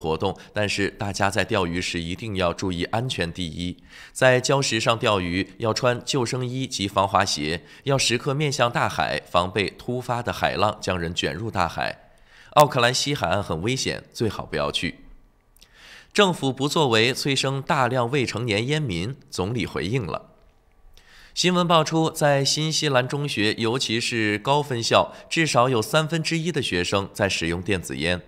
活动，但是大家在钓鱼时一定要注意安全第一。在礁石上钓鱼要穿救生衣及防滑鞋，要时刻面向大海，防备突发的海浪将人卷入大海。奥克兰西海岸很危险，最好不要去。政府不作为催生大量未成年烟民，总理回应了。新闻爆出，在新西兰中学，尤其是高分校，至少有1/3的学生在使用电子烟。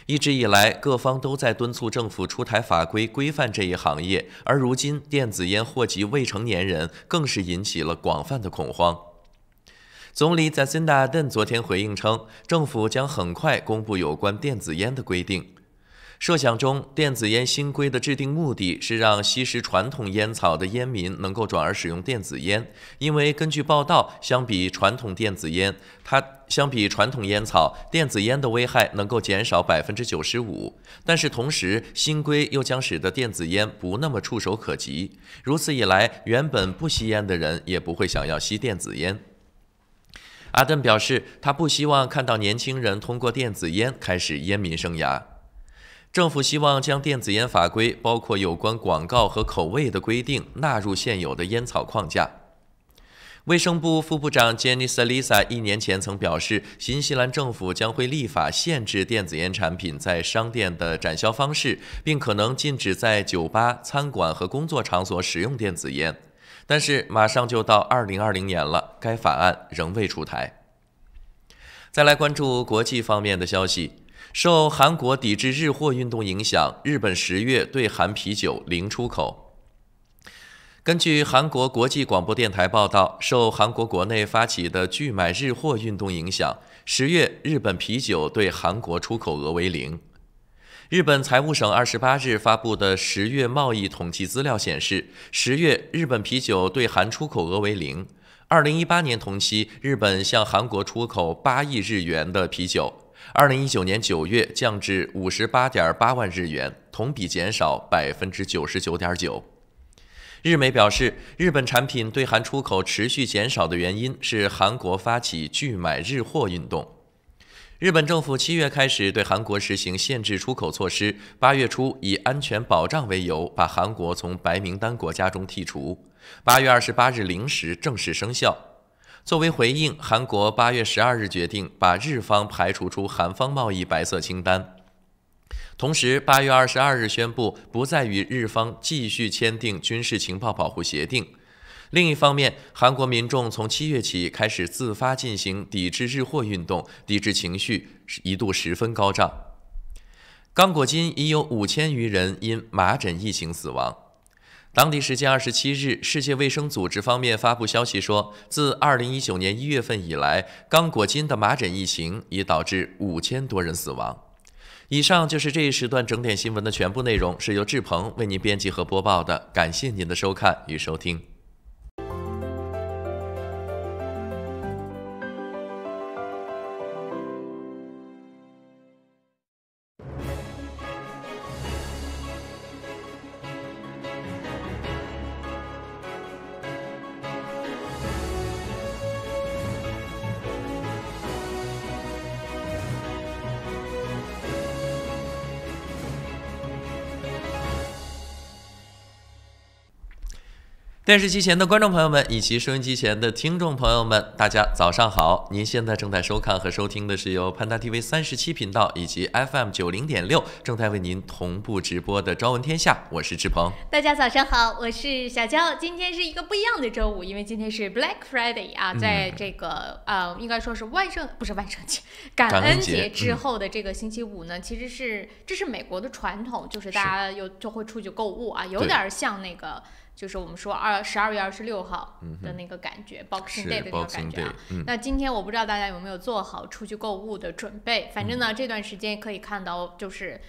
一直以来，各方都在敦促政府出台法规规范这一行业，而如今电子烟祸及未成年人，更是引起了广泛的恐慌。总理Jacinda Ardern昨天回应称，政府将很快公布有关电子烟的规定。设想中，电子烟新规的制定目的是让吸食传统烟草的烟民能够转而使用电子烟，因为根据报道，相比传统烟草，电子烟的危害能够减少95%。但是同时，新规又将使得电子烟不那么触手可及。如此一来，原本不吸烟的人也不会想要吸电子烟。阿登表示，他不希望看到年轻人通过电子烟开始烟民生涯。政府希望将电子烟法规，包括有关广告和口味的规定，纳入现有的烟草框架。卫生部副部长 Jenny Salisa 1年前曾表示，新西兰政府将会立法限制电子烟产品在商店的展销方式，并可能禁止在酒吧、餐馆和工作场所使用电子烟。但是马上就到2020年了，该法案仍未出台。再来关注国际方面的消息。受韩国抵制日货运动影响，日本10月对韩啤酒零出口。根据韩国国际广播电台报道，受韩国国内发起的拒买日货运动影响，10月日本啤酒对韩国出口额为零。日本财务省28日发布的10月贸易统计资料显示，10月日本啤酒对韩出口额为零。2018年同期，日本向韩国出口8亿日元的啤酒。2019年9月降至58.8万日元，同比减少99.9%。日媒表示，日本产品对韩出口持续减少的原因是韩国发起拒买日货运动。日本政府7月开始对韩国实行限制出口措施，8月初以安全保障为由，把韩国从白名单国家中剔除。8月28日0时正式生效。作为回应，韩国8月12日决定把日方排除出韩方贸易白色清单。同时，8月22日宣布不再与日方继续签订军事情报保护协定。另一方面，韩国民众从7月起开始自发进行抵制日货运动，抵制情绪一度十分高涨。刚果金已有5000余人因麻疹疫情死亡。当地时间27日，世界卫生组织方面发布消息说，自2019年1月份以来，刚果金的麻疹疫情已导致5000多人死亡。以上就是这一时段整点新闻的全部内容，是由志鹏为您编辑和播报的，感谢您的收看与收听。电视机前的观众朋友们以及收音机前的听众朋友们，大家早上好！您现在正在收看和收听的是由潘达 TV 37频道以及 FM 90.6正在为您同步直播的《朝闻天下》，我是志鹏。大家早上好，我是小娇。今天是一个不一样的周五，因为今天是 Black Friday 啊，在这个应该说是感恩节之后的这个星期五呢，其实这是美国的传统，就是大家就会出去购物啊，有点像那个。就是我们说12月26号的那个感觉，Boxing Day 的那个感觉啊。那今天我不知道大家有没有做好出去购物的准备，反正呢，这段时间可以看到就是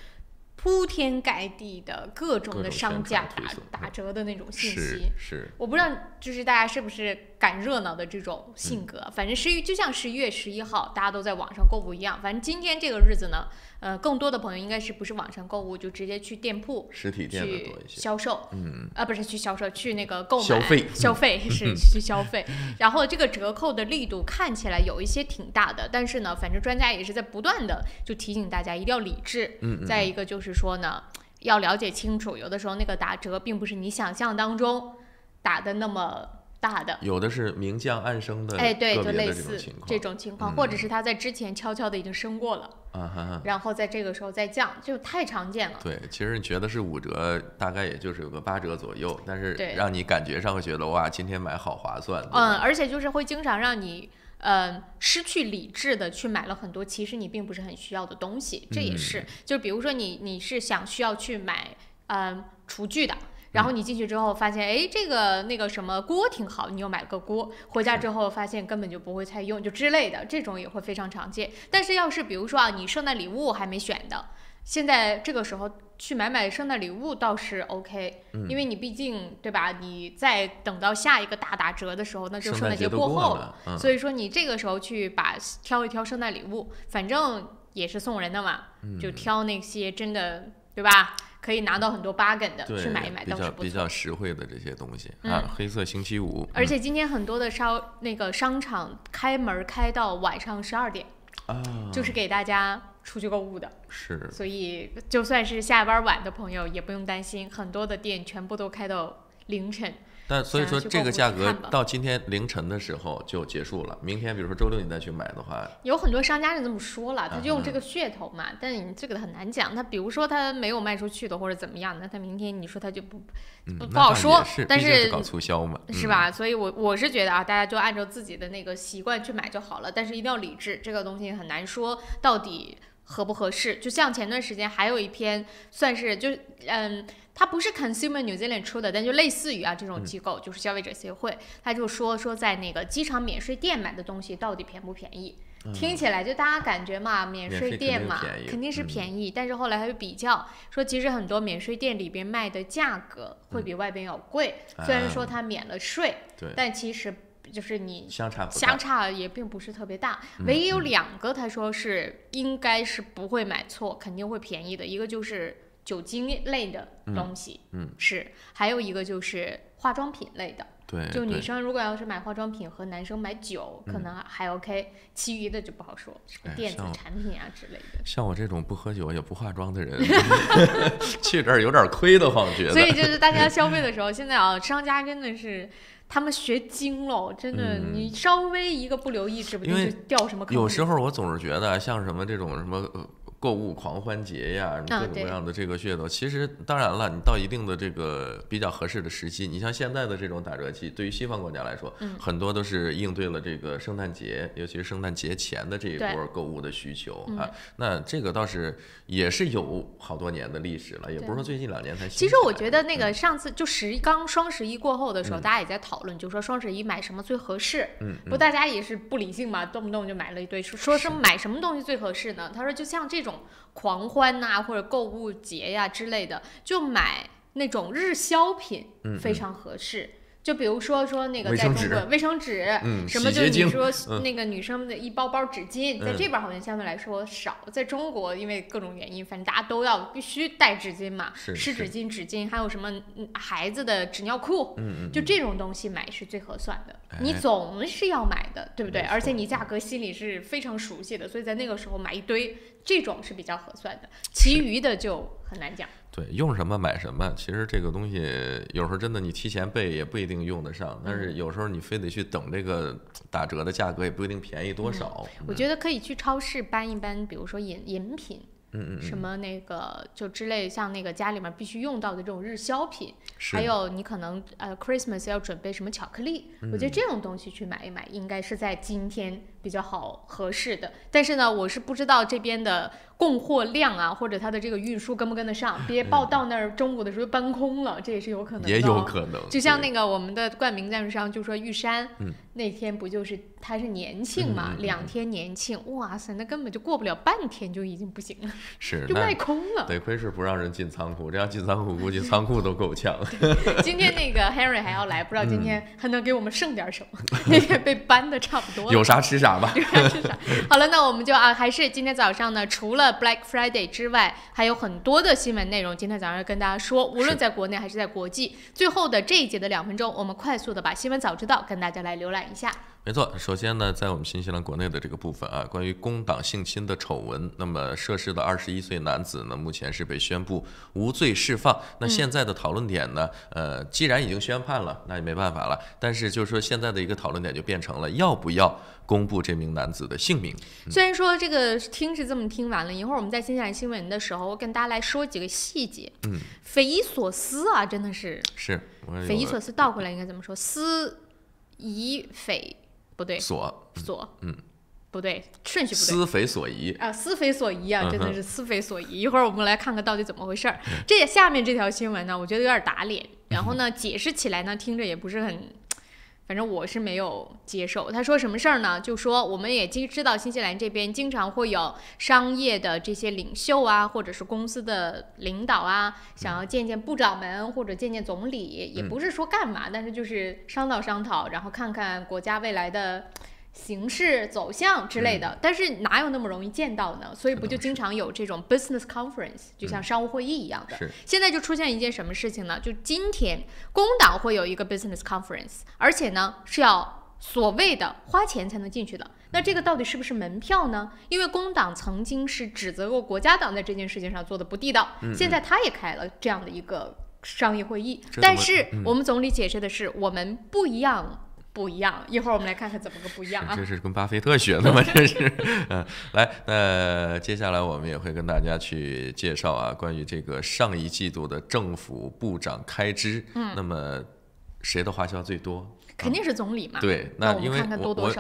铺天盖地的各种的商家打折的那种信息。是，我不知道就是大家是不是赶热闹的这种性格。反正就像11月11号大家都在网上购物一样，反正今天这个日子呢，更多的朋友应该是不是网上购物，就直接去店铺实体店的多一些销售，不是去销售，去那个购买消费是去消费。然后这个折扣的力度看起来有一些挺大的，但是呢，反正专家也是在不断的就提醒大家一定要理智。再一个就是说呢，要了解清楚，有的时候那个打折并不是你想象当中打的那么大的，有的是明降暗升的，对，就类似这种情况，或者是他在之前悄悄的已经升过了，然后在这个时候再降，就太常见了。对，其实你觉得是5折，大概也就是有个8折左右，但是让你感觉上会觉得哇，今天买好划算。而且就是会经常让你失去理智的去买了很多其实你并不是很需要的东西，这也是，就比如说你是需要去买厨具的。然后你进去之后发现，哎，这个那个什么锅挺好，你又买了个锅，回家之后发现根本就不会太用，就之类的，这种也会非常常见。但是要是比如说你圣诞礼物还没选的，现在这个时候去买圣诞礼物倒是 OK，因为你毕竟对吧？你再等到下一个大打折的时候，那就圣诞节过后了。所以说你这个时候去挑一挑圣诞礼物，反正也是送人的嘛，就挑那些真的对吧？可以拿到很多 bargain 的，去买一买倒是不错，比较实惠的这些东西黑色星期五，而且今天很多的商场开门开到晚上12点，就是给大家出去购物的，是，所以就算是下班晚的朋友也不用担心，很多的店全部都开到凌晨。但所以说这个价格到今天凌晨的时候就结束了，明天比如说周六你再去买的话，有很多商家是这么说了，他就用这个噱头嘛，但你这个很难讲，他比如说他没有卖出去的或者怎么样，那他明天你说他就不好说，但是搞促销嘛，是吧？所以我是觉得大家就按照自己的那个习惯去买就好了，但是一定要理智，这个东西很难说到底合不合适。就像前段时间还有一篇算是它不是 Consumer New Zealand 出的，但就类似于这种机构，就是消费者协会，他就说在那个机场免税店买的东西到底便不便宜？听起来就大家感觉嘛，免税店嘛肯定是便宜，但是后来他就比较说，其实很多免税店里边卖的价格会比外边要贵，虽然说它免了税，但其实就是你相差也并不是特别大，唯一有2个他说是应该是不会买错，肯定会便宜的，一个就是酒精类的东西，是，还有一个就是化妆品类的，对，就女生如果要是买化妆品和男生买酒，可能还 OK，其余的就不好说，什么电子产品之类的。像我这种不喝酒也不化妆的人，去这儿有点亏得慌，觉得。所以就是大家消费的时候，现在商家真的是。他们学精了，真的，你稍微一个不留意，指不定就掉什么坑里。有时候我总是觉得，像什么这种什么购物狂欢节呀，各种各样的这个噱头，其实当然了，你到一定的这个比较合适的时期，你像现在的这种打折期，对于西方国家来说，很多都是应对了这个圣诞节，尤其是圣诞节前的这一波购物的需求那这个倒是也是有好多年的历史了，也不是说最近2年才。其实我觉得那个上次就刚双11过后的时候，大家也在讨论，就说双11买什么最合适。不，大家也是不理性嘛，动不动就买了一堆，说什么买什么东西最合适呢？他说就像这种狂欢或者购物节之类的，就买那种日销品非常合适。就比如说那个在中国卫生纸，什么就是你说那个女生的一包纸巾，在这边好像相对来说少，在中国因为各种原因，反正大家都必须带纸巾嘛，湿纸巾，还有什么孩子的纸尿裤，就这种东西买是最合算的，你总是要买的，对不对？而且你价格心里是非常熟悉的，所以在那个时候买一堆，这种是比较合算的，其余的就很难讲。对，用什么买什么，其实这个东西有时候真的你提前备也不一定用得上，但是有时候你非得去等这个打折的价格，也不一定便宜多少。我觉得可以去超市搬一搬，比如说饮品。什么那个就之类，像那个家里面必须用到的这种日销品，还有你可能Christmas 要准备什么巧克力，我觉得这种东西去买一买，应该是在今天比较好合适的。但是呢，我是不知道这边的供货量啊，或者它的这个运输跟不跟得上，别报到那儿中午的时候搬空了，这也是有可能的。也有可能。就像那个我们的冠名赞助商就说玉山，那天不就是它是年庆嘛，2天年庆，哇塞，那根本就过不了半天就已经不行了，是就卖空了。得亏是不让人进仓库，这样进仓库估计仓库都够呛。今天那个 Henry 还要来，不知道今天还能给我们剩点什么？那天被搬的差不多了，有啥吃啥吧。有啥吃啥。好了，那我们就还是今天早上呢，除了 Black Friday 之外，还有很多的新闻内容。今天早上要跟大家说，无论在国内还是在国际，最后的这一节的2分钟，我们快速的把新闻早知道跟大家来浏览一下。没错，首先呢，在我们新西兰国内的这个部分啊，关于工党性侵的丑闻，那么涉事的21岁男子呢，目前是被宣布无罪释放。那现在的讨论点呢，既然已经宣判了，那也没办法了。但是就是说，现在的一个讨论点就变成了要不要公布这名男子的姓名。虽然说这个听是这么听完了，一会儿我们在新西兰新闻的时候，我跟大家来说几个细节。匪夷所思啊，真的是。匪夷所思倒回来应该怎么说？思疑匪。不对，不对，顺序不对，思匪所疑啊，思匪所疑啊，真的是思匪所疑。一会儿我们来看看到底怎么回事。这下面这条新闻呢，我觉得有点打脸，然后呢，解释起来呢，听着也不是很，反正我是没有接受。他说什么事儿呢？就说我们也知道新西兰这边经常会有商业的这些领袖啊，或者是公司的领导啊，想要见见部长们或者见见总理，也不是说干嘛，但是就是商讨，然后看看国家未来的形势走向之类的。但是哪有那么容易见到呢？所以不就经常有这种 business conference， 就像商务会议一样的。现在就出现一件什么事情呢？就今天工党会有一个 business conference， 而且呢是要所谓的花钱才能进去的。那这个到底是不是门票呢？因为工党曾经是指责过国家党在这件事情上做的不地道，现在他也开了这样的一个商业会议，但是我们总理解释的是我们不一样。一会儿我们来看看怎么个不一样啊！这是跟巴菲特学的吗？这是，来，那接下来我们也会跟大家去介绍啊，关于这个上一季度的政府部长开支，那么谁的花销最多？肯定是总理嘛。对，那因为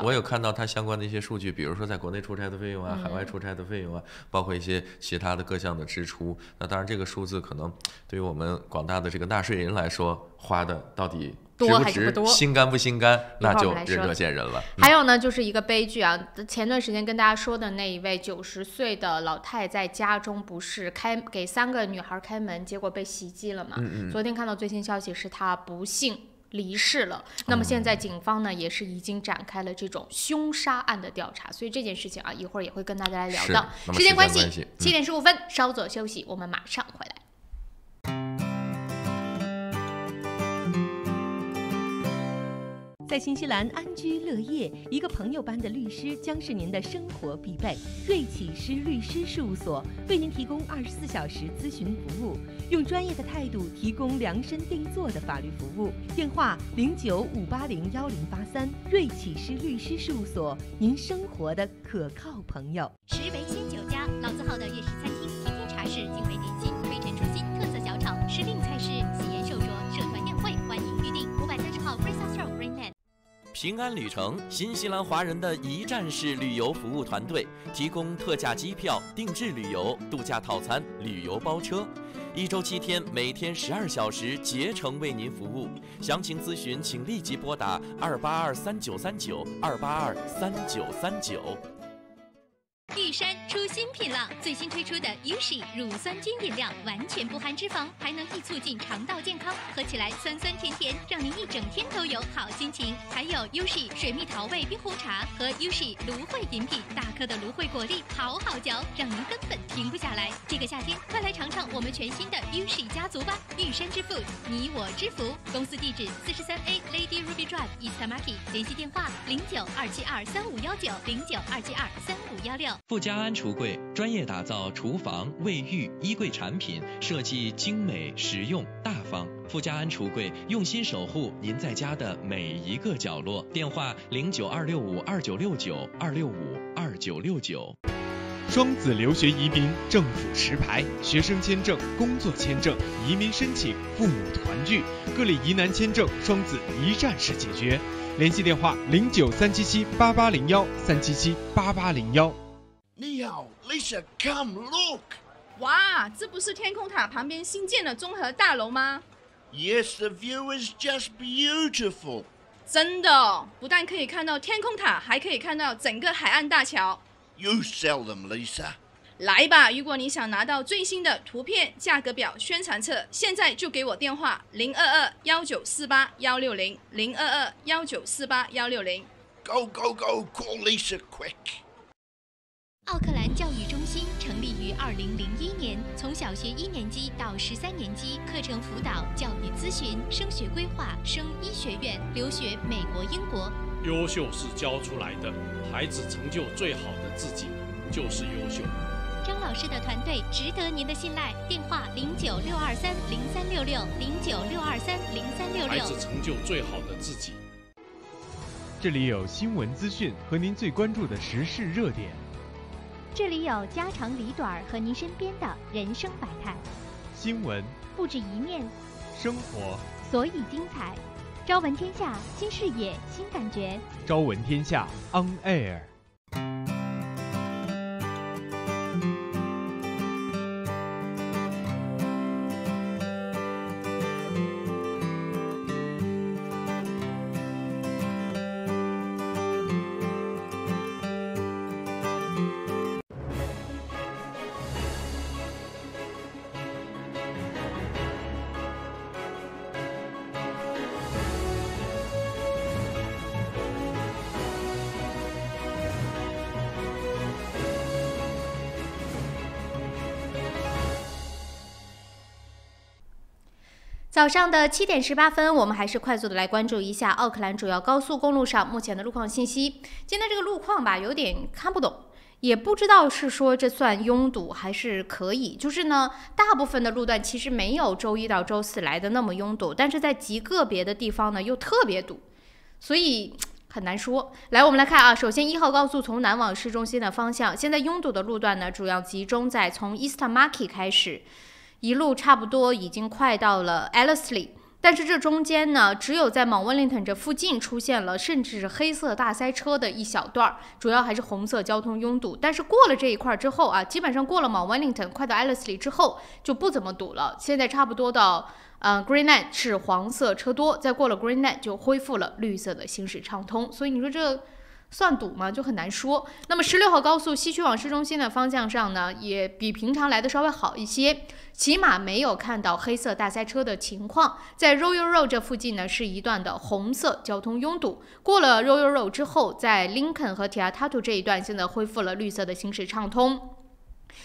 我有看到他相关的一些数据，比如说在国内出差的费用啊，海外出差的费用啊，包括一些其他的各项的支出。那当然，这个数字可能对于我们广大的这个纳税人来说，花的到底多还是不多，心甘不心甘，那就仁者见仁了。还有呢，就是一个悲剧啊！前段时间跟大家说的那一位90岁的老太在家中不是给3个女孩开门，结果被袭击了嘛。昨天看到最新消息是她不幸离世了。那么现在警方呢也是已经展开了这种凶杀案的调查，所以这件事情啊一会儿也会跟大家来聊到。时间关系，7点15分，稍作休息，我们马上回来。在新西兰安居乐业，一个朋友般的律师将是您的生活必备。瑞启诗律师事务所为您提供24小时咨询服务，用专业的态度提供量身定做的法律服务。电话0958011083，瑞启诗律师事务所，您生活的可靠朋友。石围鲜酒家，老字号的粤式餐厅，天天茶室，精美点心，推陈出新，特色小炒，时令菜式，喜宴寿桌，社团宴会，欢迎预订。530号 Fraser Road Greenland。平安旅程，新西兰华人的一站式旅游服务团队，提供特价机票、定制旅游、度假套餐、旅游包车，1周7天，每天12小时，竭诚为您服务。详情咨询，请立即拨打2823939 2823939。玉山出新品了，最新推出的 Ushi 乳酸菌饮料，完全不含脂肪，还能易促进肠道健康，喝起来酸酸甜甜，让您一整天都有好心情。还有 Ushi 水蜜桃味冰红茶和 Ushi 芦荟饮品，大颗的芦荟果粒，好好嚼，让您根本停不下来。这个夏天，快来尝尝我们全新的 Ushi 家族吧！玉山之 Food， 你我之福。公司地址43A Lady Ruby Drive East Tamaki， 联系电话0927235519 0927235516。富家安橱柜专业打造厨房、卫浴、衣柜产品，设计精美、实用、大方。富家安橱柜用心守护您在家的每一个角落。电话092652969 2652969。双子留学移民政府持牌，学生签证、工作签证、移民申请、父母团聚，各类疑难签证，双子一站式解决。联系电话0937788013778801。你好 ，Lisa, come look. 哇，这不是天空塔旁边新建的综合大楼吗？ Yes, the view is just beautiful. 真的哦，不但可以看到天空塔，还可以看到整个海岸大桥。You sell them, Lisa. 来吧，如果你想拿到最新的图片、价格表、宣传册，现在就给我电话022-1948-160，022-1948-160。Go, go, go, call Lisa quick. 奥克兰教育中心成立于2001年，从小学1年级到13年级，课程辅导、教育咨询、升学规划、升医学院、留学美国、英国。优秀是教出来的，孩子成就最好的自己就是优秀。张老师的团队值得您的信赖，电话0962303366，0962303366。孩子成就最好的自己。这里有新闻资讯和您最关注的时事热点。这里有家长里短和您身边的人生百态，新闻不止一面，生活所以精彩。朝闻天下，新视野，新感觉。朝闻天下 On Air。早上的7点18分，我们还是快速的来关注一下奥克兰主要高速公路上目前的路况信息。今天这个路况吧，有点看不懂，也不知道是说这算拥堵还是可以。就是呢，大部分的路段其实没有周一到周四来的那么拥堵，但是在极个别的地方呢又特别堵，所以很难说。来，我们来看啊，首先1号高速从南往市中心的方向，现在拥堵的路段呢主要集中在从 Eastern Market 开始，一路差不多已经快到了 Ellerslie， 但是这中间呢，只有在 Mount Wellington 这附近出现了甚至是黑色大塞车的一小段，主要还是红色交通拥堵。但是过了这一块之后啊，基本上过了 Mount Wellington 快到 Ellerslie 之后就不怎么堵了。现在差不多到Greenland 是黄色车多，再过了 Greenland 就恢复了绿色的行驶畅通。所以你说这算堵吗？就很难说。那么16号高速西区往市中心的方向上呢，也比平常来的稍微好一些，起码没有看到黑色大塞车的情况。在 Royal Road 这附近呢，是一段的红色交通拥堵。过了 Royal Road 之后，在 Lincoln 和 Te Autato 这一段现在恢复了绿色的行驶畅通。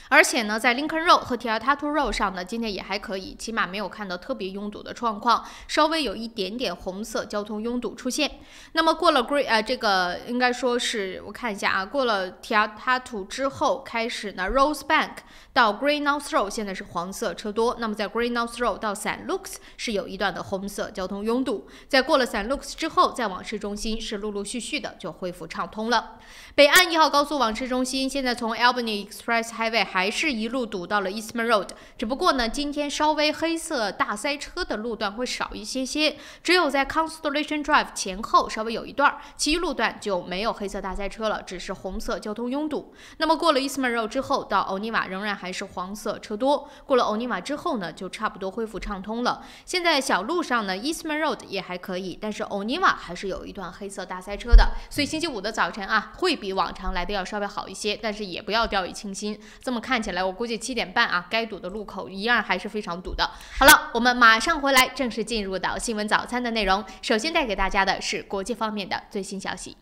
而且呢，在 Lincoln Road 和 Te Autato Road 上呢，今天也还可以，起码没有看到特别拥堵的状况，稍微有一点点红色交通拥堵出现。那么过了这个应该说是我看一下啊，过了 Te Autato 之后开始呢 Rosebank 到 Greenock Road 现在是黄色车多。那么在 Greenock Road 到 St. Luke's 是有一段的红色交通拥堵。在过了 St. Luke's 之后，再往市中心是陆陆续续的就恢复畅通了。北岸1号高速往市中心，现在从 Albany Express Highway 还是一路堵到了 Eastman Road， 只不过呢，今天稍微黑色大塞车的路段会少一些些，只有在 Constellation Drive 前后稍微有一段，其余路段就没有黑色大塞车了，只是红色交通拥堵。那么过了 Eastman Road 之后，到 Oniva 仍然还是黄色车多，过了 Oniva 之后呢，就差不多恢复畅通了。现在小路上呢 Eastman Road 也还可以，但是 Oniva 还是有一段黑色大塞车的，所以星期五的早晨啊，会比往常来的要稍微好一些，但是也不要掉以轻心。这么看起来，我估计7点半啊，该堵的路口一样还是非常堵的。好了，我们马上回来，正式进入到新闻早餐的内容。首先带给大家的是国际方面的最新消息。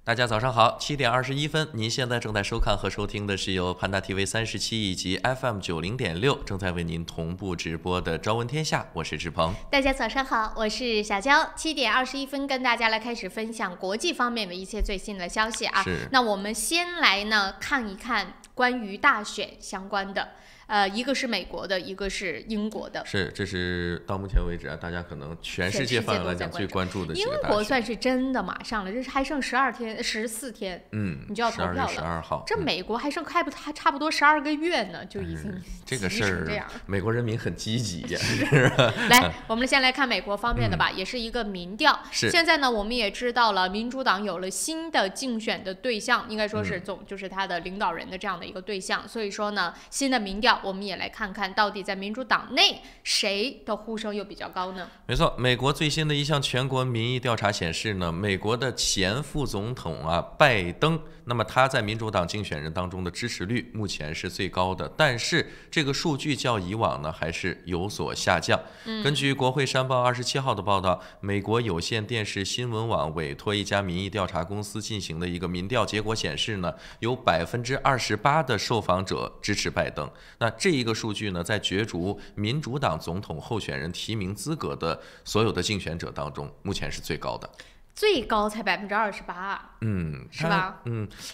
大家早上好，7点21分，您现在正在收看和收听的是由潘达 TV 37以及 FM 90.6正在为您同步直播的《朝闻天下》，我是志鹏。大家早上好，我是小娇。7点21分，跟大家来开始分享国际方面的一些最新的消息啊。是。那我们先来呢看一看关于大选相关的。一个是美国的，一个是英国的。是，这是到目前为止啊，大家可能全世界范围来讲最关注的几个大选。英国算是真的马上了，这是还剩14天，你就要投票了。12月12号。这美国还剩还差不多12个月呢，就已经这个事儿，美国人民很积极呀。来，我们先来看美国方面的吧，也是一个民调。现在呢，我们也知道了，民主党有了新的竞选的对象，应该说是就是他的领导人的这样的一个对象。所以说呢，新的民调我们也来看看到底在民主党内谁的呼声又比较高呢？没错，美国最新的一项全国民意调查显示呢，美国的前副总统拜登，那么他在民主党竞选人当中的支持率目前是最高的，但是这个数据较以往呢还是有所下降。根据国会山报27号的报道，美国有线电视新闻网委托一家民意调查公司进行的一个民调结果显示呢，有28%的受访者支持拜登。那这一个数据呢，在角逐民主党总统候选人提名资格的所有的竞选者当中，目前是最高的。最高才28%，是吧？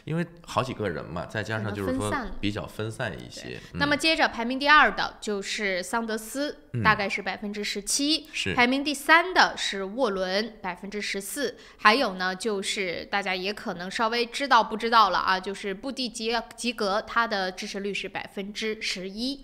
因为好几个人嘛，再加上就是说比较分散一些。那么接着排名第2的就是桑德斯，大概是17%，排名第3的是沃伦14%，还有呢就是大家也可能稍微知道不知道了啊，就是布蒂吉格，他的支持率是11%。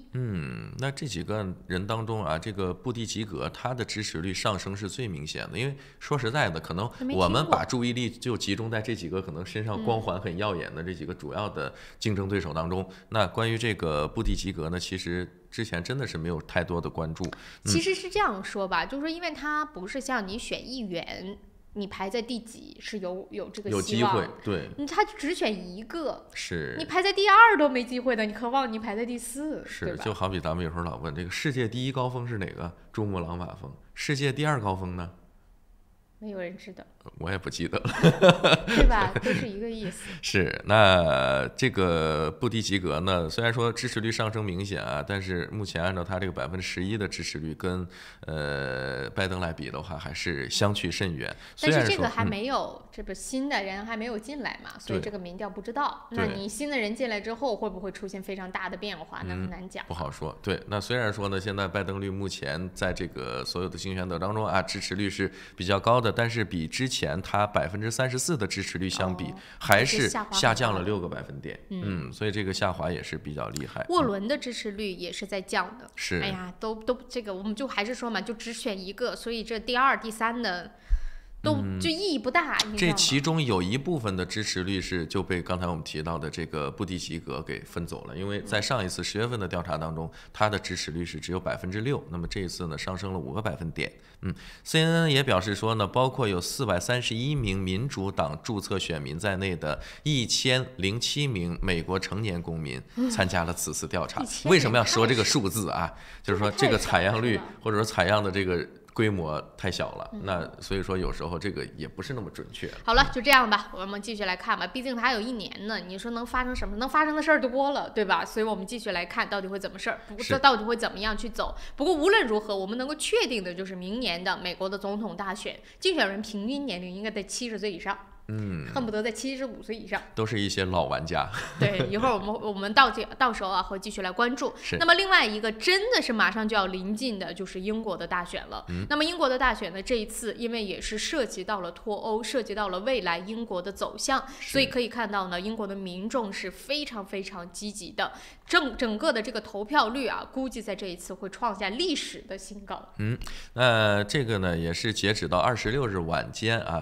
那这几个人当中啊，这个布蒂吉格他的支持率上升是最明显的，因为说实在的，可能我们把注意力就集中在这几个可能身上光环很耀眼的这几个主要的竞争对手当中。那关于这个布蒂吉格呢，其实之前真的是没有太多的关注。其实是这样说吧，就是说因为他不是像你选议员，你排在第几是有这个希望，有机会，对，他只选一个，是你排在第2都没机会的，你何况你排在第4，是就好比咱们有时候老问这个世界第1高峰是哪个？珠穆朗玛峰。世界第2高峰呢？没有人知道，我也不记得了，对吧？都是一个意思。是，那这个布蒂吉格呢，虽然说支持率上升明显啊，但是目前按照他这个11%的支持率跟拜登来比的话，还是相去甚远。但是这个还没有，这个新的人还没有进来嘛，所以这个民调不知道。那你新的人进来之后，会不会出现非常大的变化？那很难讲，不好说。对，那虽然说呢，现在拜登率目前在这个所有的竞选者当中啊，支持率是比较高的。但是比之前他34%的支持率相比，还是下降了6个百分点。所以这个下滑也是比较厉害。沃伦的支持率也是在降的。是，哎呀，都这个我们就还是说嘛，就只选一个，所以这第2、第3的都就意义不大。这其中有一部分的支持率就被刚才我们提到的这个布蒂吉格给分走了，因为在上一次10月份的调查当中，他的支持率是只有6%，那么这一次呢上升了5个百分点。CNN 也表示说呢，包括有431名民主党注册选民在内的1007名美国成年公民参加了此次调查。为什么要说这个数字啊？就是说这个采样率或者说采样的这个规模太小了，那所以说有时候这个也不是那么准确。好了，就这样吧，我们继续来看吧。毕竟它还有1年呢，你说能发生什么？能发生的事儿多了，对吧？所以我们继续来看到底会怎么事儿，到底会怎么样去走。不过无论如何，我们能够确定的就是明年的美国的总统大选，竞选人平均年龄应该在70岁以上。恨不得在75岁以上，都是一些老玩家。对，一会儿我们到时候啊会继续来关注。那么另外一个真的是马上就要临近的，就是英国的大选了。那么英国的大选呢，这一次因为也是涉及到了脱欧，涉及到了未来英国的走向，所以可以看到呢，英国的民众是非常非常积极的。整个的这个投票率啊，估计在这一次会创下历史的新高。那这个呢，也是截止到26日晚间啊，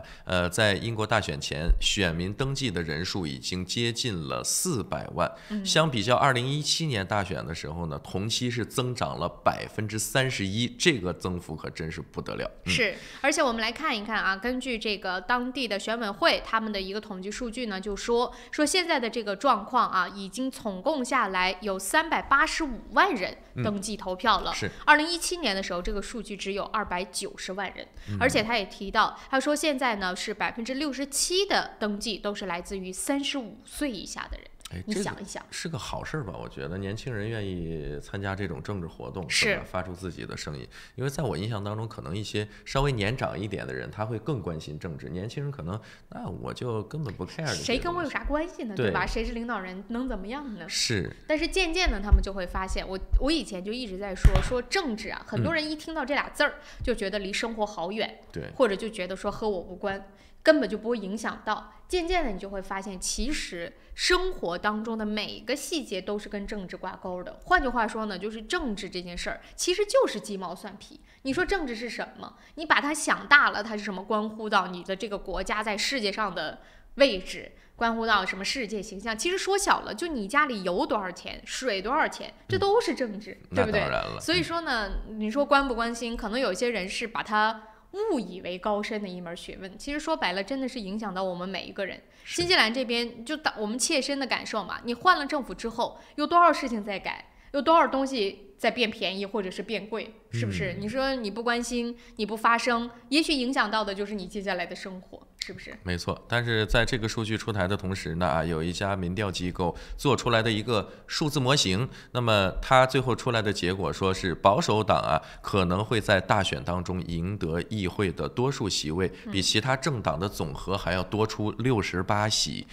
在英国大选前，选民登记的人数已经接近了400万。相比较2017年大选的时候呢，同期是增长了31%，这个增幅可真是不得了。是，而且我们来看一看啊，根据这个当地的选委会他们的一个统计数据呢，就说现在的这个状况啊，已经总共下来有385万人登记投票了。是2017年的时候，这个数据只有290万人。而且他也提到，他说现在呢是67%的登记都是来自于35岁以下的人。你想一想，是个好事吧？我觉得年轻人愿意参加这种政治活动，是发出自己的声音。因为在我印象当中，可能一些稍微年长一点的人，他会更关心政治。年轻人可能，那我就根本不 care。谁跟我有啥关系呢？对吧？谁是领导人，能怎么样呢？是。但是渐渐的，他们就会发现，我以前就一直在说政治啊，很多人一听到这俩字儿，就觉得离生活好远，对，或者就觉得说和我无关。根本就不会影响到，渐渐的你就会发现，其实生活当中的每一个细节都是跟政治挂钩的。换句话说呢，就是政治这件事儿其实就是鸡毛蒜皮。你说政治是什么？你把它想大了，它是什么？关乎到你的这个国家在世界上的位置，关乎到什么世界形象。其实说小了，就你家里油多少钱，水多少钱，这都是政治，对不对？所以说呢，你说关不关心，可能有些人是把它误以为高深的一门学问，其实说白了，真的是影响到我们每一个人。新西兰这边就我们切身的感受嘛，你换了政府之后，有多少事情在改，有多少东西在变便宜或者是变贵，是不是？你说你不关心，你不发声，也许影响到的就是你接下来的生活。是不是？没错，但是在这个数据出台的同时呢，有一家民调机构做出来的一个数字模型，那么它最后出来的结果说是保守党可能会在大选当中赢得议会的多数席位，比其他政党的总和还要多出68席。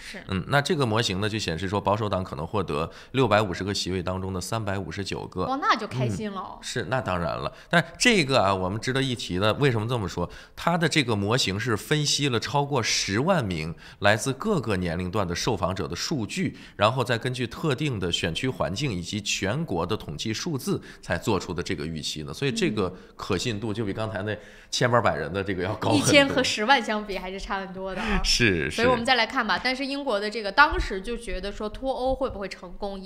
那这个模型呢就显示说保守党可能获得650个席位当中的359个。那就开心了。是，那当然了。但这个我们值得一提的，为什么这么说？它的这个模型是分析了超过10万名来自各个年龄段的受访者的数据，然后再根据特定的选区环境以及全国的统计数字才做出的这个预期呢。所以这个可信度就比刚才那千八百人的这个要高很多。1000和10万相比还是差很多的啊。是。所以我们再来看吧。但是英国的这个当时就觉得说脱欧会不会成功，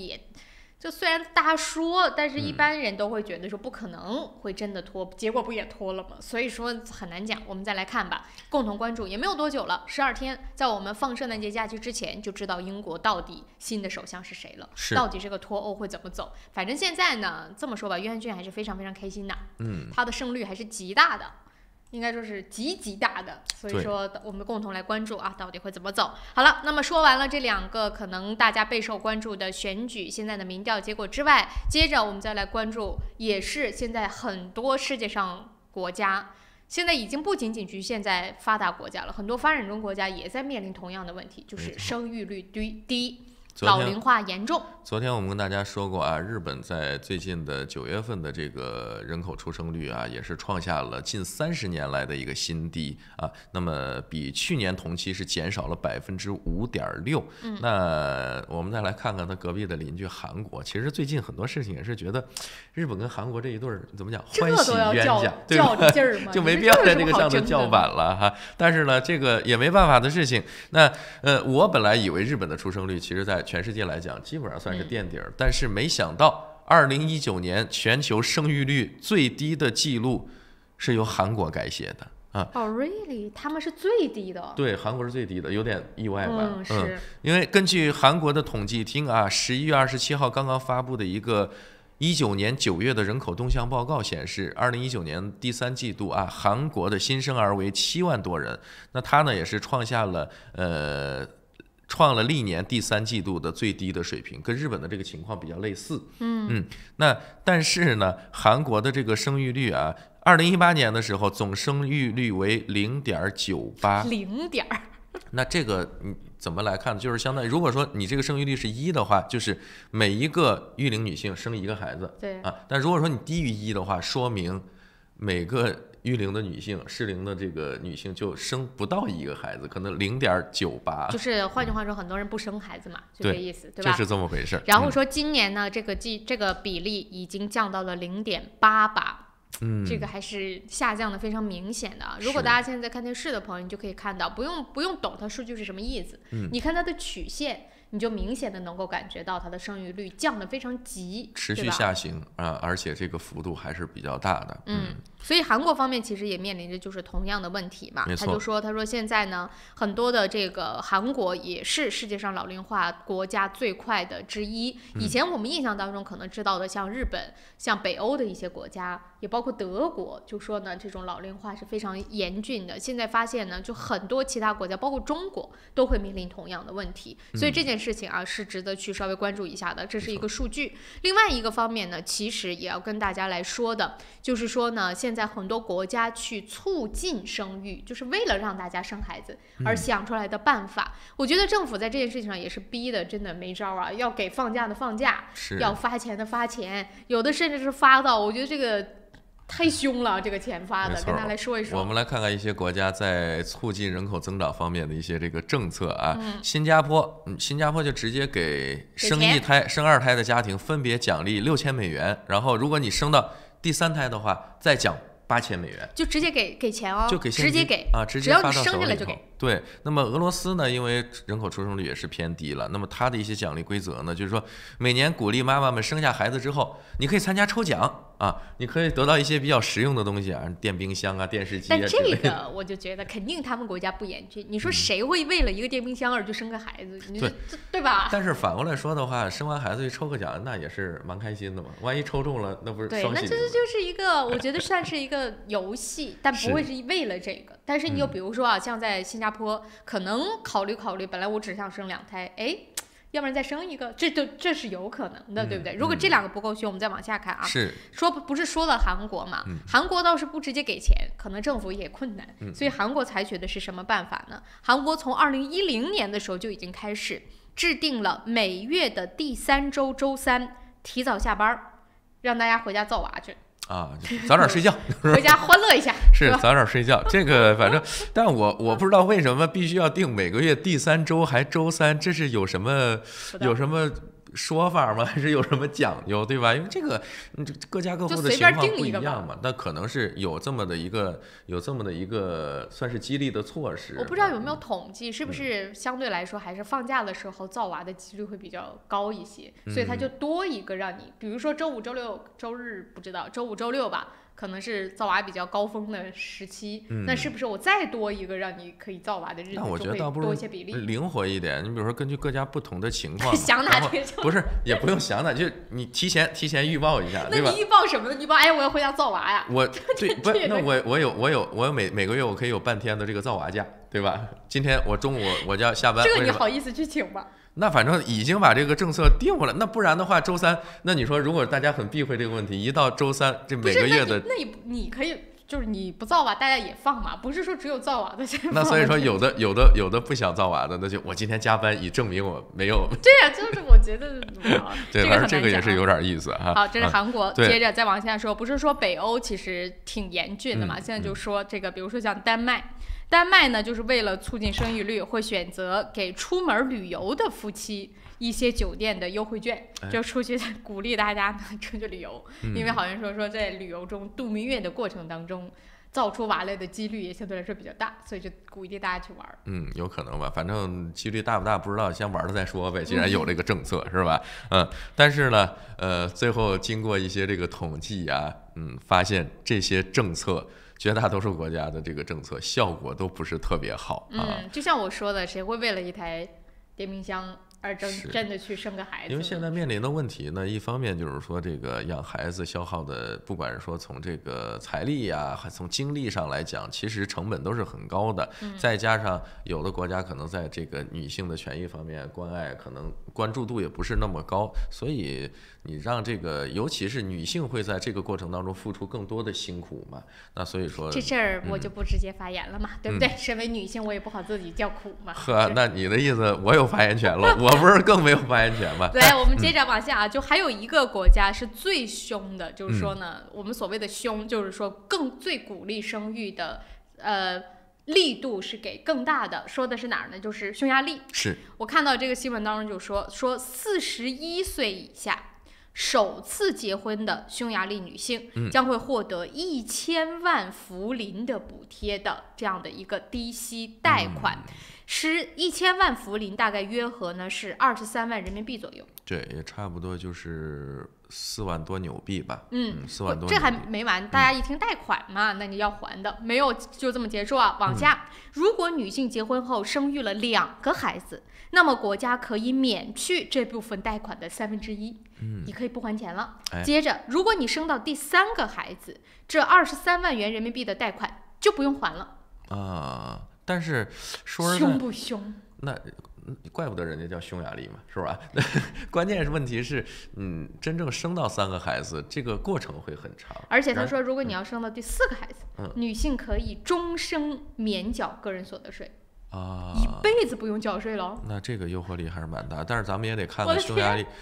就虽然大家说，但是一般人都会觉得说不可能会真的脱，结果不也脱了吗？所以说很难讲。我们再来看吧，共同关注也没有多久了，12天，在我们放圣诞节假期之前就知道英国到底新的首相是谁了，到底这个脱欧会怎么走。反正现在呢，这么说吧，约翰逊还是非常非常开心的，他的胜率还是极大的。应该说是极大的，所以说我们共同来关注到底会怎么走。好了，那么说完了这2个可能大家备受关注的选举现在的民调结果之外，接着我们再来关注，也是现在很多世界上国家现在已经不仅仅局限在发达国家了，很多发展中国家也在面临同样的问题，就是生育率低。老龄化严重。昨天我们跟大家说过日本在最近的9月份的这个人口出生率也是创下了近30年来的一个新低那么比去年同期是减少了5.6%。那我们再来看看他隔壁的邻居韩国，其实最近很多事情也是觉得日本跟韩国这一对怎么讲，欢喜冤家，对吧？就没必要在这个上头叫板了但是呢，这个也没办法的事情。那我本来以为日本的出生率其实在全世界来讲基本上算是垫底儿，但是没想到2019年全球生育率最低的记录是由韩国改写的really？ 他们是最低的？对，韩国是最低的，有点意外吧？是。因为根据韩国的统计厅11月27号刚刚发布的一个19年9月的人口动向报告显示，2019年第3季度韩国的新生儿为7万多人，那它呢也是创了历年第3季度的最低的水平，跟日本的这个情况比较类似。那但是呢，韩国的这个生育率2018年的时候总生育率为0.98%。那这个你怎么来看？就是相当于，如果说你这个生育率是1的话，就是每一个育龄女性生1个孩子。对但如果说你低于1的话，说明每个育龄的女性，适龄的这个女性就生不到1个孩子，可能0.98。就是换句话说，很多人不生孩子嘛，就这意思，对吧？就是这么回事。然后说今年呢，这个比例已经降到了0.88。这个还是下降的非常明显的。如果大家现在看电视的朋友，你就可以看到，不用懂它数据是什么意思，你看它的曲线，你就明显的能够感觉到它的生育率降得非常急，持续下行而且这个幅度还是比较大的。所以韩国方面其实也面临着就是同样的问题嘛。他说现在呢，很多的这个韩国也是世界上老龄化国家最快的之一。以前我们印象当中可能知道的，像日本、像北欧的一些国家，也包括德国，就说呢这种老龄化是非常严峻的。现在发现呢，就很多其他国家，包括中国，都会面临同样的问题。所以这件事情啊，是值得去稍微关注一下的，这是一个数据。另外一个方面呢，其实也要跟大家来说的，就是说呢，现在很多国家去促进生育，就是为了让大家生孩子而想出来的办法。我觉得政府在这件事情上也是逼的，真的没招啊！要给放假的放假，要发钱的发钱，有的甚至是发到，我觉得这个太凶了，这个钱发的，跟大家来说一说。我们来看看一些国家在促进人口增长方面的一些这个政策啊。新加坡就直接给生1胎、生2胎的家庭分别奖励$6000，然后如果你生到第3胎的话，再奖$8000，就直接给钱哦，就给直接给啊，直接发到手里头。只要你生下来就给。对，那么俄罗斯呢，因为人口出生率也是偏低了，那么它的一些奖励规则呢，就是说每年鼓励妈妈们生下孩子之后，你可以参加抽奖啊，你可以得到一些比较实用的东西啊，电冰箱啊、电视机啊之类的。但这个我就觉得肯定他们国家不严峻，你说谁会为了一个电冰箱而去生个孩子？对吧？但是反过来说的话，生完孩子去抽个奖，那也是蛮开心的嘛。万一抽中了，那不是双喜？对，那这就是一个，我觉得算是一个游戏，但不会是为了这个。但是你就比如说啊，像在新加坡，可能考虑，本来我只想生2胎，哎，要不然再生一个，这是有可能的，对不对？如果这2个不够凶，我们再往下看啊。不是说了韩国嘛？韩国倒是不直接给钱，可能政府也困难，所以韩国采取的是什么办法呢？韩国从2010年的时候就已经开始制定了每月的第3周周3提早下班，让大家回家造娃去。啊，早点睡觉，回家欢乐一下。是早点睡觉，这个反正，但我不知道为什么必须要定每个月第3周还周3，这是有什么说法吗？还是有什么讲究，对吧？因为这个各家各户的情况不一样嘛，那可能是有这么的一个算是激励的措施。我不知道有没有统计，是不是相对来说还是放假的时候造娃的几率会比较高一些，所以它就多一个让你，比如说周5、周6、周日不知道，周5、周6吧。可能是造娃比较高峰的时期，那是不是我再多一个让你可以造娃的日子，那我觉得倒不如多一些比例，灵活一点。你比如说根据各家不同的情况，想哪天不是也不用想哪，就你提前预报一下，对吧？那你预报什么呢？预报我要回家造娃呀。对，不，那我有每个月我可以有半天的这个造娃假，对吧？今天我中午我就要下班，这个你好意思去请吗？那反正已经把这个政策定过了，那不然的话，周3，那你说如果大家很避讳这个问题，一到周3，这每个月的，那你可以就是你不造娃，大家也放嘛，不是说只有造娃的才放。那所以说有的不想造娃的，那就我今天加班以证明我没有。对呀，就是我觉得对，反正这个也是有点意思哈。好，这是韩国，接着再往下说，不是说北欧其实挺严峻的嘛，现在就说这个，比如说像丹麦呢，就是为了促进生育率，会选择给出门旅游的夫妻一些酒店的优惠券，就出去鼓励大家呢出去旅游，因为好像说在旅游中度蜜月的过程当中，造出娃来的几率也相对来说比较大，所以就鼓励大家去玩。有可能吧，反正几率大不大不知道，先玩了再说呗。既然有这个政策，是吧？但是呢，最后经过一些这个统计啊，发现这些政策。绝大多数国家的这个政策效果都不是特别好啊。就像我说的，谁会为了一台电冰箱而真的去生个孩子？因为现在面临的问题呢，一方面就是说这个养孩子消耗的，不管是说从这个财力呀，还从精力上来讲，其实成本都是很高的。再加上有的国家可能在这个女性的权益方面关爱，可能关注度也不是那么高，所以你让这个，尤其是女性会在这个过程当中付出更多的辛苦嘛。那所以说这事儿我就不直接发言了嘛，对不对？身为女性，我也不好自己叫苦嘛。那你的意思我有发言权了，我不是更没有发言权吗？对，我们接着往下啊，就还有一个国家是最凶的，就是说呢，我们所谓的凶，就是说最鼓励生育的，力度是给更大的。说的是哪儿呢？就是匈牙利。是我看到这个新闻当中就说41岁以下首次结婚的匈牙利女性将会获得1000万福林的补贴的这样的一个低息贷款，是1000万福林，大概约合呢是23万人民币左右。对，也差不多就是4万多纽币吧。4万多。这还没完，大家一听贷款嘛，那你要还的，没有就这么结束啊。往下，如果女性结婚后生育了2个孩子，那么国家可以免去这部分贷款的1/3，你可以不还钱了。接着，如果你生到第3个孩子，这23万元人民币的贷款就不用还了啊。但是说实在，凶不凶？那怪不得人家叫匈牙利嘛，是吧？关键是问题是，真正生到3个孩子，这个过程会很长。而且他说，如果你要生到第4个孩子，女性可以终生免缴个人所得税。一辈子不用缴税了。那这个诱惑力还是蛮大，但是咱们也得看看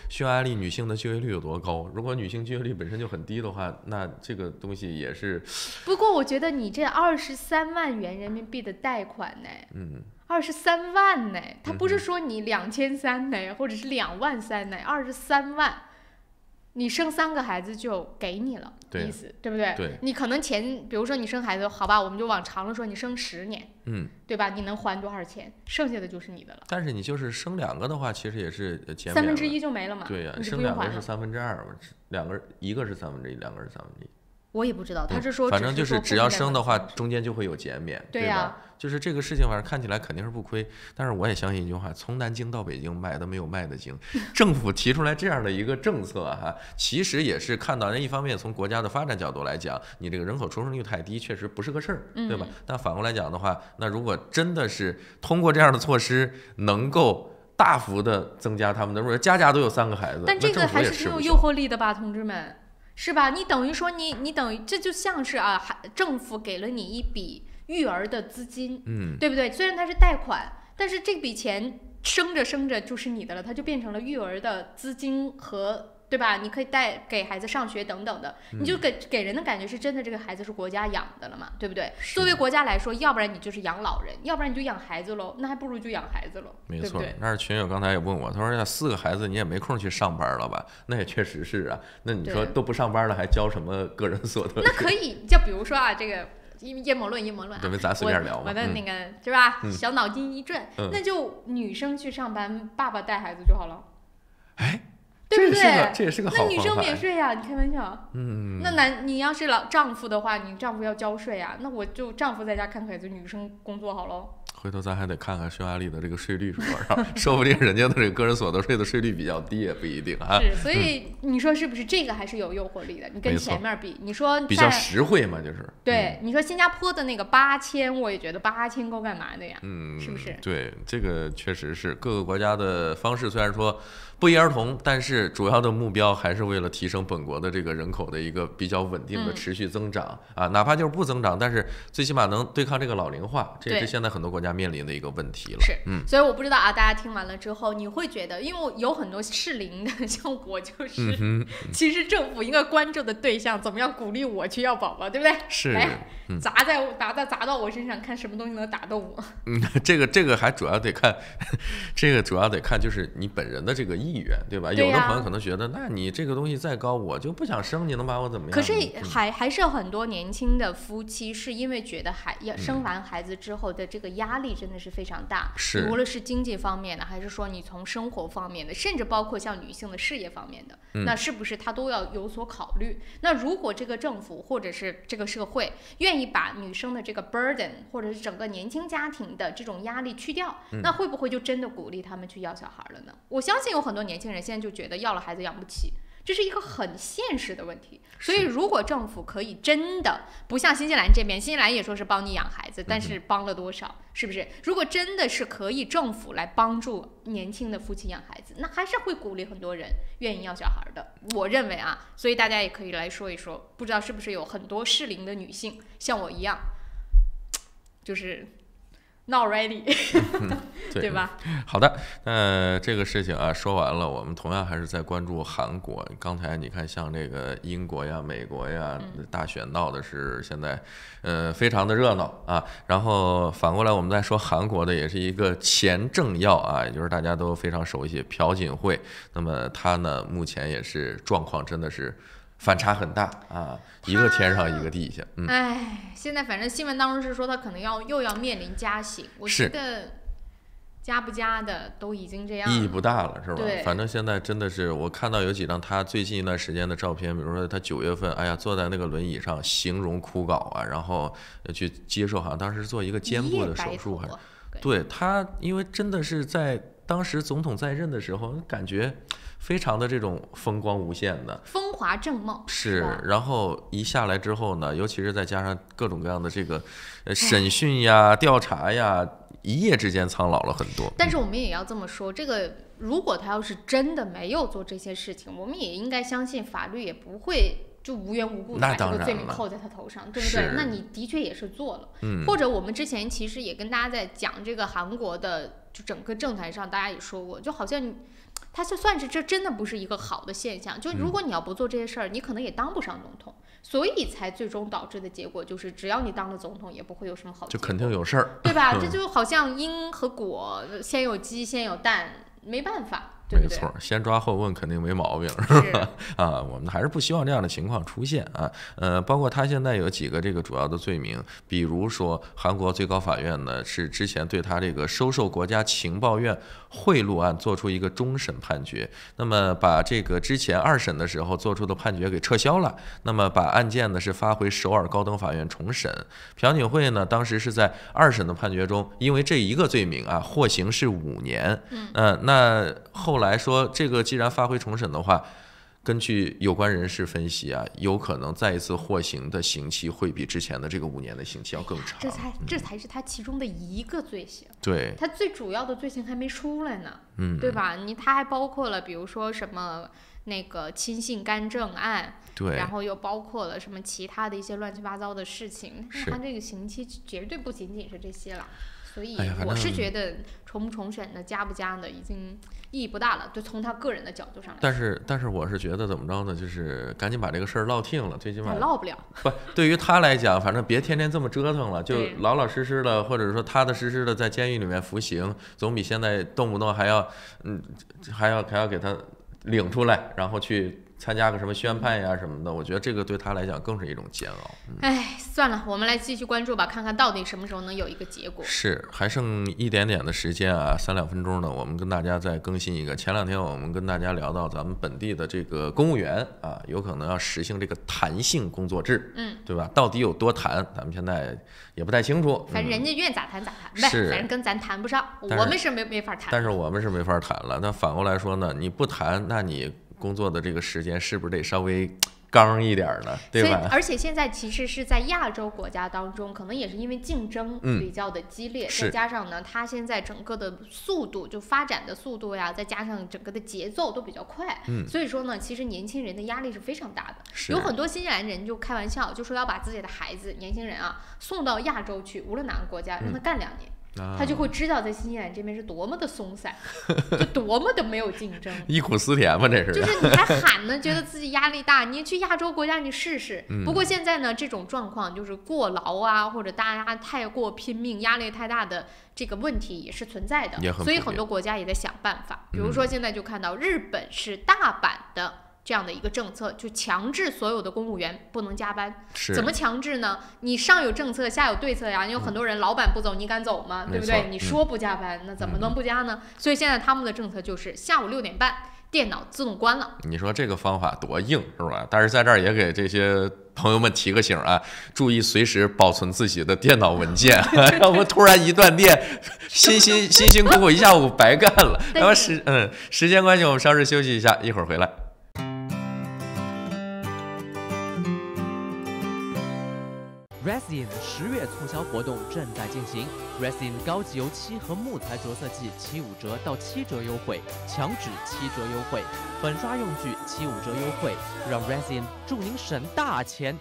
匈牙利女性的就业率有多高。如果女性就业率本身就很低的话，那这个东西也是。不过我觉得你这23万元人民币的贷款呢，23万呢，他不是说你2300呢，或者是23000呢，23万。你生3个孩子就给你了，意思对不对？对，你可能比如说你生孩子，好吧，我们就往长了说，你生10年，对吧？你能还多少钱？剩下的就是你的了。但是你就是生2个的话，其实也是减1/3就没了嘛。对呀，生2个是2/3，一个是1/3，2个是1/3。我也不知道，他是说，反正就是只要生的话，中间就会有减免，对吧？就是这个事情，反正看起来肯定是不亏。但是我也相信一句话：从南京到北京，买的没有卖的精。政府提出来这样的一个政策其实也是看到，一方面从国家的发展角度来讲，你这个人口出生率太低，确实不是个事儿，对吧？但反过来讲的话，那如果真的是通过这样的措施，能够大幅的增加他们的，如果家都有3个孩子，但这个还是挺有诱惑力的吧，同志们。是吧？你等于说你等于这就像是政府给了你一笔育儿的资金，对不对？虽然它是贷款，但是这笔钱生着就是你的了，它就变成了育儿的资金和。对吧？你可以给孩子上学等等的，你就给人的感觉是真的，这个孩子是国家养的了嘛，对不对？作为国家来说，要不然你就是养老人，要不然你就养孩子喽，那还不如就养孩子喽，没错。对不对？那是群友刚才也问我，他说4个孩子你也没空去上班了吧？那也确实是啊。那你说都不上班了，还交什么个人所得税？那可以，就比如说这个。阴谋论对，咱随便聊嘛。我的那个是吧？小脑筋一转，那就女生去上班，爸爸带孩子就好了。对不对？这也是个好方法。那女生免税呀，你开玩笑。那你要是丈夫的话，你丈夫要交税啊，那我就丈夫在家看孩子，女生工作好喽。回头咱还得看看匈牙利的这个税率是多少，说不定人家的这个个人所得税的税率比较低，也不一定是，所以你说是不是这个还是有诱惑力的？你跟前面比，你说比较实惠嘛，就是。对，你说新加坡的那个8000，我也觉得8000够干嘛的呀？是不是？对，这个确实是各个国家的方式，虽然说不一而同，但是主要的目标还是为了提升本国的这个人口的一个比较稳定的持续增长哪怕就是不增长，但是最起码能对抗这个老龄化，这也是现在很多国家面临的一个问题了。是，所以我不知道大家听完了之后，你会觉得，因为有很多适龄的，像我就是，其实政府应该关注的对象，怎么样鼓励我去要宝宝，对不对？是，砸到我身上，看什么东西能打动我。这个还主要得看，就是你本人的这个意愿，对吧？有的朋友可能觉得，那你这个东西再高，我就不想生，你能把我怎么样？可是还是有很多年轻的夫妻是因为觉得生完孩子之后的这个压力真的是非常大，无论是经济方面的，还是说你从生活方面的，甚至包括像女性的事业方面的，那是不是他都要有所考虑？那如果这个政府或者是这个社会愿意把女生的这个 burden 或者是整个年轻家庭的这种压力去掉，那会不会就真的鼓励他们去要小孩了呢？我相信有很多年轻人现在就觉得要了孩子养不起，这是一个很现实的问题。所以如果政府可以真的不像新西兰这边，新西兰也说是帮你养孩子，但是帮了多少？是不是？如果真的是可以政府来帮助年轻的夫妻养孩子，那还是会鼓励很多人愿意要小孩的。我认为所以大家也可以来说一说，不知道是不是有很多适龄的女性像我一样，就是not ready 对吧？好的，这个事情说完了，我们同样还是在关注韩国。刚才你看，像这个英国呀、美国呀，大选闹的是现在非常的热闹然后反过来我们再说韩国的，也是一个前政要也就是大家都非常熟悉朴槿惠。那么他呢，目前也是状况真的是反差很大一个天上一个地下。现在反正新闻当中是说他可能又要面临加刑，我觉得加不加的都已经这样，意义不大了，是吧？对，反正现在真的是，我看到有几张他最近一段时间的照片，比如说他9月份，哎呀，坐在那个轮椅上，形容枯槁啊，然后去接受，好像当时做一个肩部的手术，还是对他，因为真的是在当时总统在任的时候，感觉非常的这种风光无限的，风华正茂是。然后一下来之后呢，尤其是再加上各种各样的这个审讯呀、调查呀。一夜之间苍老了很多，但是我们也要这么说，这个如果他要是真的没有做这些事情，我们也应该相信法律也不会就无缘无故的把这个罪名扣在他头上，对不对？那你的确也是做了，或者我们之前其实也跟大家在讲这个韩国的就整个政坛上，大家也说过，就好像他就算是这真的不是一个好的现象，就如果你要不做这些事儿，你可能也当不上总统。所以才最终导致的结果就是，只要你当了总统，也不会有什么好结果，就肯定有事儿，对吧？这就好像因和果，先有鸡先有蛋，没办法。对对没错，先抓后问肯定没毛病，是吧？啊，我们还是不希望这样的情况出现啊。包括他现在有几个这个主要的罪名，比如说韩国最高法院呢是之前对他这个收受国家情报院贿赂案做出一个终审判决，那么把这个之前2审的时候做出的判决给撤销了，那么把案件呢是发回首尔高等法院重审。朴槿惠呢当时是在2审的判决中，因为这一个罪名啊获刑是5年，那后来说这个既然发回重审的话，根据有关人士分析啊，有可能再一次获刑的刑期会比之前的这个5年的刑期要更长。这才是他其中的一个罪行。对，他最主要的罪行还没出来呢，对吧？他还包括了比如说什么那个亲信干政案，对，然后又包括了什么其他的一些乱七八糟的事情。他这个刑期绝对不仅仅是这些了。所以我是觉得重不重审的加不加的已经意义不大了，就从他个人的角度上来说。但是我是觉得怎么着呢，就是赶紧把这个事儿落定了，最起码落不了。不，对于他来讲，反正别天天这么折腾了，就老老实实的，或者说踏踏实实的在监狱里面服刑，总比现在动不动还要给他领出来，然后去参加个什么宣判呀什么的，我觉得这个对他来讲更是一种煎熬。算了，我们来继续关注吧，看看到底什么时候能有一个结果。是，还剩一点点的时间啊，3-2分钟呢，我们跟大家再更新一个。前2天我们跟大家聊到咱们本地的这个公务员啊，有可能要实行这个弹性工作制，对吧？到底有多弹，咱们现在也不太清楚。反正人家愿咋弹咋弹呗，反正跟咱谈不上，我们是没法谈。但是我们是没法谈了。那反过来说呢，你不谈，那你工作的这个时间是不是得稍微刚一点呢，对吧？而且现在其实是在亚洲国家当中，可能也是因为竞争比较的激烈，再加上呢，它现在整个的速度就发展的速度呀，再加上整个的节奏都比较快，所以说呢，其实年轻人的压力是非常大的。有很多新西兰人就开玩笑，就说要把自己的孩子，年轻人啊，送到亚洲去，无论哪个国家，让他干2年。他就会知道在新西兰这边是多么的松散，就多么的没有竞争，忆苦思甜嘛，这是。就是你还喊呢，觉得自己压力大，你去亚洲国家你试试。不过现在呢，这种状况就是过劳啊，或者大家太过拼命，压力太大的这个问题也是存在的，所以很多国家也在想办法。比如说现在就看到日本是大阪的这样的一个政策，就强制所有的公务员不能加班。怎么强制呢？你上有政策，下有对策呀。你有很多人，老板不走，你敢走吗？对不对？你说不加班，那怎么能不加呢？所以现在他们的政策就是下午6点半，电脑自动关了。你说这个方法多硬，是吧？但是在这儿也给这些朋友们提个醒啊，注意随时保存自己的电脑文件，要不突然一断电，辛辛苦苦一下午白干了。然后时间关系，我们稍事休息一下，一会儿回来。Resin 10月促销活动正在进行 ，Resin 高级油漆和木材着色剂75折到7折优惠，墙纸7折优惠，粉刷用具75折优惠，让 Resin 祝您省大钱。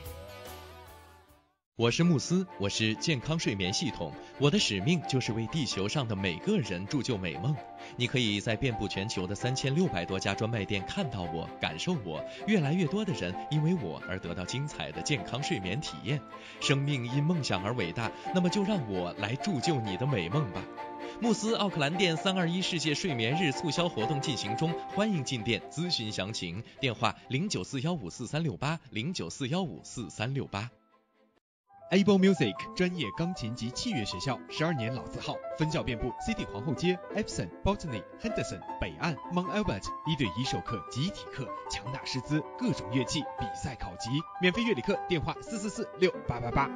我是慕斯，我是健康睡眠系统，我的使命就是为地球上的每个人铸就美梦。你可以在遍布全球的3600多家专卖店看到我，感受我。越来越多的人因为我而得到精彩的健康睡眠体验。生命因梦想而伟大，那么就让我来铸就你的美梦吧。慕斯奥克兰店321世界睡眠日促销活动进行中，欢迎进店咨询详情，电话0941544368，0941544368。Able Music 专业钢琴及器乐学校，12年老字号，分校遍布 City 皇后街、Epsom、Botany、Henderson、北岸、Mount Albert， 1对1授课、集体课，强大师资，各种乐器比赛考级，免费乐理课，电话4446888。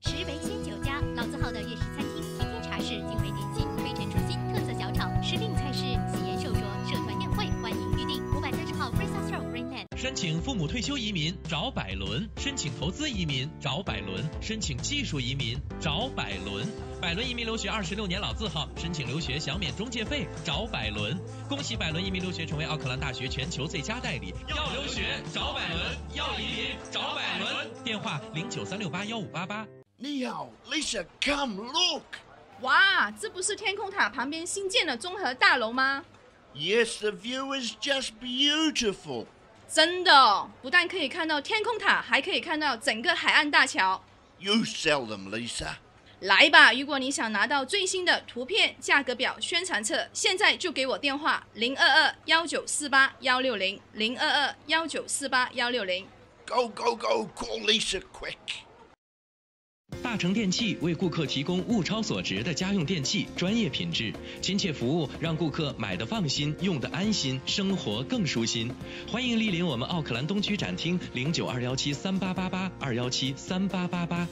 石围鲜酒家，老字号的粤式餐厅，天天茶室，精美点心，飞尘出新，特色小炒，时令菜式，喜宴受酌，社团宴会，欢迎预定。530号 Fraser Road Greenland。申请父母退休移民找百伦，申请投资移民找百伦，申请技术移民找百伦。百伦移民留学26年老字号，申请留学享免中介费找百伦。恭喜百伦移民留学成为奥克兰大学全球最佳代理。要留学找百伦，要移民找百伦。电话0936815588。你好 ，Lisa, come look. 哇，这不是天空塔旁边新建的综合大楼吗？ Yes, the view is just beautiful. 真的，不但可以看到天空塔，还可以看到整个海岸大桥。You sell them, Lisa. 来吧，如果你想拿到最新的图片、价格表、宣传册，现在就给我电话022-1948-160，022-1948-160。Go, go, go, call Lisa quick. 大成电器为顾客提供物超所值的家用电器，专业品质、亲切服务，让顾客买得放心，用得安心，生活更舒心。欢迎莅临我们奥克兰东区展厅，092173888，2173888。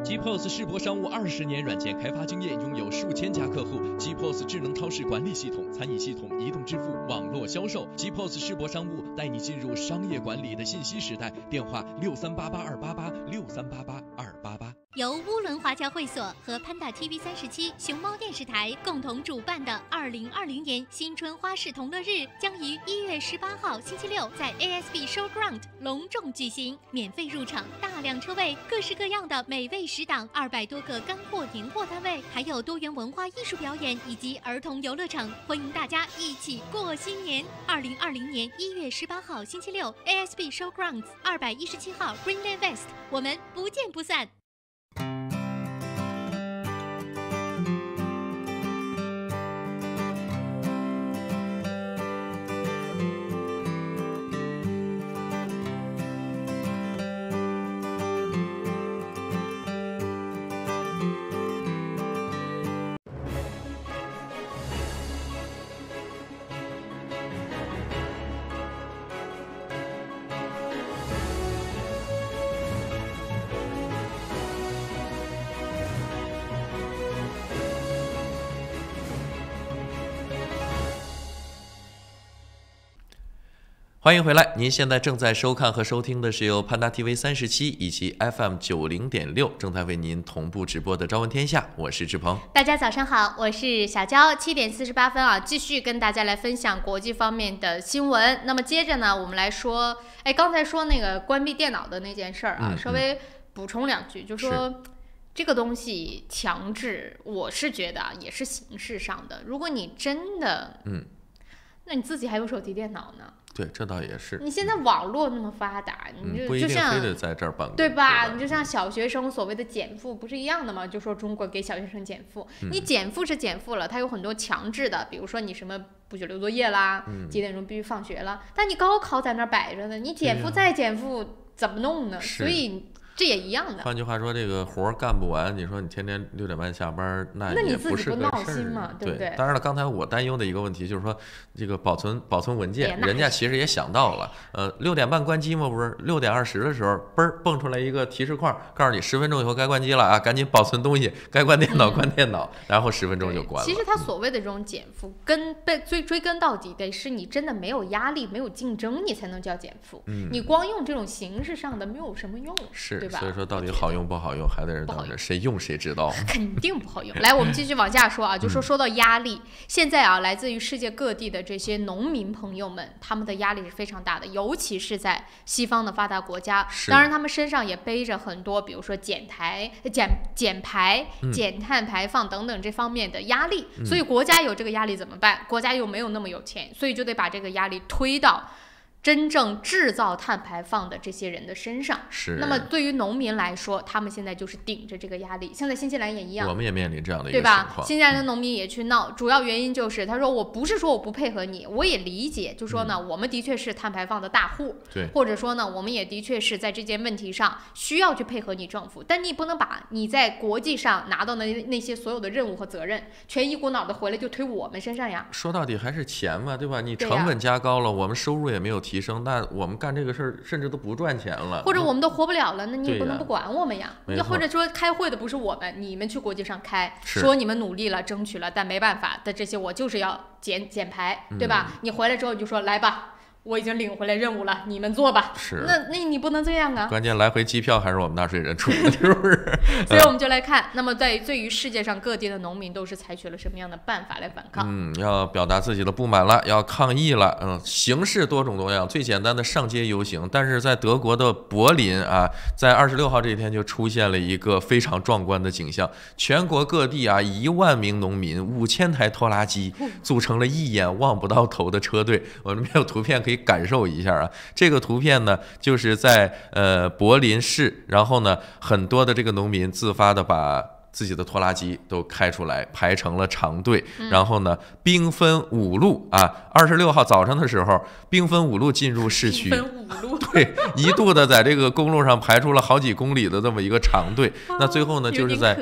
GPOS 世博商务20年软件开发经验，拥有数千家客户。GPOS 智能超市管理系统、餐饮系统、移动支付、网络销售。GPOS 世博商务带你进入商业管理的信息时代。电话6388288，6388288。由乌伦华侨会所和潘达 TV 37熊猫电视台共同主办的2020年新春花市同乐日将于1月18号星期六在 ASB Showground 隆重举行，免费入场，大量车位，各式各样的美味食档，200多个干货年货摊位，还有多元文化艺术表演以及儿童游乐场，欢迎大家一起过新年。2020年1月18号星期六 ASB Showgrounds 217号 Greenland West， 我们不见不散。欢迎回来，您现在正在收看和收听的是由潘达 TV 37以及 FM 90.6正在为您同步直播的《朝闻天下》，我是志鹏。大家早上好，我是小娇。7点48分啊，继续跟大家来分享国际方面的新闻。那么接着呢，我们来说，刚才说那个关闭电脑的那件事儿啊，稍微补充两句，就说这个东西强制，我是觉得也是形式上的。如果你真的，那你自己还有手提电脑呢。对，这倒也是。你现在网络那么发达，你不一定就像非得在这儿办公，对吧？你就像小学生所谓的减负不是一样的吗？就说中国给小学生减负，你减负是减负了，它有很多强制的，比如说你什么不许留作业啦，几点钟必须放学了。但你高考在那儿摆着呢，你减负再减负怎么弄呢？所以这也一样的。换句话说，这个活干不完，你说你天天6点半下班，那也不是个事儿。那你自己不闹心嘛，对不对？当然了，刚才我担忧的一个问题就是说，这个保存文件，人家其实也想到了，6点半关机嘛，不是6点20的时候，蹦出来一个提示框，告诉你10分钟以后该关机了啊，赶紧保存东西，该关电脑关电脑，然后10分钟就关了。其实他所谓的这种减负，追根到底得是你真的没有压力、没有竞争，你才能叫减负。你光用这种形式上的没有什么用，对吧？所以说到底好用不好用，还得是当着谁用谁知道。肯定不好用。来，我们继续往下说啊，就说到压力，现在啊，来自于世界各地的这些农民朋友们，他们的压力是非常大的，尤其是在西方的发达国家。当然，他们身上也背着很多，比如说减排、减碳排放等等这方面的压力。所以国家有这个压力怎么办？国家又没有那么有钱，所以就得把这个压力推到真正制造碳排放的这些人的身上。是。那么对于农民来说，他们现在就是顶着这个压力。现在新西兰也一样，我们也面临这样的一个情况，对吧？新西兰的农民也去闹，主要原因就是他说我不是说我不配合你，我也理解，就说呢，我们的确是碳排放的大户，对，或者说呢，我们也的确是在这件问题上需要去配合你政府，但你不能把你在国际上拿到的那些所有的任务和责任，全一股脑的回来就推我们身上呀。说到底还是钱嘛，对吧？你成本加高了，我们收入也没有提升，那我们干这个事儿甚至都不赚钱了，或者我们都活不了了，那你也不能不管我们呀。又或者说开会的不是我们，你们去国际上开，说你们努力了，争取了，但没办法的这些，我就是要减排，对吧？你回来之后你就说来吧。我已经领回来任务了，你们做吧。是，那你不能这样啊！关键来回机票还是我们纳税人出的，是不是？所以我们就来看，那么对于世界上各地的农民都是采取了什么样的办法来反抗？要表达自己的不满了，要抗议了。形式多种多样，最简单的上街游行。但是在德国的柏林啊，在26号这一天就出现了一个非常壮观的景象，全国各地啊1万名农民，5000台拖拉机，组成了一眼望不到头的车队。我们没有图片可以感受一下啊，这个图片呢，就是在柏林市，然后呢，很多的这个农民自发的把自己的拖拉机都开出来，排成了长队，然后呢，兵分5路啊。26号早上的时候，兵分5路进入市区，对，一度的在这个公路上排出了好几公里的这么一个长队。那最后呢，就是在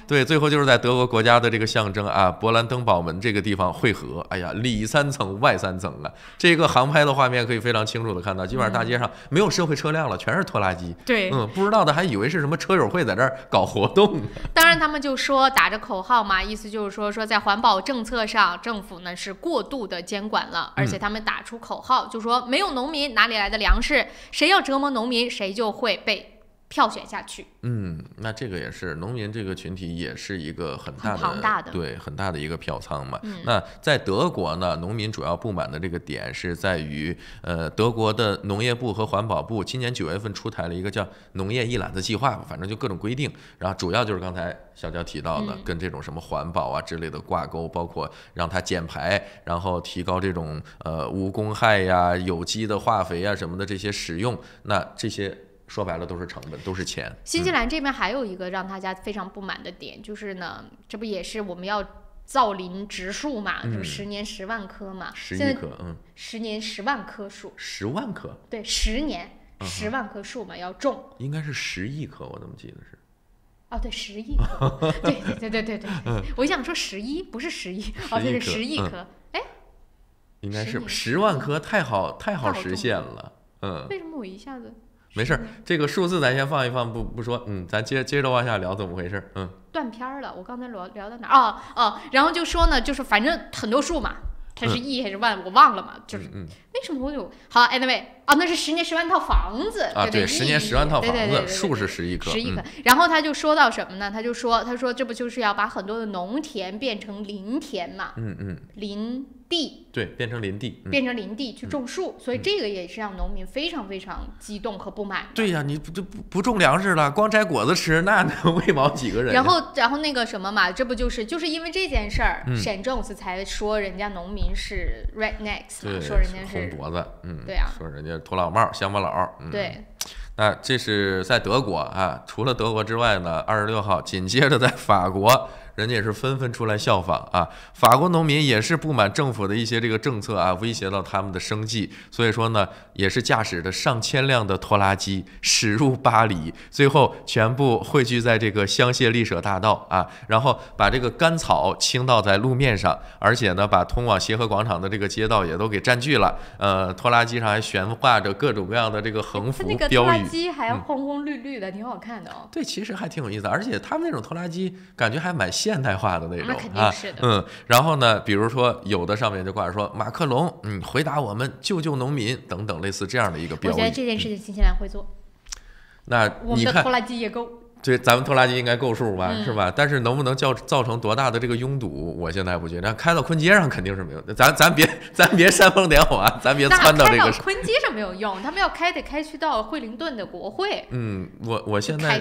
最后就是在德国国家的这个象征啊，勃兰登堡门这个地方汇合。哎呀，里3层外3层啊，这个航拍的画面可以非常清楚的看到，基本上大街上没有社会车辆了，全是拖拉机。对，不知道的还以为是什么车友会在这儿搞活动。当然，他们就说打着口号嘛，意思就是说在环保政策上，政府呢是过度的监管了，而且他们打出口号，就说没有农民哪里来的粮食？谁要折磨农民，谁就会被票选下去。那这个也是农民这个群体也是一个很庞大的对，很大的一个票仓嘛。那在德国呢，农民主要不满的这个点是在于，德国的农业部和环保部今年9月份出台了一个叫农业一揽子计划，反正就各种规定，然后主要就是刚才小娇提到的，跟这种什么环保啊之类的挂钩，包括让它减排，然后提高这种无公害呀、有机的化肥啊什么的这些使用，那这些说白了都是成本，都是钱。新西兰这边还有一个让大家非常不满的点，就是呢，这不也是我们要造林植树嘛，就10年10万棵嘛，11棵，10年10万棵树，10万棵，对，10年10万棵树嘛要种，应该是10亿棵，我怎么记得是？哦，对，10亿棵，对，我想说11，不是11亿，哦，对，是10亿棵，应该是10万棵，太好实现了，为什么我一下子？没事，这个数字咱先放一放，不说，咱接着往下聊，怎么回事？断片了，我刚才聊到哪儿？然后就说呢，就是反正很多树嘛，它是亿还是万，我忘了嘛，就是为什么我有好 anyway 那是10年10万套房子啊，对，10年10万套房子，树是11棵，然后他就说到什么呢？他说这不就是要把很多的农田变成林田嘛？林地，对，变成林地，变成林地去种树，所以这个也是让农民非常非常激动和不满。对呀，你不种粮食了，光摘果子吃，那能喂饱几个人？然后那个什么嘛，这不就是因为这件事儿，沈政府才说人家农民是 rednecks 嘛，说人家是红脖子，对呀，说人家土老帽、乡巴佬，对。那这是在德国啊，除了德国之外呢，26号紧接着在法国，人家也是纷纷出来效仿啊。法国农民也是不满政府的一些这个政策啊，威胁到他们的生计，所以说呢，也是驾驶着上千辆的拖拉机驶入巴黎，最后全部汇聚在这个香榭丽舍大道啊，然后把这个干草倾倒在路面上，而且呢，把通往协和广场的这个街道也都给占据了。拖拉机上还悬挂着各种各样的这个横幅标语。机还红红绿绿的，挺好看的哦。对，其实还挺有意思，而且他们那种拖拉机感觉还蛮现代化的那种，那肯定是的。然后呢，比如说有的上面就挂着说马克龙，回答我们救农民等等类似这样的一个标语。我觉得这件事情新西兰会做。那我们的拖拉机也够。对，咱们拖拉机应该够数吧，是吧？但是能不能造成多大的这个拥堵，我现在不觉得。开到坤街上肯定是没有的，咱别煽风点火啊，咱别窜到这个。开到坤街上没有用，他们要开得开去到惠灵顿的国会。我现在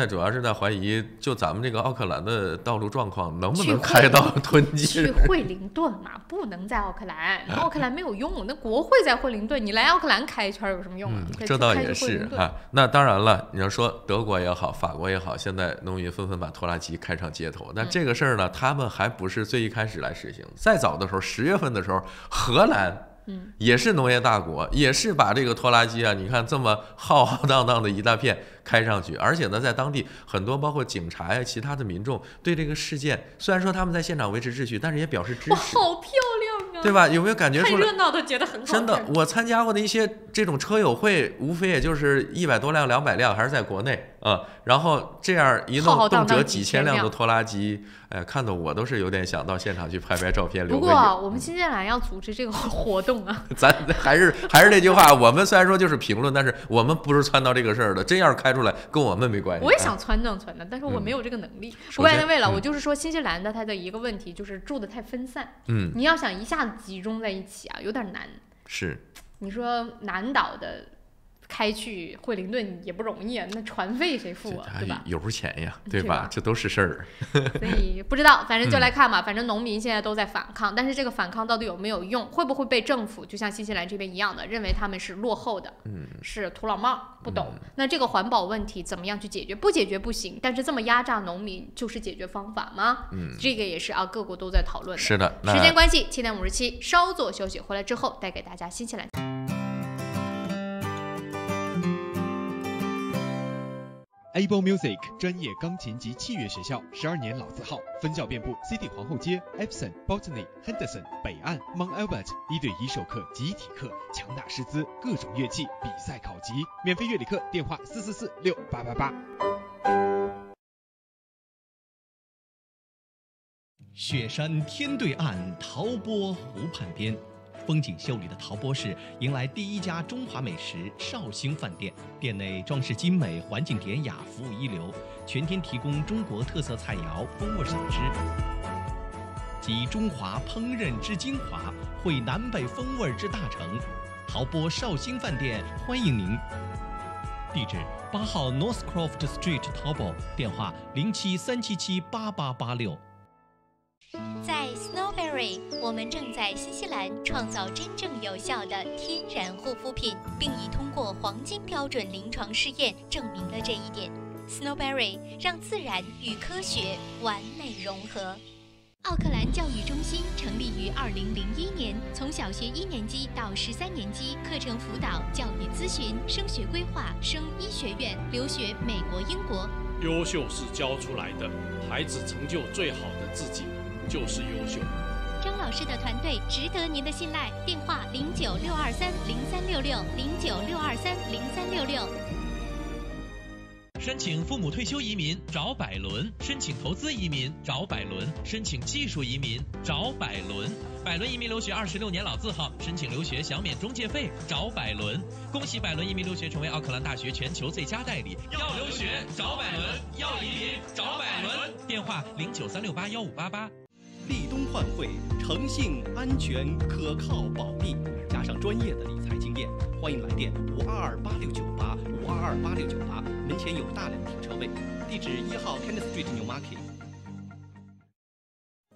主要是在怀疑，就咱们这个奥克兰的道路状况能不能开到敦基？去惠灵顿嘛，不能在奥克兰，奥克兰没有用，那国会在惠灵顿，你来奥克兰开一圈有什么用啊？这倒也是啊。那当然了，你要说德国也好，法国也好，现在农民纷纷把拖拉机开上街头。那这个事儿呢，他们还不是最一开始来实行，再早的时候，10月份的时候，荷兰。也是农业大国，也是把这个拖拉机啊，你看这么浩浩荡荡的一大片开上去，而且呢，在当地很多包括警察呀、其他的民众对这个事件，虽然说他们在现场维持秩序，但是也表示支持。好漂亮啊，对吧？有没有感觉出来？看热闹都觉得很好看。真的，我参加过的一些这种车友会，无非也就是100多辆、200辆，还是在国内啊。然后这样一弄，动辄几千辆的拖拉机，看得我都是有点想到现场去拍照片。不过我们新西兰要组织这个活动啊，咱还是那句话，我们虽然说就是评论，但是我们不是撺掇这个事儿的。真要是开出来，跟我们没关系。我也想撺掇，但是我没有这个能力。不过为了，我就是说新西兰的它的一个问题就是住的太分散。你要想一下子集中在一起啊，有点难。是。你说南岛的。开去惠灵顿也不容易啊，那船费谁付啊？对吧？油钱呀，对吧？这都是事儿。所以不知道，反正就来看吧。反正农民现在都在反抗，但是这个反抗到底有没有用？会不会被政府就像新西兰这边一样的认为他们是落后的，是土老帽，不懂？那这个环保问题怎么样去解决？不解决不行，但是这么压榨农民就是解决方法吗？这个也是啊，各国都在讨论的。是的。时间关系，7点57，稍作休息，回来之后带给大家新西兰。Able Music 专业钢琴及器乐学校，12年老字号，分校遍布 City 皇后街、Epsom、Botany、Henderson、北岸、Mount Albert， 1对1授课、集体课，强大师资，各种乐器比赛考级，免费乐理课，电话4446888。雪山天对岸，陶波湖畔边。风景秀丽的陶波市迎来第一家中华美食绍兴饭店，店内装饰精美，环境典雅，服务一流，全天提供中国特色菜肴、风味小吃，集中华烹饪之精华，汇南北风味之大成。陶波绍兴饭店欢迎您。地址8号 Northcroft Street 陶波，电话0737788886。在 Snowberry， 我们正在新西兰创造真正有效的天然护肤品，并已通过黄金标准临床试验证明了这一点。Snowberry 让自然与科学完美融合。奥克兰教育中心成立于2001年，从小学1年级到13年级，课程辅导、教育咨询、升学规划、升医学院、留学美国、英国。优秀是教出来的，孩子成就最好的自己就是优秀。张老师的团队值得您的信赖，电话0962303366，0962303366。申请父母退休移民找百伦，申请投资移民找百伦，申请技术移民找百伦。百伦移民留学26年老字号，申请留学享免中介费找百伦。恭喜百伦移民留学成为奥克兰大学全球最佳代理。要留学找百伦，要移民找百伦。电话0936815588。立冬换汇，诚信、安全、可靠、保密，加上专业的理财经验，欢迎来电5228698，5228698，门前有大量停车位。地址1号 Kenneth Street Newmarket。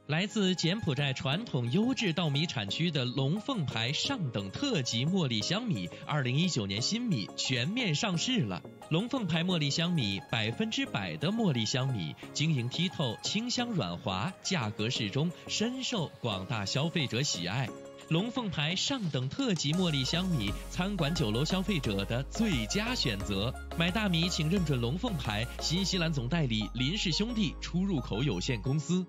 来自柬埔寨传统优质稻米产区的龙凤牌上等特级茉莉香米，2019年新米全面上市了。龙凤牌茉莉香米100%的茉莉香米，晶莹剔透，清香软滑，价格适中，深受广大消费者喜爱。龙凤牌上等特级茉莉香米，餐馆酒楼消费者的最佳选择。买大米请认准龙凤牌，新西兰总代理林氏兄弟出入口有限公司。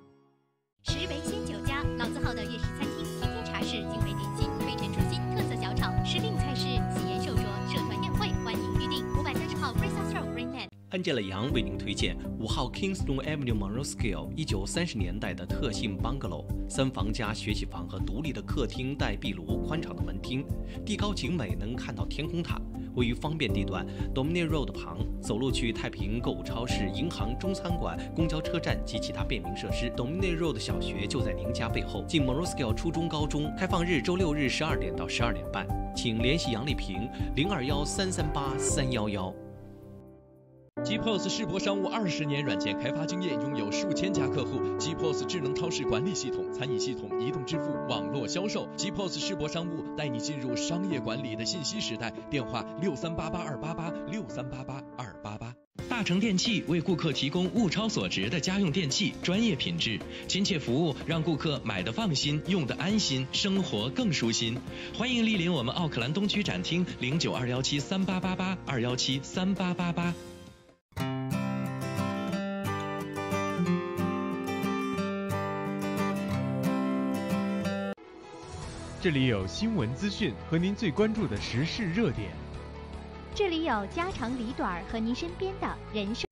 石维鲜酒家，老字号的粤式餐厅，天天茶室，精美点心，飞尘出新，特色小炒，时令菜式，喜宴寿桌，社团宴会，欢迎预订。530号 Princess Road Greenland。Angela 杨为您推荐5号 Kingston Avenue Monroe 1930年代的特性 bungalow， 3房加学习房和独立的客厅带壁炉，宽敞的门厅，地高景美，能看到天空塔。位于方便地段 Dominion Road 旁，走路去太平购物超市、银行、中餐馆、公交车站及其他便民设施。Dominion Road 小学就在您家背后，近 Moroscale 初中、高中，开放日周六日12点到12点半，请联系杨丽萍0213383111。GPOS 世博商务20年软件开发经验，拥有数千家客户。GPOS 智能超市管理系统、餐饮系统、移动支付、网络销售。GPOS 世博商务带你进入商业管理的信息时代。电话6388-288，6388-288。大成电器为顾客提供物超所值的家用电器，专业品质、亲切服务，让顾客买得放心，用得安心，生活更舒心。欢迎莅临我们奥克兰东区展厅，092173888，2173888。这里有新闻资讯和您最关注的时事热点。这里有家长里短和您身边的人生。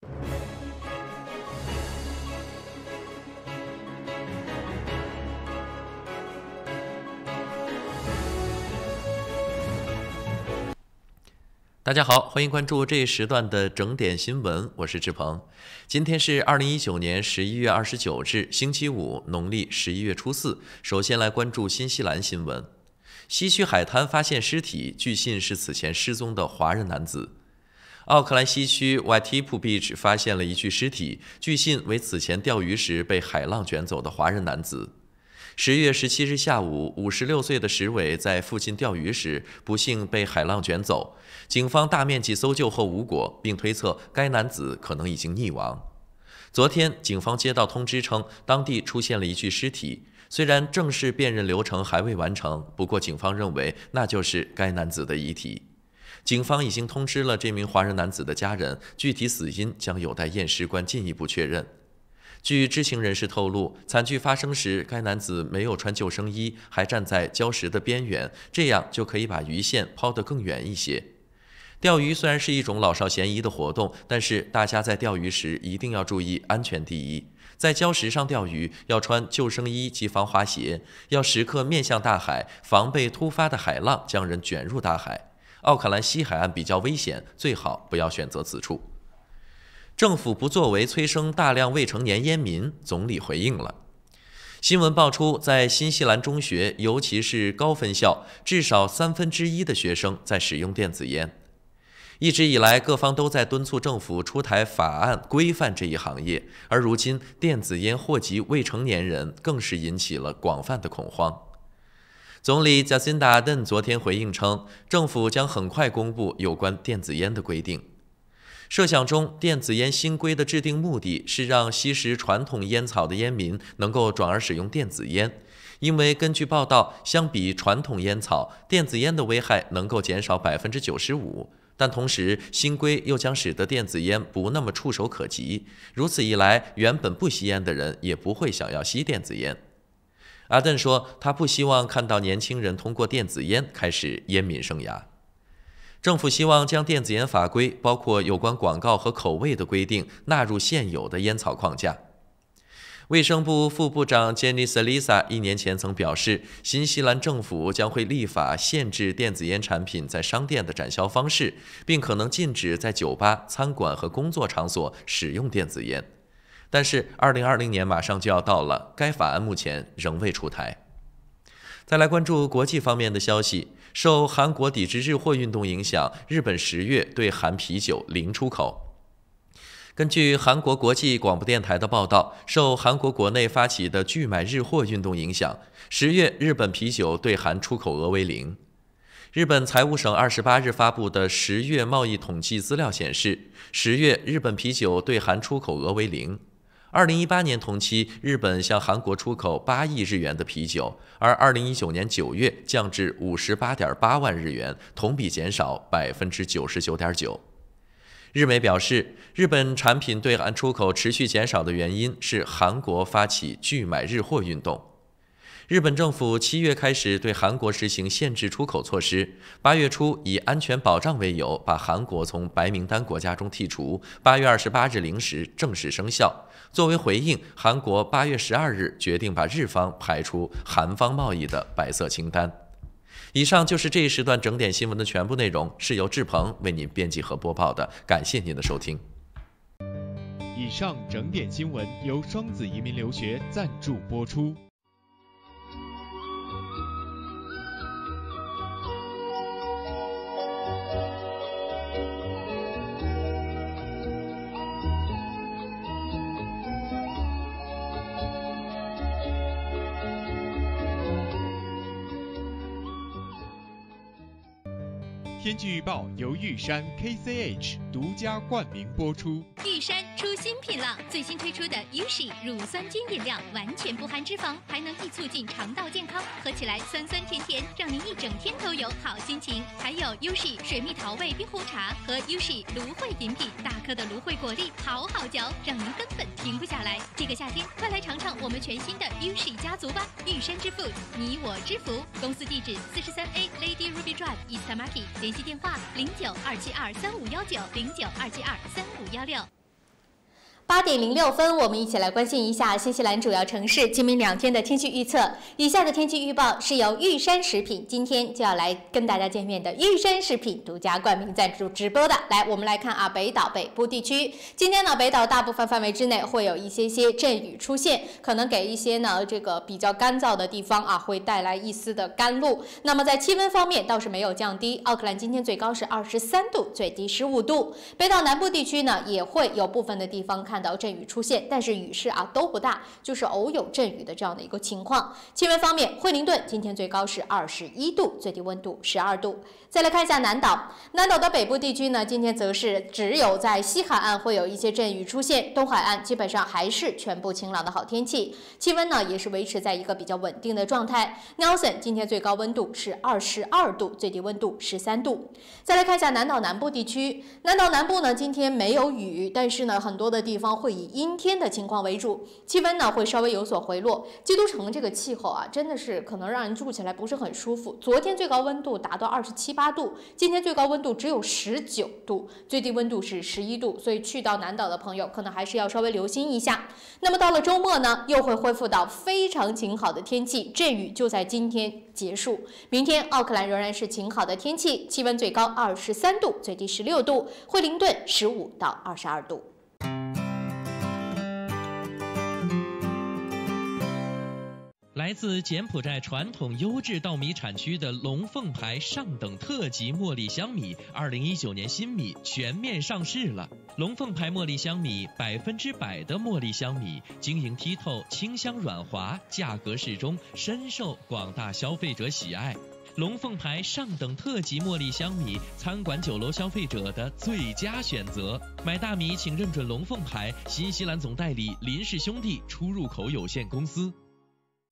大家好，欢迎关注这一时段的整点新闻，我是志鹏。今天是2019年11月29日，星期五，农历11月初4。首先来关注新西兰新闻。西区海滩发现尸体，据信是此前失踪的华人男子。奥克兰西区 Waitipu Beach 发现了一具尸体，据信为此前钓鱼时被海浪卷走的华人男子。10月17日下午，56岁的石伟在附近钓鱼时，不幸被海浪卷走。警方大面积搜救后无果，并推测该男子可能已经溺亡。昨天，警方接到通知称，当地出现了一具尸体。虽然正式辨认流程还未完成，不过警方认为那就是该男子的遗体。警方已经通知了这名华人男子的家人，具体死因将有待验尸官进一步确认。据知情人士透露，惨剧发生时，该男子没有穿救生衣，还站在礁石的边缘，这样就可以把鱼线抛得更远一些。钓鱼虽然是一种老少咸宜的活动，但是大家在钓鱼时一定要注意安全第一。在礁石上钓鱼，要穿救生衣及防滑鞋，要时刻面向大海，防备突发的海浪将人卷入大海。奥克兰西海岸比较危险，最好不要选择此处。政府不作为催生大量未成年烟民，总理回应了。新闻爆出，在新西兰中学，尤其是高分校，至少1/3的学生在使用电子烟。一直以来，各方都在敦促政府出台法案规范这一行业，而如今电子烟祸及未成年人，更是引起了广泛的恐慌。总理贾辛达·阿登昨天回应称，政府将很快公布有关电子烟的规定。设想中，电子烟新规的制定目的是让吸食传统烟草的烟民能够转而使用电子烟，因为根据报道，相比传统烟草，电子烟的危害能够减少95%。但同时，新规又将使得电子烟不那么触手可及，如此一来，原本不吸烟的人也不会想要吸电子烟。阿登说，他不希望看到年轻人通过电子烟开始烟民生涯。政府希望将电子烟法规，包括有关广告和口味的规定，纳入现有的烟草框架。卫生部副部长 Jenny Salisa 1年前曾表示，新西兰政府将会立法限制电子烟产品在商店的展销方式，并可能禁止在酒吧、餐馆和工作场所使用电子烟。但是2020年马上就要到了，该法案目前仍未出台。再来关注国际方面的消息，受韩国抵制日货运动影响，日本10月对韩啤酒零出口。根据韩国国际广播电台的报道，受韩国国内发起的拒买日货运动影响，10月日本啤酒对韩出口额为0。日本财务省28日发布的10月贸易统计资料显示，10月日本啤酒对韩出口额为0。2018年同期，日本向韩国出口8亿日元的啤酒，而2019年9月降至58.8万日元，同比减少99.9%。日媒表示，日本产品对韩出口持续减少的原因是韩国发起拒买日货运动。日本政府7月开始对韩国实行限制出口措施，8月初以安全保障为由，把韩国从白名单国家中剔除，8月28日0时正式生效。作为回应，韩国8月12日决定把日方排除韩方贸易的白色清单。以上就是这一时段整点新闻的全部内容，是由志鹏为您编辑和播报的，感谢您的收听。以上整点新闻由双子移民留学赞助播出。天气预报由玉山 KCH 独家冠名播出。玉山出新品了，最新推出的 USHI 乳酸菌饮料，完全不含脂肪，还能易促进肠道健康，喝起来酸酸甜甜，让您一整天都有好心情。还有 USHI 水蜜桃味冰红茶和 USHI 芦荟饮品，大颗的芦荟果粒好好嚼，让您根本停不下来。这个夏天，快来尝尝我们全新的 USHI 家族吧！玉山之 Food， 你我之福。公司地址43A Lady Ruby Drive East Tamaki， 联系电话0927235519，0927235516。8点06分，我们一起来关心一下新西兰主要城市今明2天的天气预测。以下的天气预报是由玉山食品今天就要来跟大家见面的玉山食品独家冠名赞助直播的。来，我们来看啊，北岛北部地区，今天呢，北岛大部分范围之内会有一些阵雨出现，可能给一些呢这个比较干燥的地方啊，会带来一丝的甘露。那么在气温方面倒是没有降低，奥克兰今天最高是23度，最低15度。北岛南部地区呢，也会有部分的地方看到阵雨出现，但是雨势啊都不大，就是偶有阵雨的这样的一个情况。气温方面，惠灵顿今天最高是21度，最低温度12度。再来看一下南岛，南岛的北部地区呢，今天则是只有在西海岸会有一些阵雨出现，东海岸基本上还是全部晴朗的好天气，气温呢也是维持在一个比较稳定的状态。Nelson 今天最高温度是22度，最低温度13度。再来看一下南岛南部地区，南岛南部呢今天没有雨，但是呢很多的地方会以阴天的情况为主，气温呢会稍微有所回落。基督城这个气候啊，真的是可能让人住起来不是很舒服。昨天最高温度达到27、8度，今天最高温度只有19度，最低温度是11度，所以去到南岛的朋友可能还是要稍微留心一下。那么到了周末呢，又会恢复到非常晴好的天气，阵雨就在今天结束。明天奥克兰仍然是晴好的天气，气温最高23度，最低16度，惠灵顿15到22度。来自柬埔寨传统优质稻米产区的龙凤牌上等特级茉莉香米，2019年新米全面上市了。龙凤牌茉莉香米100%的茉莉香米，晶莹剔透，清香软滑，价格适中，深受广大消费者喜爱。龙凤牌上等特级茉莉香米，餐馆酒楼消费者的最佳选择。买大米请认准龙凤牌，新西兰总代理林氏兄弟出入口有限公司。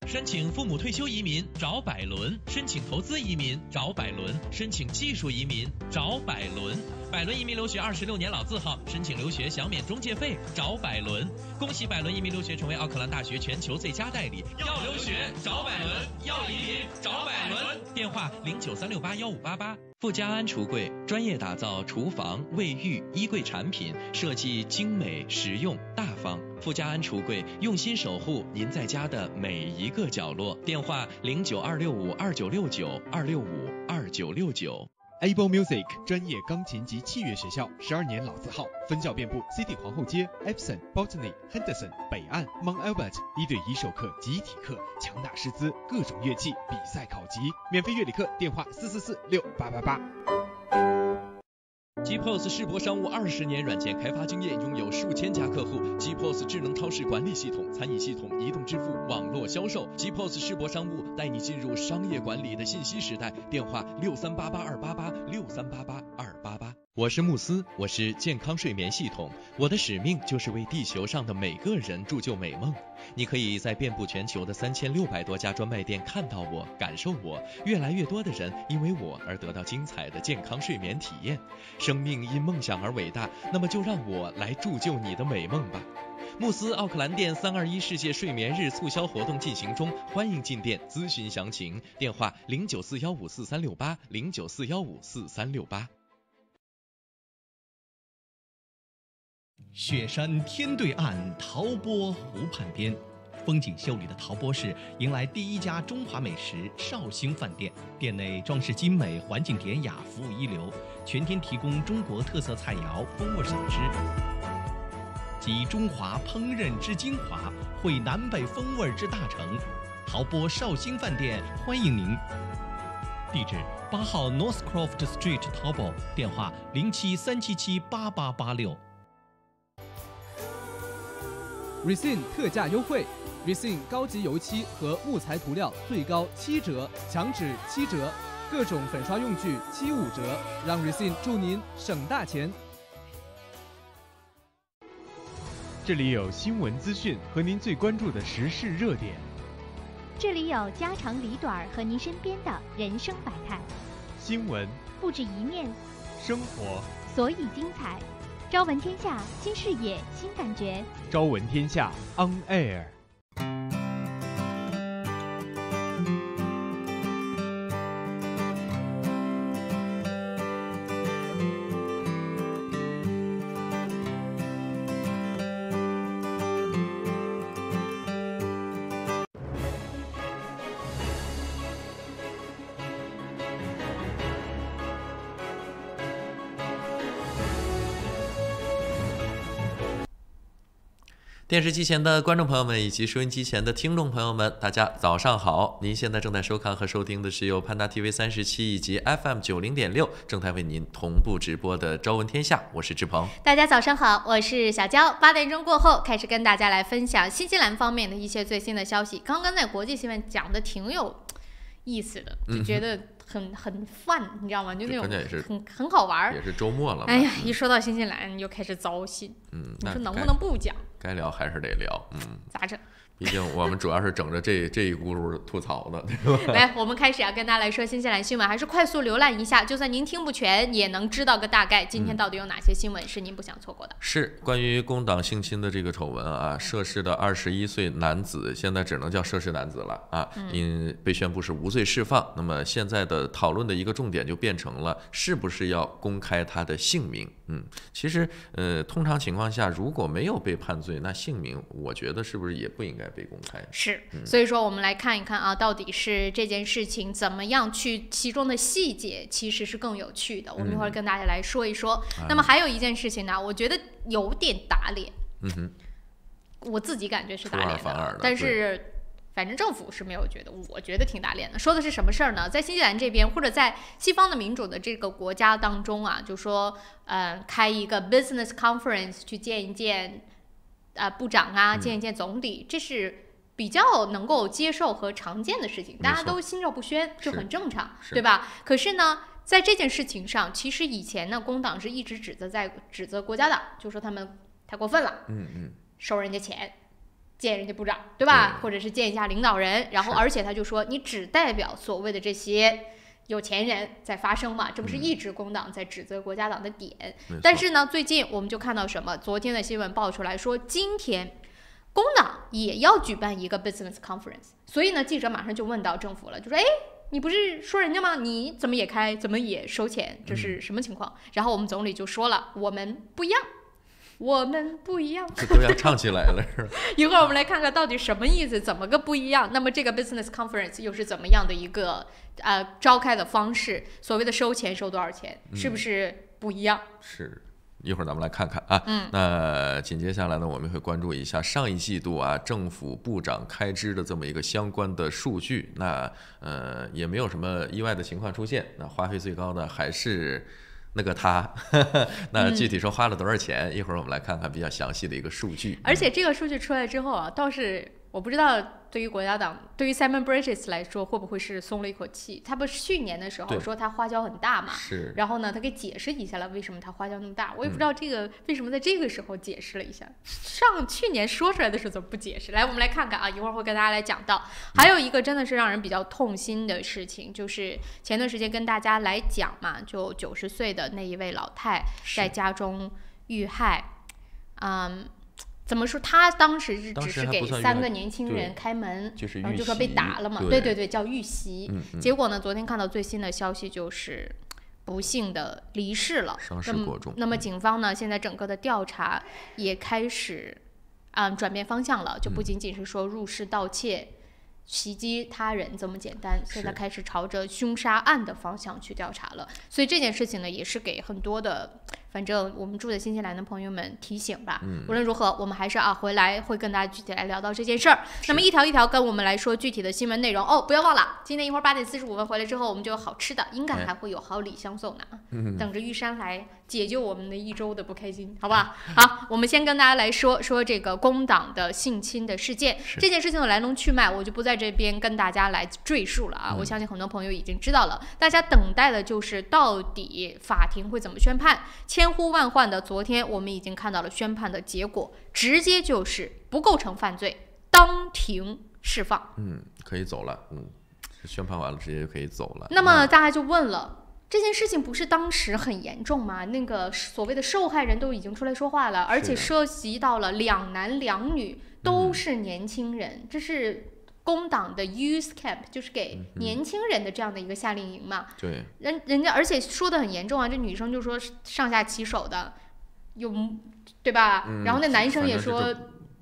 申请父母退休移民找百伦，申请投资移民找百伦，申请技术移民找百伦。百伦移民留学26年老字号，申请留学享免中介费找百伦。恭喜百伦移民留学成为奥克兰大学全球最佳代理。要留学找百伦，要移民找百伦。电话0936815588。富家安橱柜专业打造厨房、卫浴、衣柜产品，设计精美、实用、大方。富家安橱柜用心守护您在家的每一个角落。电话09265299265299。Able Music 专业钢琴及器乐学校，12年老字号，分校遍布 City 皇后街、Epsom、Botany、Henderson、北岸、Mount Albert， 1对1授课、集体课，强大师资，各种乐器，比赛考级，免费乐理课，电话4446888。GPOS 世博商务20年软件开发经验，拥有数千家客户。GPOS 智能超市管理系统、餐饮系统、移动支付、网络销售。GPOS 世博商务带你进入商业管理的信息时代。电话6388-288，6388-288。我是慕斯，我是健康睡眠系统，我的使命就是为地球上的每个人铸就美梦。你可以在遍布全球的3600多家专卖店看到我，感受我。越来越多的人因为我而得到精彩的健康睡眠体验。生命因梦想而伟大，那么就让我来铸就你的美梦吧。慕斯奥克兰店321世界睡眠日促销活动进行中，欢迎进店咨询详情。电话0941544368，0941544368。雪山天对岸，陶波湖畔边，风景秀丽的陶波市迎来第一家中华美食绍兴饭店，店内装饰精美，环境典雅，服务一流，全天提供中国特色菜肴、风味小吃，集中华烹饪之精华，汇南北风味之大成。陶波绍兴饭店欢迎您。地址8号 Northcroft Street 淘宝，电话0737778886。Resin 特价优惠 ，Resin 高级油漆和木材涂料最高7折，墙纸7折，各种粉刷用具75折，让 Resin 祝您省大钱。这里有新闻资讯和您最关注的时事热点。这里有家长里短和您身边的人生百态。新闻不止一面，生活所以精彩。朝闻天下，新视野，新感觉。朝闻天下 On Air。电视机前的观众朋友们以及收音机前的听众朋友们，大家早上好！您现在正在收看和收听的是由潘达 TV 37以及 FM 90.6正在为您同步直播的《朝闻天下》，我是志鹏。大家早上好，我是小娇。8点钟过后开始跟大家来分享新西兰方面的一些最新的消息。刚刚在国际新闻讲的挺有意思的，就觉得很fun，你知道吗？就那种很好玩，也是周末了嘛。哎呀，一说到新西兰又开始糟心。你说能不能不讲？该聊还是得聊，咋整？毕竟我们主要是整着这一轱辘吐槽的，对吧？来，我们开始跟大家来说新西兰新闻，还是快速浏览一下，就算您听不全，也能知道个大概。今天到底有哪些新闻是您不想错过的？是关于工党性侵的这个丑闻啊，涉事的21岁男子，现在只能叫涉事男子了啊，因被宣布是无罪释放。那么现在的讨论的一个重点就变成了，是不是要公开他的姓名？其实通常情况下，如果没有被判罪，那姓名我觉得是不是也不应该被公开？是，所以说我们来看一看啊，到底是这件事情怎么样去其中的细节，其实是更有趣的。我们一会儿跟大家来说一说。那么还有一件事情呢，我觉得有点打脸。我自己感觉是打脸的，但是反正政府是没有觉得，我觉得挺打脸的。说的是什么事儿呢？在新西兰这边，或者在西方的民主的这个国家当中啊，就说开一个 business conference 去见一见部长啊，见一见总理，这是比较能够接受和常见的事情，大家都心照不宣，就很正常，对吧？可是呢，在这件事情上，其实以前呢，工党是一直指责国家党，就说他们太过分了，收人家钱。见人家部长，对吧？或者是见一下领导人，然后而且他就说，你只代表所谓的这些有钱人在发声嘛，这不是一直工党在指责国家党的点。但是呢，最近我们就看到什么？昨天的新闻爆出来说，今天工党也要举办一个 business conference， 所以呢，记者马上就问到政府了，就说：“哎，你不是说人家吗？你怎么也开，怎么也收钱？这是什么情况？”然后我们总理就说了：“我们不一样。”我们不一样，这都要唱起来了，是吧？一会儿我们来看看到底什么意思，怎么个不一样？那么这个 business conference 又是怎么样的一个召开的方式？所谓的收钱收多少钱，是不是不一样？是。一会儿咱们来看看啊，那紧接下来呢，我们会关注一下上一季度啊政府部长开支的这么一个相关的数据。那也没有什么意外的情况出现，那花费最高的还是那个他，那具体说花了多少钱，一会儿我们来看看比较详细的一个数据。而且这个数据出来之后啊，倒是我不知道对于国家党，对于 Simon Bridges 来说，会不会是松了一口气？他不是去年的时候说他花销很大嘛，然后呢，他给解释一下了为什么他花销那么大。我也不知道这个为什么在这个时候解释了一下，去年说出来的时候怎么不解释？来，我们来看看啊，一会儿会跟大家来讲到。还有一个真的是让人比较痛心的事情，就是前段时间跟大家来讲嘛，就90岁的那一位老太在家中遇害，怎么说？他当时只是给3个年轻人开门，然后就说被打了嘛。对，叫遇袭。结果呢，昨天看到最新的消息就是不幸的离世了，伤势过重。那么警方呢，现在整个的调查也开始转变方向了，就不仅仅是说入室盗窃、袭击他人这么简单，现在开始朝着凶杀案的方向去调查了。所以这件事情呢，也是给很多的，反正我们住在新西兰的朋友们提醒吧。无论如何，我们还是回来会跟大家具体来聊到这件事儿。那么一条一条跟我们来说具体的新闻内容哦，不要忘了，今天一会儿8点45分回来之后，我们就有好吃的，应该还会有好礼相送呢。等着玉山来解救我们的一周的不开心，好不好？好，我们先跟大家来说这个工党的性侵的事件。这件事情的来龙去脉，我就不在这边跟大家来赘述了啊。我相信很多朋友已经知道了，大家等待的就是到底法庭会怎么宣判。千呼万唤的昨天，我们已经看到了宣判的结果，直接就是不构成犯罪，当庭释放。可以走了。宣判完了，直接就可以走了。那么大家就问了。这件事情不是当时很严重吗？那个所谓的受害人都已经出来说话了，而且涉及到了2男2女，都是年轻人，这是工党的 youth camp， 就是给年轻人的这样的一个夏令营嘛。对，人家而且说的很严重啊，这女生就说上下其手的，对吧？然后那男生也说。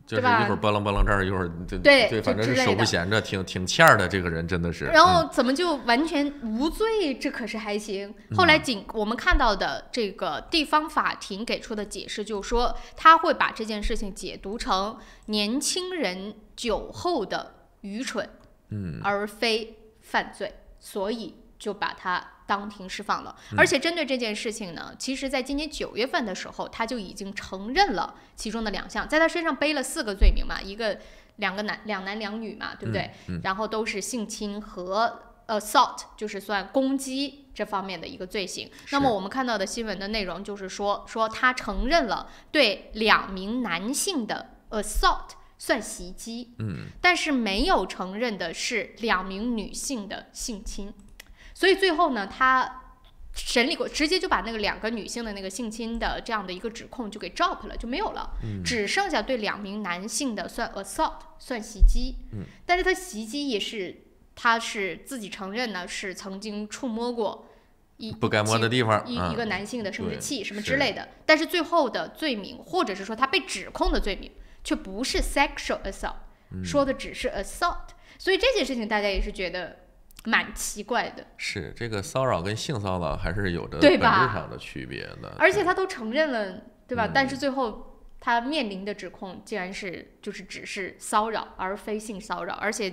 就是一会儿波楞波楞这儿，一会儿对，反正是手不闲着，挺欠儿的这个人真的是。然后怎么就完全无罪？这可是还行。后来我们看到的这个地方法庭给出的解释，就是说他会把这件事情解读成年轻人酒后的愚蠢，而非犯罪，所以就把他当庭释放了。而且针对这件事情呢，其实在今年9月份的时候，他就已经承认了其中的2项，在他身上背了4个罪名嘛，两男2女嘛，对不对？然后都是性侵和assault， 就是算攻击这方面的一个罪行。那么我们看到的新闻的内容就是说他承认了对2名男性的 assault 算袭击，但是没有承认的是2名女性的性侵。所以最后呢，他审理过，直接就把那个2个女性的那个性侵的这样的一个指控就给 drop 了，就没有了，只剩下对2名男性的算 assault， 算袭击。但是他袭击也是，他是自己承认呢，是曾经触摸过不该摸的地方，一个男性的生殖器什么之类的。但是最后的罪名，或者是说他被指控的罪名，却不是 sexual assault，说的只是 assault。所以这件事情大家也是觉得蛮奇怪的。是这个骚扰跟性骚扰还是有着本质上的区别的，而且他都承认了，对吧？但是最后他面临的指控竟然是就是只是骚扰而非性骚扰，而且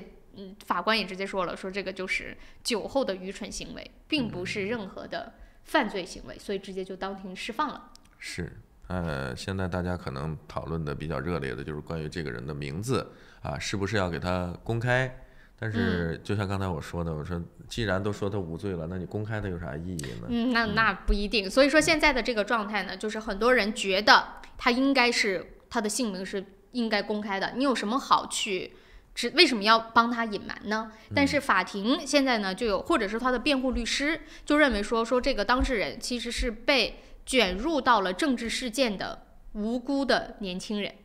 法官也直接说了，说这个就是酒后的愚蠢行为，并不是任何的犯罪行为，所以直接就当庭释放了。是现在大家可能讨论的比较热烈的就是关于这个人的名字啊，是不是要给他公开？但是就像刚才我说的，我说既然都说他无罪了，那你公开的有啥意义呢？那不一定。所以说现在的这个状态呢，就是很多人觉得他应该是他的姓名是应该公开的，你有什么好去为什么要帮他隐瞒呢？但是法庭现在呢就有，或者是他的辩护律师就认为说这个当事人其实是被卷入到了政治事件的无辜的年轻人。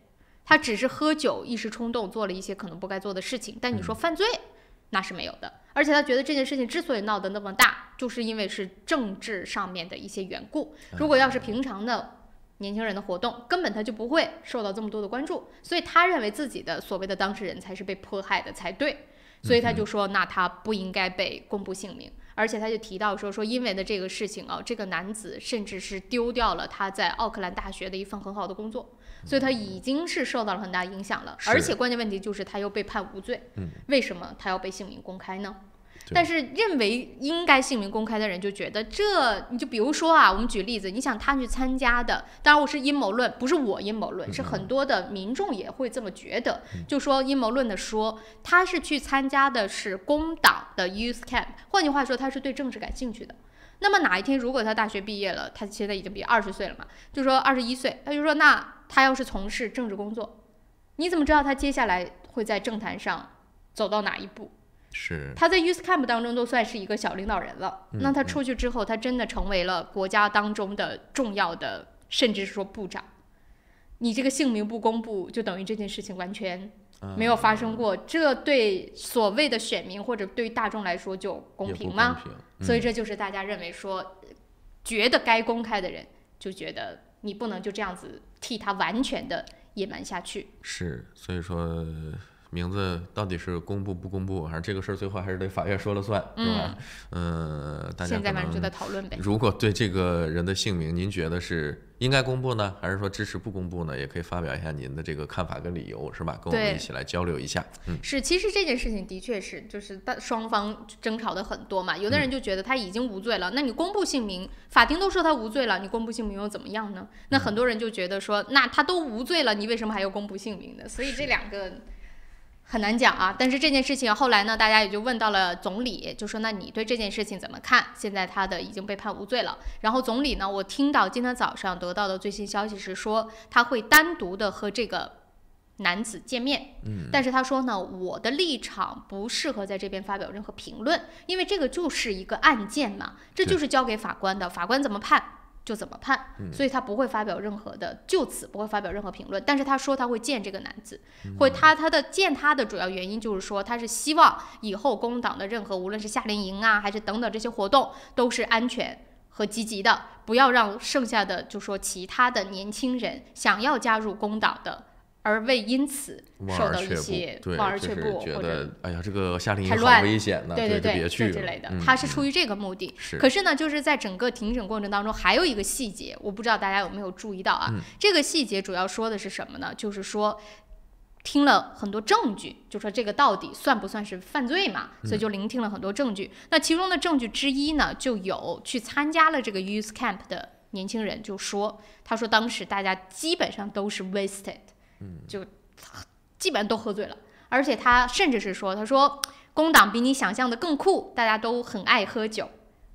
他只是喝酒一时冲动做了一些可能不该做的事情，但你说犯罪那是没有的。而且他觉得这件事情之所以闹得那么大，就是因为是政治上面的一些缘故。如果要是平常的年轻人的活动，根本他就不会受到这么多的关注。所以他认为自己的所谓的当事人才是被迫害的才对，所以他就说那他不应该被公布姓名。而且他就提到说因为的这个事情啊，这个男子甚至是丢掉了他在奥克兰大学的一份很好的工作，所以他已经是受到了很大影响了。而且关键问题就是他又被判无罪，为什么他要被姓名公开呢？但是认为应该姓名公开的人就觉得你就比如说啊，我们举例子，你想他去参加的，当然我是阴谋论，不是我阴谋论，是很多的民众也会这么觉得，就说阴谋论的说他是去参加的是工党的 youth camp， 换句话说他是对政治感兴趣的。那么哪一天如果他大学毕业了，他现在已经比20岁了嘛，就说21岁，他就说那他要是从事政治工作，你怎么知道他接下来会在政坛上走到哪一步？是他在 youth camp 当中都算是一个小领导人了，那他出去之后，他真的成为了国家当中的重要的，甚至是说部长。你这个姓名不公布，就等于这件事情完全没有发生过，这对所谓的选民或者对于大众来说就公平吗？所以这就是大家认为说，觉得该公开的人就觉得你不能就这样子替他完全的隐瞒下去。是，所以说名字到底是公布不公布，还是这个事儿最后还是得法院说了算，是吧？大家现在反正就在讨论呗。如果对这个人的姓名，您觉得是应该公布呢，还是说支持不公布呢？也可以发表一下您的这个看法跟理由，是吧？跟我们一起来交流一下。是，其实这件事情的确是，就是双方争吵的很多嘛。有的人就觉得他已经无罪了，那你公布姓名，法庭都说他无罪了，你公布姓名又怎么样呢？那很多人就觉得说，那他都无罪了，你为什么还要公布姓名呢？所以这两个很难讲啊。但是这件事情后来呢，大家也就问到了总理，就说那你对这件事情怎么看？现在他已经被判无罪了。然后总理呢，我听到今天早上得到的最新消息是说，他会单独的和这个男子见面。但是他说呢，我的立场不适合在这边发表任何评论，因为这个就是一个案件嘛，这就是交给法官的，法官怎么判就怎么判，所以他不会发表任何的，就此不会发表任何评论。但是他说他会见这个男子，他的见他的主要原因就是说，他是希望以后工党的任何无论是夏令营啊，还是等等这些活动都是安全和积极的，不要让剩下的就说其他的年轻人想要加入工党的，而为因此受到一些望而却步，觉得哎呀，这个夏令营好危险呢，对别去之类的。他是出于这个目的。可是呢，就是在整个庭审过程当中，还有一个细节，我不知道大家有没有注意到啊？这个细节主要说的是什么呢？就是说，听了很多证据，就说这个到底算不算是犯罪嘛？所以就聆听了很多证据。那其中的证据之一呢，就有去参加了这个 youth camp 的年轻人就说，他说当时大家基本上都是 wasted。就基本上都喝醉了，而且他甚至是说，他说工党比你想象的更酷，大家都很爱喝酒，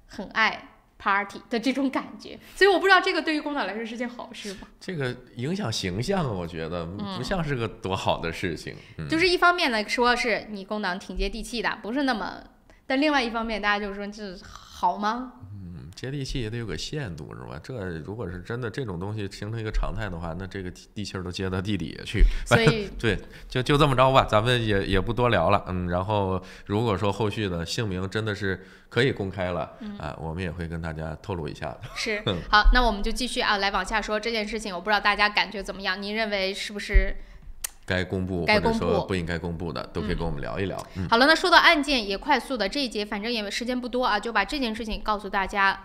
很爱 party 的这种感觉。所以我不知道这个对于工党来说是件好事吗？这个影响形象，我觉得不像是个多好的事情。就是一方面来说是你工党挺接地气的，不是那么，但另外一方面大家就说这好吗？接地气也得有个限度，是吧？这如果是真的这种东西形成一个常态的话，那这个地气儿都接到地底下去。所以对，就这么着吧，咱们也不多聊了。然后如果说后续的姓名真的是可以公开了，我们也会跟大家透露一下的。是，好，那我们就继续来往下说这件事情。我不知道大家感觉怎么样？您认为是不是？该公布或者说不应该公布的，都可以跟我们聊一聊。好了，那说到案件，也快速的这一节，反正也时间不多啊，就把这件事情告诉大家。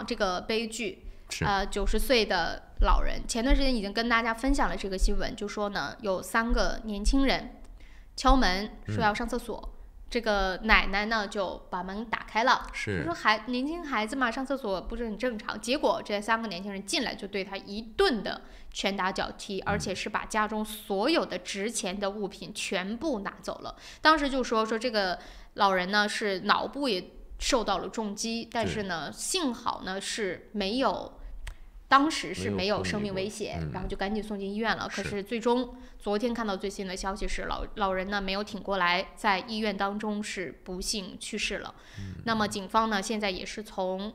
这个悲剧，90岁的老人，前段时间已经跟大家分享了这个新闻，就说呢，有3个年轻人敲门说要上厕所。这个奶奶呢就把门打开了，就说年轻孩子嘛上厕所不是很正常。结果这3个年轻人进来就对他一顿的拳打脚踢，而且是把家中所有的值钱的物品全部拿走了。当时就说这个老人呢是脑部也受到了重击，但是呢幸好呢是当时是没有生命危险，然后就赶紧送进医院了。可是最终昨天看到最新的消息是老人呢没有挺过来，在医院当中是不幸去世了。那么警方呢现在也是从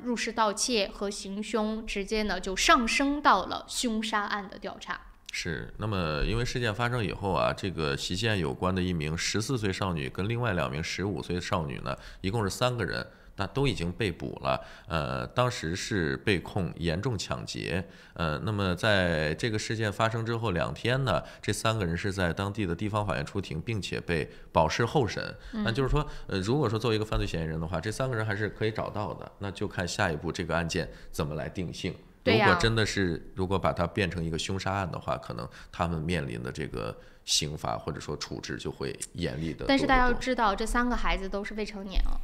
入室盗窃和行凶直接呢就上升到了凶杀案的调查。是，那么因为事件发生以后啊，这个袭击案有关的一名14岁少女跟另外2名15岁少女呢，一共是3个人。那都已经被捕了，当时是被控严重抢劫，那么在这个事件发生之后2天呢，这3个人是在当地的地方法院出庭，并且被保释候审。那就是说，如果说作为一个犯罪嫌疑人的话，这3个人还是可以找到的，那就看下一步这个案件怎么来定性。如果真的是，如果把它变成一个凶杀案的话，可能他们面临的这个刑罚或者说处置就会严厉的。但是大家要知道，这3个孩子都是未成年啊。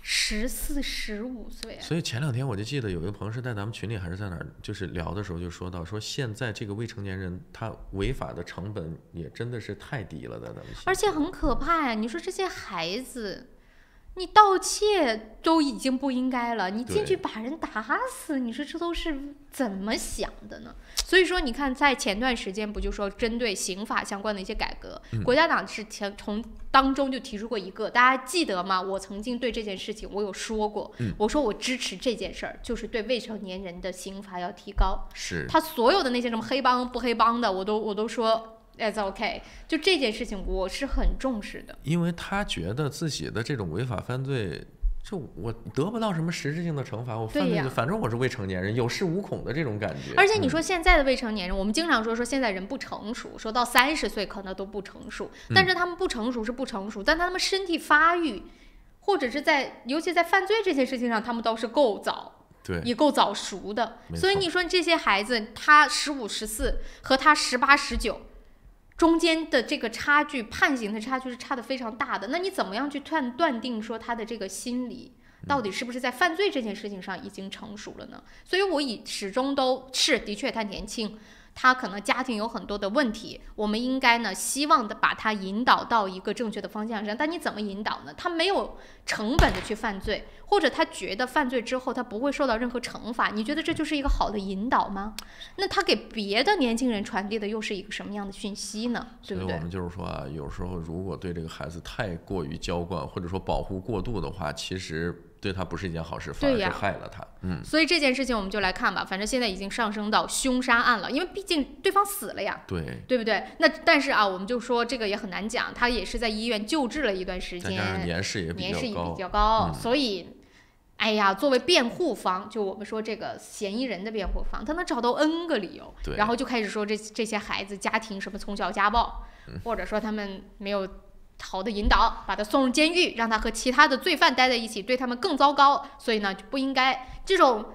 14、15岁，所以前2天我就记得有一个朋友是在咱们群里还是在哪儿，就是聊的时候就说到，说现在这个未成年人他违法的成本也真的是太低了的，咱们而且很可怕呀！你说这些孩子，你盗窃都已经不应该了，你进去把人打死，你说这都是怎么想的呢？所以说，你看，在前段时间不就说针对刑法相关的一些改革，国家党是从当中就提出过一个，大家记得吗？我曾经对这件事情我有说过，我说我支持这件事儿，就是对未成年人的刑罚要提高。是，他所有的那些什么黑帮不黑帮的，我都说。It's OK， 就这件事情我是很重视的，因为他觉得自己的这种违法犯罪就我得不到什么实质性的惩罚，我犯罪反正我是未成年人，有恃无恐的这种感觉。而且你说现在的未成年人，我们经常说现在人不成熟，说到30岁可能都不成熟，但是他们不成熟是不成熟，但他们身体发育，或者是尤其在犯罪这件事情上，他们都是够早。对，也够早熟的。所以你说这些孩子，他15、14和他18、19。中间的这个差距，判刑的差距是差得非常大的。那你怎么样去断定说他的这个心理到底是不是在犯罪这件事情上已经成熟了呢？所以我始终都是的确他年轻，他可能家庭有很多的问题，我们应该呢希望的把他引导到一个正确的方向上。但你怎么引导呢？他没有成本的去犯罪，或者他觉得犯罪之后他不会受到任何惩罚，你觉得这就是一个好的引导吗？那他给别的年轻人传递的又是一个什么样的讯息呢？对不对？所以我们就是说啊，有时候如果对这个孩子太过于娇惯，或者说保护过度的话，其实对他不是一件好事，反而是害了他。所以这件事情我们就来看吧，反正现在已经上升到凶杀案了，因为毕竟对方死了呀，对不对？那但是啊，我们就说这个也很难讲，他也是在医院救治了一段时间，再加上年事也比较高，所以。哎呀，作为辩护方，就我们说这个嫌疑人的辩护方，他能找到 N 个理由，然后就开始说这些孩子家庭什么从小家暴，或者说他们没有好的引导，把他送入监狱，让他和其他的罪犯待在一起，对他们更糟糕，所以呢就不应该这种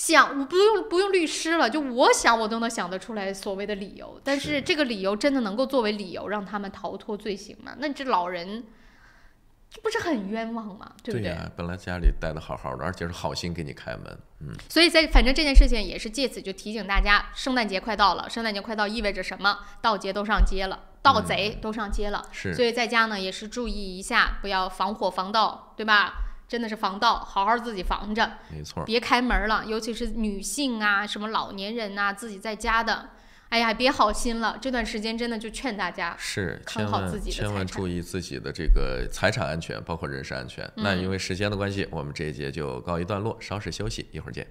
我不用律师了，就我想我都能想得出来所谓的理由，但是这个理由真的能够作为理由让他们逃脱罪行吗？那这老人。这不是很冤枉吗？对不对？对呀，本来家里待得好好的，而且是好心给你开门。所以反正这件事情也是借此就提醒大家，圣诞节快到了。圣诞节快到意味着什么？盗贼都上街了，盗贼都上街了。所以在家呢也是注意一下，不要防火防盗，对吧？真的是防盗，好好自己防着。没错。别开门了，尤其是女性啊，什么老年人啊，自己在家的。哎呀，别好心了！这段时间真的就劝大家看好自己的财产，千万注意自己的这个财产安全，包括人身安全。那因为时间的关系，我们这一节就告一段落，稍事休息，一会儿见。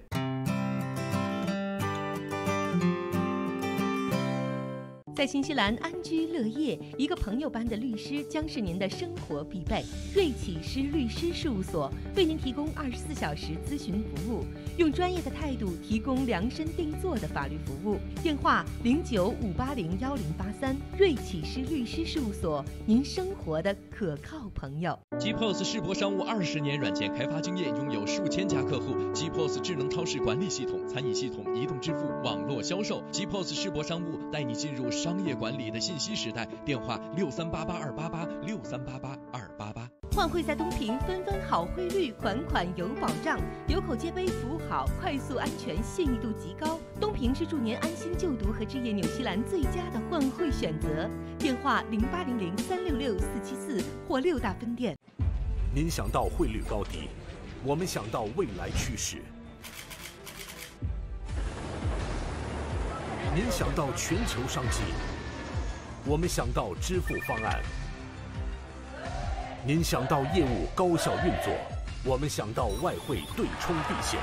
在新西兰安居乐业，一个朋友般的律师将是您的生活必备。瑞启诗律师事务所为您提供24小时咨询服务，用专业的态度提供量身定做的法律服务。电话0958011083，瑞启诗律师事务所，您生活的可靠朋友。GPOS 世博商务20年软件开发经验，拥有数千家客户。GPOS 智能超市管理系统、餐饮系统、移动支付、网络销售。GPOS 世博商务带你进入商业管理的信息时代。电话6388-288，6388-288。换汇在东平，分分好汇率，款款有保障，有口皆碑，服务好，快速安全，信誉度极高。东平是助您安心就读和置业纽西兰最佳的换汇选择。电话0800-366-474或6大分店。您想到汇率高低，我们想到未来趋势。您想到全球商机，我们想到支付方案。您想到业务高效运作，我们想到外汇对冲避险。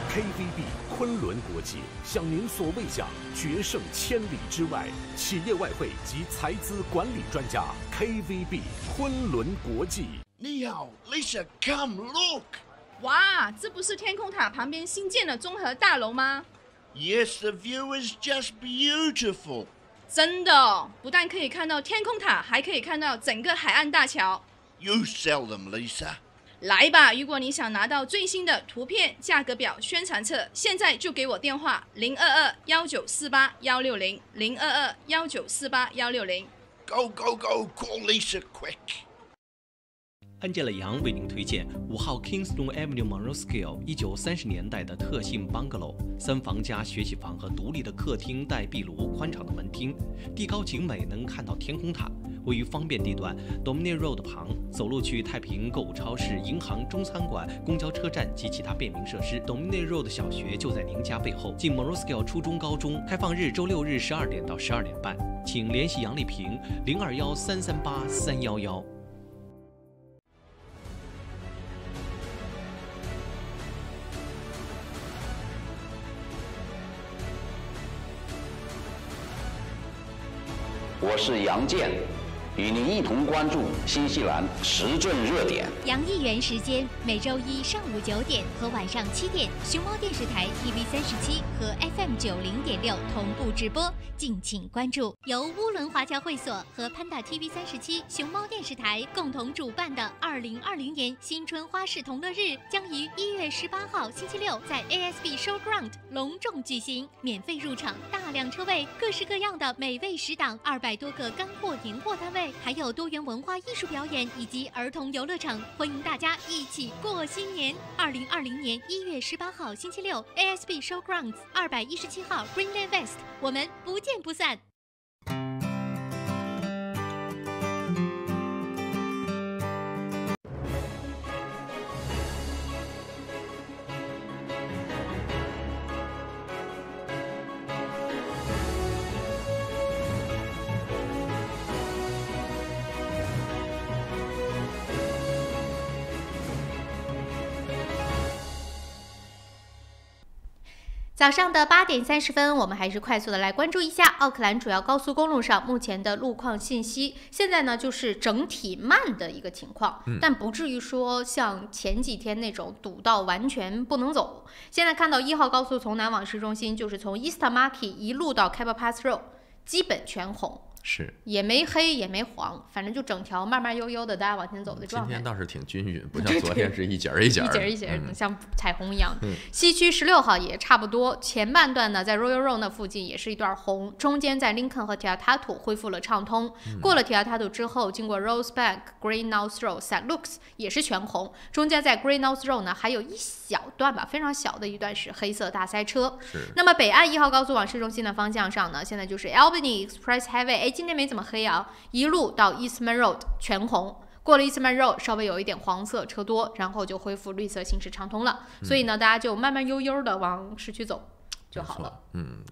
KVB 昆仑国际向您所未想，决胜千里之外，企业外汇及财资管理专家 KVB 昆仑国际。你好 ，Lisa， come look。哇，这不是天空塔旁边新建的综合大楼吗？ Yes, the view is just beautiful. 真的，不但可以看到天空塔，还可以看到整个海岸大桥。You sell them, Lisa. 来吧，如果你想拿到最新的图片、价格表、宣传册，现在就给我电话022-1948-160 022-1948-160。Go, go, go! Call Lisa quick. 安吉拉杨为您推荐5号 Kingston Avenue Monroe 1930年代的特性 bungalow，3房加学习房和独立的客厅带壁炉，宽敞的门厅，地高景美，能看到天空塔。位于方便地段 Dominion Road 旁，走路去太平购物超市、银行、中餐馆、公交车站及其他便民设施。Dominion Road 小学就在您家背后，近 Monroe 初中、高中，开放日周6日12点到12点半，请联系杨丽萍021-338-311。我是杨健，与您一同关注新西兰时政热点。杨议员时间每周一上午9点和晚上7点，熊猫电视台 TV37和 FM90.6同步直播，敬请关注。由乌伦华侨会所和潘达 TV37、熊猫电视台共同主办的2020年新春花市同乐日，将于1月18号星期六在 ASB Showground 隆重举行，免费入场，大量车位，各式各样的美味食档，200多个干货年货摊位，还有多元文化艺术表演以及儿童游乐场，欢迎大家一起过新年。2020年1月18号星期六 ASB Showgrounds 217号 Greenland West， 我们不见不散。早上的8点30分，我们还是快速的来关注一下奥克兰主要高速公路上目前的路况信息。现在呢，就是整体慢的一个情况，但不至于说像前几天那种堵到完全不能走。现在看到1号高速从南往市中心，就是从 Eastmarket 一路到 Cabot Pass Road， 基本全红。是，也没黑也没黄，反正就整条慢慢悠悠的大家往前走的状态。今天倒是挺均匀，不像昨天是一节一节像彩虹一样。西区16号也差不多，前半段呢在 Royal Road 那附近也是一段红，中间在 Lincoln 和 Teatatu 恢复了畅通。过了 Teatatu 之后，经过 Rosebank、Green North Road、St. Luke's 也是全红，中间在 Green North Road 呢还有一小段吧，非常小的一段是黑色大塞车。那么北岸1号高速往市中心的方向上呢，现在就是 Albany Express Highway，今天没怎么黑啊，一路到 Eastman Road 全红，过了 Eastman Road 稍微有一点黄色车多，然后就恢复绿色行驶畅通了。所以呢，大家就慢慢悠悠的往市区走就好了。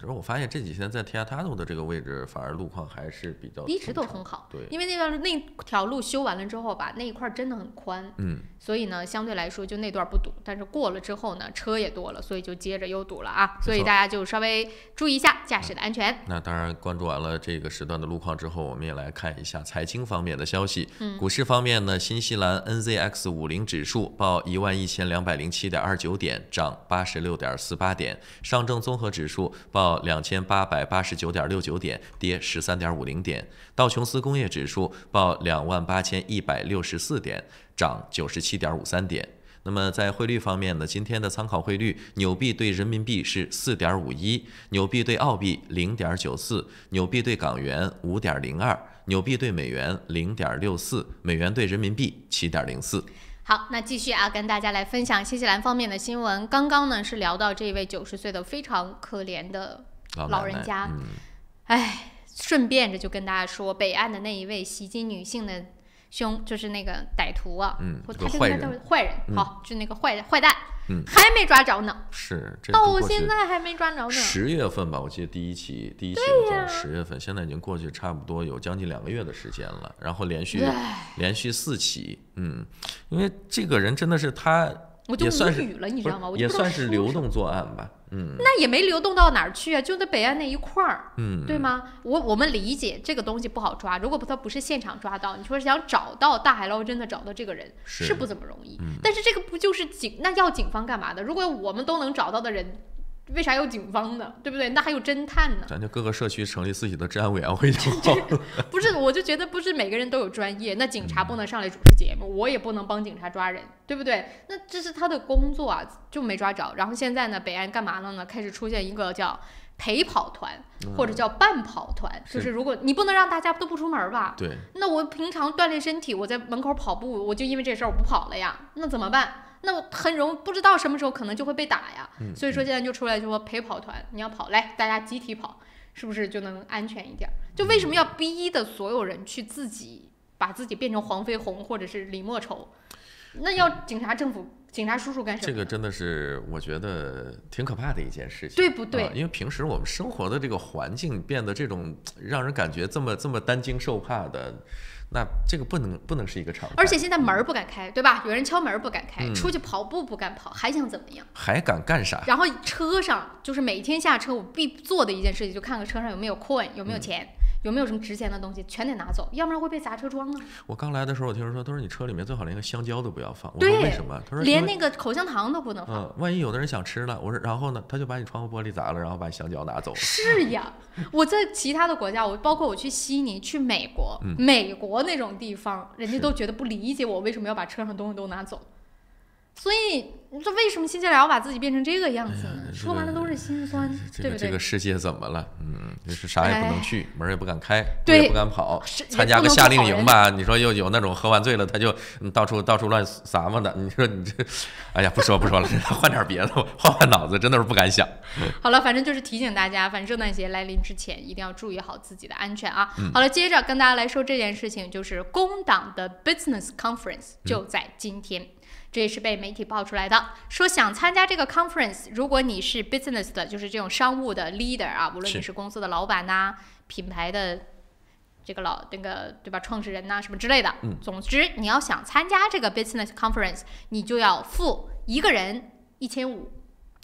然后我发现这几天在 Teatatu 的这个位置，反而路况还是比较一直都很好。对，因为那条路修完了之后吧，那一块真的很宽。所以呢，相对来说就那段不堵，但是过了之后呢，车也多了，所以就接着又堵了啊。所以大家就稍微注意一下驾驶的安全。那当然，关注完了这个时段的路况之后，我们也来看一下财经方面的消息。股市方面呢，新西兰 NZX50 指数报11207.29点，涨86.48点；上证综合指数报2889.69点，跌13.50点；道琼斯工业指数报28164点，涨97.53点。那么在汇率方面呢，今天的参考汇率，纽币对人民币是4.51，纽币对澳币0.94，纽币对港元5.02，纽币对美元0.64，美元对人民币7.04。好，那继续啊，跟大家来分享新西兰方面的新闻。刚刚呢是聊到这位90岁的非常可怜的老人家，顺便着就跟大家说，北岸的那一位袭击女性的就是那个歹徒啊，这个坏人，好，就那个坏蛋，还没抓着呢，到现在还没抓着呢。10月份吧，我记得第一起叫10月份，现在已经过去差不多有将近2个月的时间了，然后连续4起，因为这个人真的是他，我就无语了，你知道吗？也算是流动作案吧。那也没流动到哪儿去啊，就在北岸那一块儿，对吗？我们理解这个东西不好抓，如果他不是现场抓到，你说想找到大海捞针的找到这个人是不怎么容易。但是这个不就是那要警方干嘛的？如果我们都能找到的人，为啥有警方呢？对不对？那还有侦探呢。咱就各个社区成立自己的治安委员会就好了。不是，我就觉得不是每个人都有专业，那警察不能上来主持节目，我也不能帮警察抓人，对不对？那这是他的工作啊，就没抓着。然后现在呢，北岸干嘛了呢？开始出现一个叫陪跑团或者叫伴跑团，就是如果你不能让大家都不出门吧，对，那我平常锻炼身体，我在门口跑步，我就因为这事儿我不跑了呀，那怎么办？那我很容易不知道什么时候可能就会被打呀，所以说现在就出来就说陪跑团，你要跑来，大家集体跑，是不是就能安全一点？就为什么要逼的所有人去自己把自己变成黄飞鸿或者是李莫愁？那要警察叔叔干什么？这个真的是我觉得挺可怕的一件事情，对不对？因为平时我们生活的这个环境变得这种让人感觉这么担惊受怕的。那这个不能是一个常态，而且现在门不敢开，对吧？有人敲门不敢开，出去跑步不敢跑，还想怎么样？还敢干啥？然后车上就是每天下车我必做的一件事情，就看看车上有没有 coin， 有没有钱。有没有什么值钱的东西，全得拿走，要不然会被砸车窗啊。我刚来的时候，我听说都是你车里面最好连个香蕉都不要放。我说为什么？他说连那个口香糖都不能放。万一有的人想吃呢？我说然后呢，他就把你窗户玻璃砸了，然后把香蕉拿走了。是呀，我在其他的国家，包括我去悉尼、去美国，美国那种地方，人家都觉得不理解我为什么要把车上东西都拿走。所以你说为什么新西兰要把自己变成这个样子呢？说完了都是心酸，对不对？这个世界怎么了？就是啥也不能去，门也不敢开，路也不敢跑，参加个夏令营吧，你说又有那种喝完醉了他就到处乱撒嘛的，你说你这，哎呀，不说了，换点别的，换脑子，真的是不敢想。好了，反正就是提醒大家，反正圣诞节来临之前一定要注意好自己的安全啊。好了，接着跟大家来说这件事情，就是工党的 Business Conference 就在今天。这也是被媒体爆出来的，说想参加这个 conference， 如果你是 business 的，就是这种商务的 leader 啊，无论你是公司的老板呐、品牌的这个对吧，创始人呐、什么之类的，总之你要想参加这个 business conference， 你就要付一个人1500。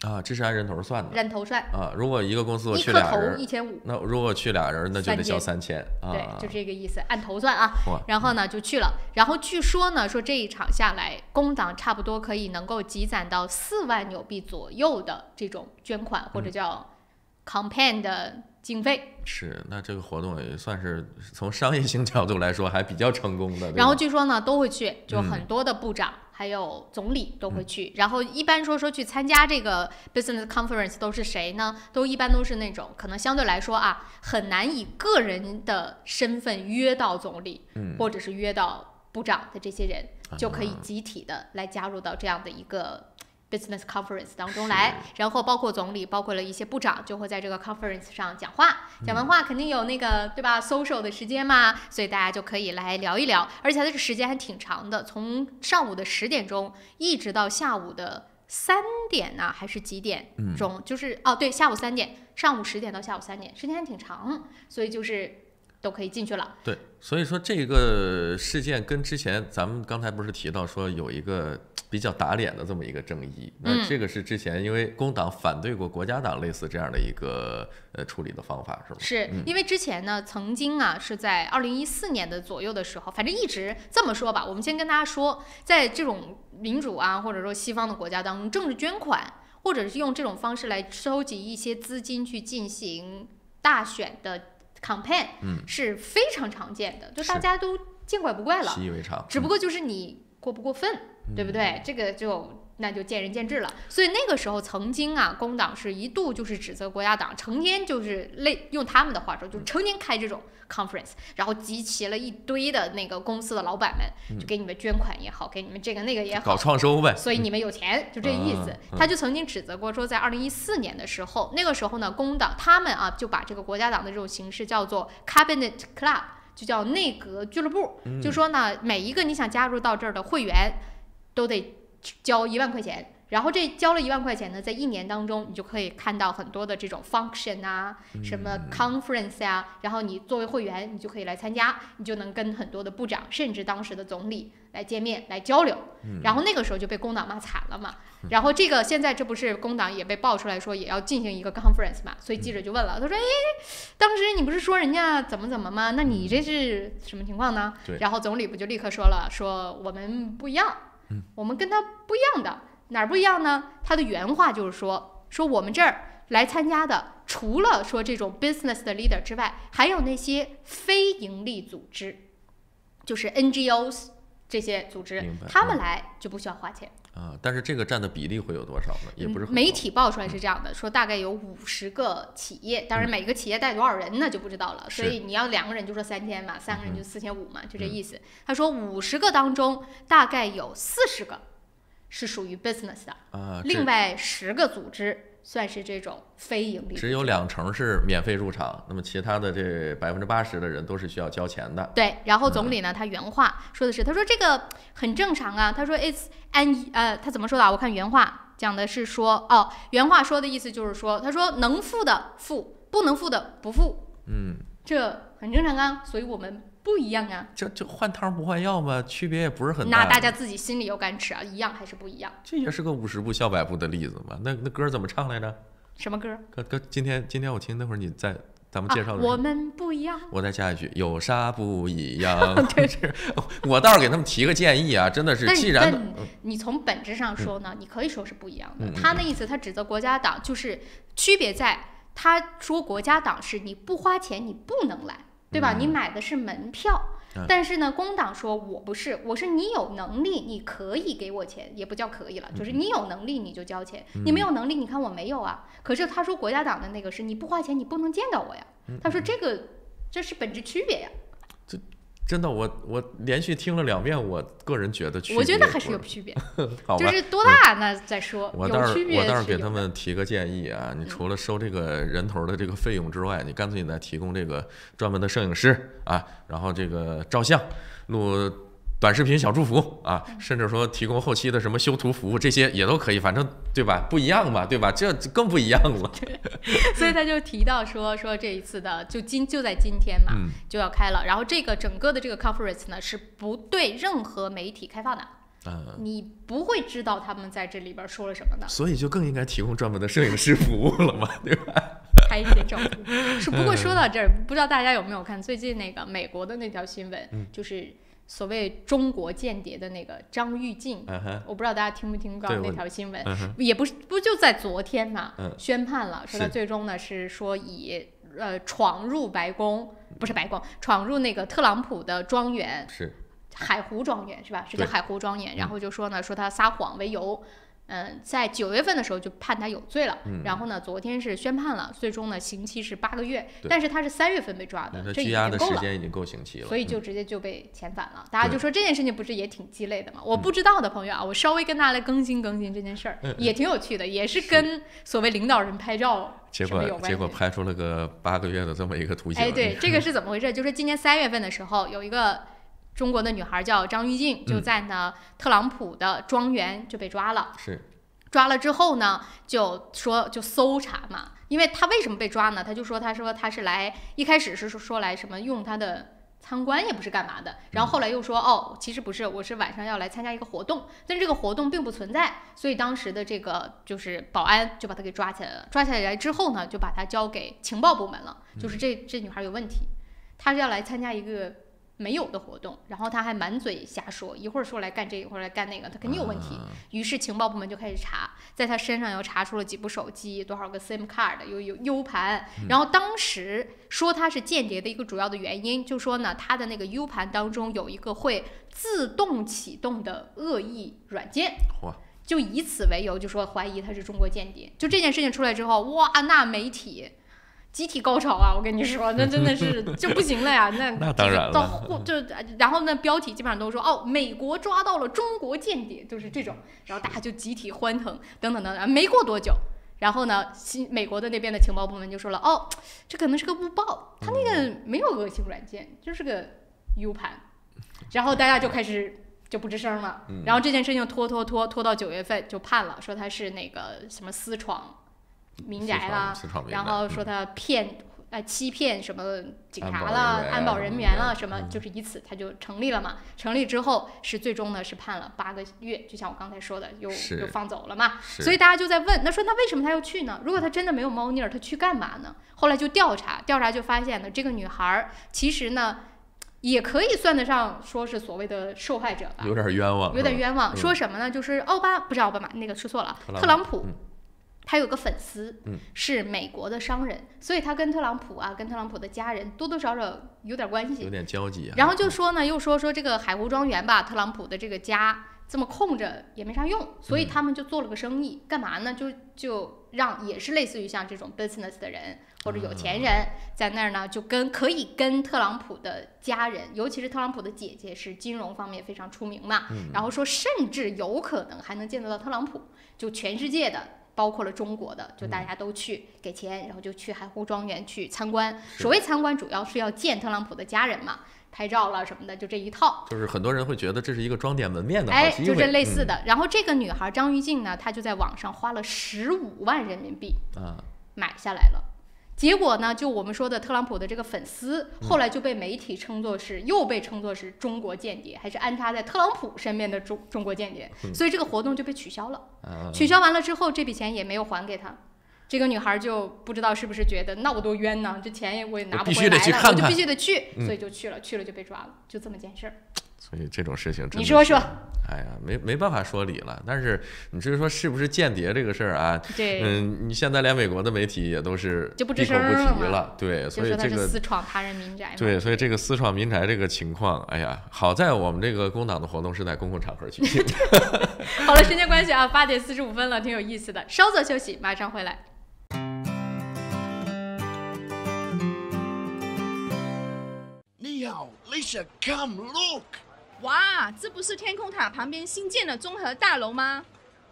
啊，这是按人头算的。人头算啊，如果一个公司我去俩人，1500，那如果去俩人，那就得交3000。对，就这个意思，按头算啊。然后呢，就去了。然后据说呢，说这一场下来，工党差不多可以能够积攒到4万纽币左右的这种捐款或者叫 campaign 的经费。是，那这个活动也算是从商业性角度来说还比较成功的。然后据说呢，都会去，就很多的部长。还有总理都会去，然后一般说去参加这个 business conference 都是谁呢？一般都是那种可能相对来说啊，很难以个人的身份约到总理，或者是约到部长的这些人，就可以集体的来加入到这样的一个business conference 当中来，然后包括总理，包括了一些部长就会在这个 conference 上讲话，讲完话肯定有那个对吧 social 的时间嘛，所以大家就可以来聊一聊，而且它这个时间还挺长的，从上午的10点钟一直到下午的3点呢，还是几点钟？就是对，下午3点，上午10点到下午3点，时间还挺长，所以就是都可以进去了。对，所以说这个事件跟之前咱们刚才不是提到说有一个比较打脸的这么一个争议，那这个是之前因为工党反对过国家党类似这样的一个处理的方法，是吗？是因为之前呢，曾经啊是在2014年的左右的时候，反正一直这么说吧，我们先跟大家说，在这种民主啊或者说西方的国家当中，政治捐款或者是用这种方式来收集一些资金去进行大选的campaign，是非常常见的，就大家都见怪不怪了，习以为常。只不过就是你过不过分，对不对？这个那就见仁见智了。所以那个时候曾经啊，工党是一度就是指责国家党成天就是用他们的话说，就是成天开这种 conference， 然后集齐了一堆的那个公司的老板们，就给你们捐款也好，给你们这个那个也好，搞创收呗。所以你们有钱，就这意思。他就曾经指责过说，在2014年的时候，那个时候呢，工党他们啊就把这个国家党的这种形式叫做 Cabinet Club， 就叫内阁俱乐部，就说呢，每一个你想加入到这儿的会员都得交1万块钱，然后这交了1万块钱呢，在1年当中，你就可以看到很多的这种 function 啊，什么 conference 啊，然后你作为会员，你就可以来参加，你就能跟很多的部长，甚至当时的总理来见面来交流。然后那个时候就被工党骂惨了嘛。然后这个现在这不是工党也被爆出来说也要进行一个 conference 嘛，所以记者就问了，他说：“当时你不是说人家怎么吗？那你这是什么情况呢？”然后总理不就立刻说了，说我们不一样。我们跟他不一样的，哪儿不一样呢？他的原话就是说我们这儿来参加的，除了说这种 business 的 leader 之外，还有那些非盈利组织，就是 NGOs 这些组织，他们来就不需要花钱。但是这个占的比例会有多少呢？也不是很高。媒体爆出来是这样的，说大概有50个企业，当然每个企业带多少人呢就不知道了。所以你要2个人就说3000嘛，3个人就4500嘛，就这意思。他说50个当中大概有40个是属于 business 的，另外10个组织算是这种非盈利，只有2成是免费入场，那么其他的这80%的人都是需要交钱的。对，然后总理呢，他原话说的是，他说这个很正常啊，他说 it's an 他怎么说的？我看原话讲的是说，原话说的意思就是说，他说能付的付，不能付的不付。这很正常啊，所以我们不一样啊，就换汤不换药嘛，区别也不是很大。那大家自己心里有杆尺啊，一样还是不一样？这也是个50步笑100步的例子嘛。那歌怎么唱来着？什么歌？今天我听那会儿你在咱们介绍的、我们不一样。我再加一句，有啥不一样？对，我倒是给他们提个建议啊，真的是，既然你从本质上说呢，你可以说是不一样的。他的意思，他指责国家党，就是区别在，他说国家党是你不花钱你不能来，对吧？你买的是门票。但是呢，工党说我不是，我是你有能力你可以给我钱，也不叫可以了，就是你有能力你就交钱，你没有能力你看我没有啊。可是他说国家党的那个是你不花钱你不能见到我呀，他说这是本质区别呀。真的，我连续听了2遍，我个人觉得区别，我觉得还是有区别。好吧，就是多大那再说。我倒是给他们提个建议啊，你除了收这个人头的这个费用之外，你干脆你再提供这个专门的摄影师啊，然后这个照相、录短视频小祝福啊，甚至说提供后期的什么修图服务，这些也都可以，反正对吧？不一样嘛，对吧？这更不一样了。所以他就提到说这一次的就在今天嘛，就要开了。然后这个整个的这个 conference 呢是不对任何媒体开放的。你不会知道他们在这里边说了什么的，所以就更应该提供专门的摄影师服务了嘛，对吧？拍一些照片。不过说到这儿，不知道大家有没有看最近那个美国的那条新闻，就是所谓中国间谍的那个张玉静，我不知道大家听没听过那条新闻，也不就在昨天嘛，宣判了，说他最终呢是说以闯入白宫，不是白宫，闯入那个特朗普的庄园，是海湖庄园是吧？是叫海湖庄园，然后就说呢，说他撒谎为由。在9月份的时候就判他有罪了，然后呢，昨天是宣判了，最终呢刑期是8个月，但是他是3月份被抓的，这拘押的时间已经够刑期了，所以就直接就被遣返了。大家就说这件事情不是也挺鸡肋的吗？我不知道的朋友啊，我稍微跟大家来更新这件事儿，也挺有趣的，也是跟所谓领导人拍照什么有关系。结果拍出了个8个月的这么一个图形。对，这个是怎么回事？就是今年3月份的时候，有一个中国的女孩叫张玉静，就在呢特朗普的庄园就被抓了。是。抓了之后呢，就搜查嘛，因为他为什么被抓呢？他说他是来，一开始是说来什么用他的参观也不是干嘛的，然后后来又说其实不是，我是晚上要来参加一个活动，但是这个活动并不存在，所以当时的这个就是保安就把他给抓起来了。抓起来之后呢，就把他交给情报部门了，就是这女孩有问题，她是要来参加一个没有的活动，然后他还满嘴瞎说，一会儿说来干这个，一会儿来干那个，他肯定有问题。于是情报部门就开始查，在他身上又查出了几部手机，多少个 SIM card， 有 U 盘。然后当时说他是间谍的一个主要的原因，就说呢，他的那个 U 盘当中有一个会自动启动的恶意软件。就以此为由，就说怀疑他是中国间谍。就这件事情出来之后，哇，那媒体集体高潮啊！我跟你说，那真的是就不行了呀。那当然了，然后呢，标题基本上都说美国抓到了中国间谍，就是这种，然后大家就集体欢腾，等等等等。没过多久，然后呢，美国的那边的情报部门就说了，这可能是个误报，他那个没有恶性软件，就是个 U 盘，然后大家就开始就不吱声了。然后这件事情拖到9月份就判了，说他是那个什么私闯民宅啦，然后说他欺骗什么警察啦、安保人员啦什么，就是以此他就成立了嘛。成立之后是最终呢是判了8个月，就像我刚才说的，又放走了嘛。所以大家就在问，那为什么他要去呢？如果他真的没有猫腻儿，他去干嘛呢？后来就调查就发现呢，这个女孩其实呢也可以算得上说是所谓的受害者吧，有点冤枉。说什么呢？就是不是奥巴马，那个说错了，特朗普。他有个粉丝是美国的商人，所以他跟特朗普的家人多多少少有点关系，有点交集。然后就说呢，又说这个海湖庄园吧，特朗普的这个家这么空着也没啥用，所以他们就做了个生意，干嘛呢？就让也是类似于像这种 business 的人或者有钱人在那儿呢，就可以跟特朗普的家人，尤其是特朗普的姐姐是金融方面非常出名嘛，然后说甚至有可能还能见得到特朗普，就全世界的。包括了中国的，就大家都去给钱，然后就去海湖庄园去参观。所谓参观，主要是要见特朗普的家人嘛，拍照了什么的，就这一套。就是很多人会觉得这是一个装点门面的好机会，就这类似的。然后这个女孩张玉静呢，她就在网上花了15万人民币买下来了。结果呢，就我们说的特朗普的这个粉丝，后来就被媒体又被称作是中国间谍，还是安插在特朗普身边的中国间谍，所以这个活动就被取消了。取消完了之后，这笔钱也没有还给他，这个女孩就不知道是不是觉得那我多冤呢，这钱我也拿不回来了，必须得去看看，我就必须得去，所以就去了，去了就被抓了，就这么件事儿。所以这种事情真的你说说，哎呀，没办法说理了。但是你至于说是不是间谍这个事儿啊，对，你现在连美国的媒体也都是就不吱声了，对，所以这个私闯他人民宅，对，所以这个私闯民宅这个情况，哎呀，好在我们这个工党的活动是在公共场合举行。好了，时间关系啊，8点45分了，挺有意思的，稍作休息，马上回来。你好 ，Lisa, come look. 哇，这不是天空塔旁边新建的综合大楼吗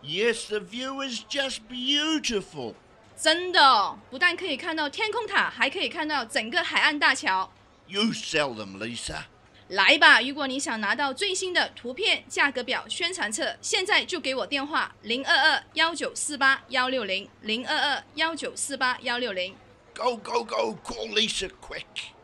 ？Yes, the view is just beautiful. 真的，不但可以看到天空塔，还可以看到整个海岸大桥。You sell them, Lisa. 来吧，如果你想拿到最新的图片、价格表、宣传册，现在就给我电话022-1948-160，022-1948-160。Go, go, go, call Lisa quick.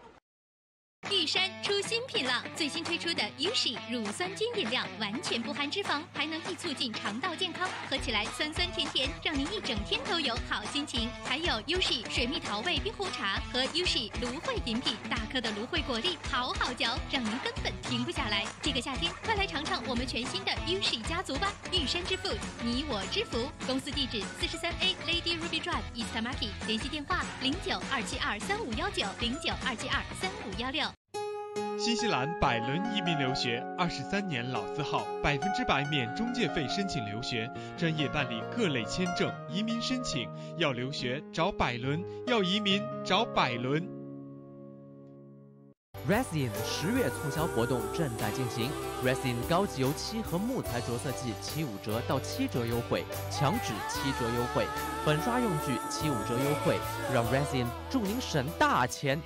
玉山出新品了，最新推出的 Ushi 乳酸菌饮料，完全不含脂肪，还能益促进肠道健康，喝起来酸酸甜甜，让您一整天都有好心情。还有 Ushi 水蜜桃味冰红茶和 Ushi 芦荟饮品，大颗的芦荟果粒，好好嚼，让您根本停不下来。这个夏天，快来尝尝我们全新的 Ushi 家族吧！玉山之 Food， 你我之福。公司地址43A Lady Ruby Drive East Market， 联系电话09-272-3519，09-272-3516。新西兰百伦移民留学23年老字号，100%免中介费申请留学，专业办理各类签证、移民申请。要留学找百伦，要移民找百伦。Resin 10月促销活动正在进行 ，Resin 高级油漆和木材着色剂75折到7折优惠，墙纸7折优惠，粉刷用具75折优惠，让 Resin 助您省大钱。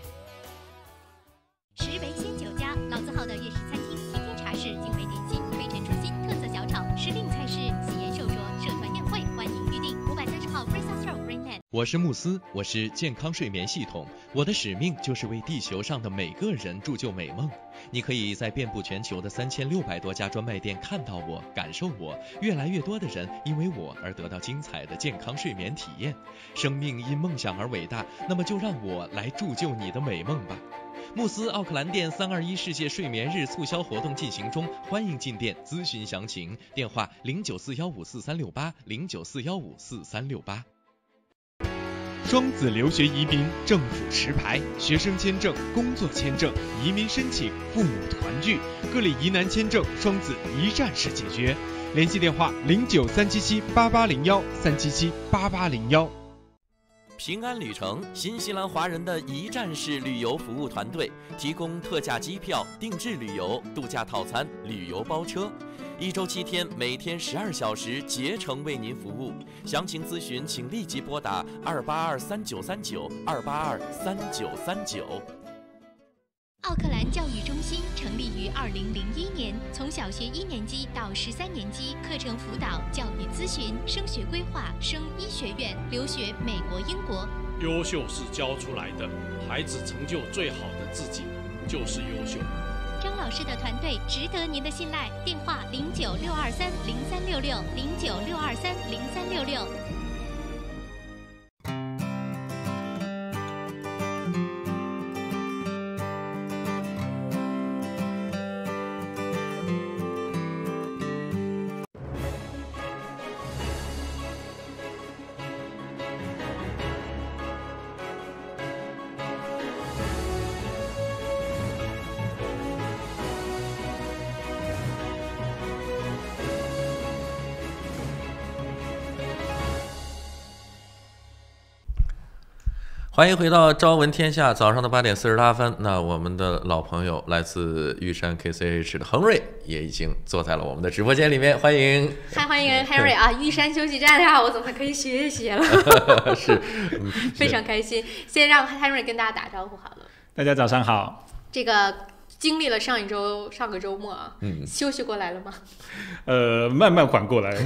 石围鲜酒家，老字号的粤式餐厅，天天茶室，精美点心，推陈出新，特色小炒，时令菜式，喜宴寿桌，社团宴会，欢迎预订。530号 Fraser Road Greenland。我是慕斯，我是健康睡眠系统，我的使命就是为地球上的每个人铸就美梦。你可以在遍布全球的3600多家专卖店看到我，感受我。越来越多的人因为我而得到精彩的健康睡眠体验。生命因梦想而伟大，那么就让我来铸就你的美梦吧。慕斯奥克兰店321世界睡眠日促销活动进行中，欢迎进店咨询详情，电话0941543368，0941543368。双子留学移民政府持牌，学生签证、工作签证、移民申请、父母团聚，各类疑难签证，双子一站式解决。联系电话09377881，3778801。平安旅程，新西兰华人的一站式旅游服务团队，提供特价机票、定制旅游、度假套餐、旅游包车，1周7天，每天12小时，竭诚为您服务。详情咨询，请立即拨打2823939，2823939。奥克兰教育中心成立于2001年，从小学1年级到13年级，课程辅导、教育咨询、升学规划、升医学院、留学美国、英国。优秀是教出来的，孩子成就最好的自己就是优秀。张老师的团队值得您的信赖，电话0962303366，0962303366。欢迎回到朝闻天下，早上的8点48分。那我们的老朋友来自玉山 KCH 的亨瑞也已经坐在了我们的直播间里面，欢迎。欢迎 Henry 啊！玉山休息站呀，我总算可以歇一歇了。是，非常开心。先让 Henry 跟大家打招呼好了。大家早上好。这个经历了上个周末啊，休息过来了吗？慢慢缓过来，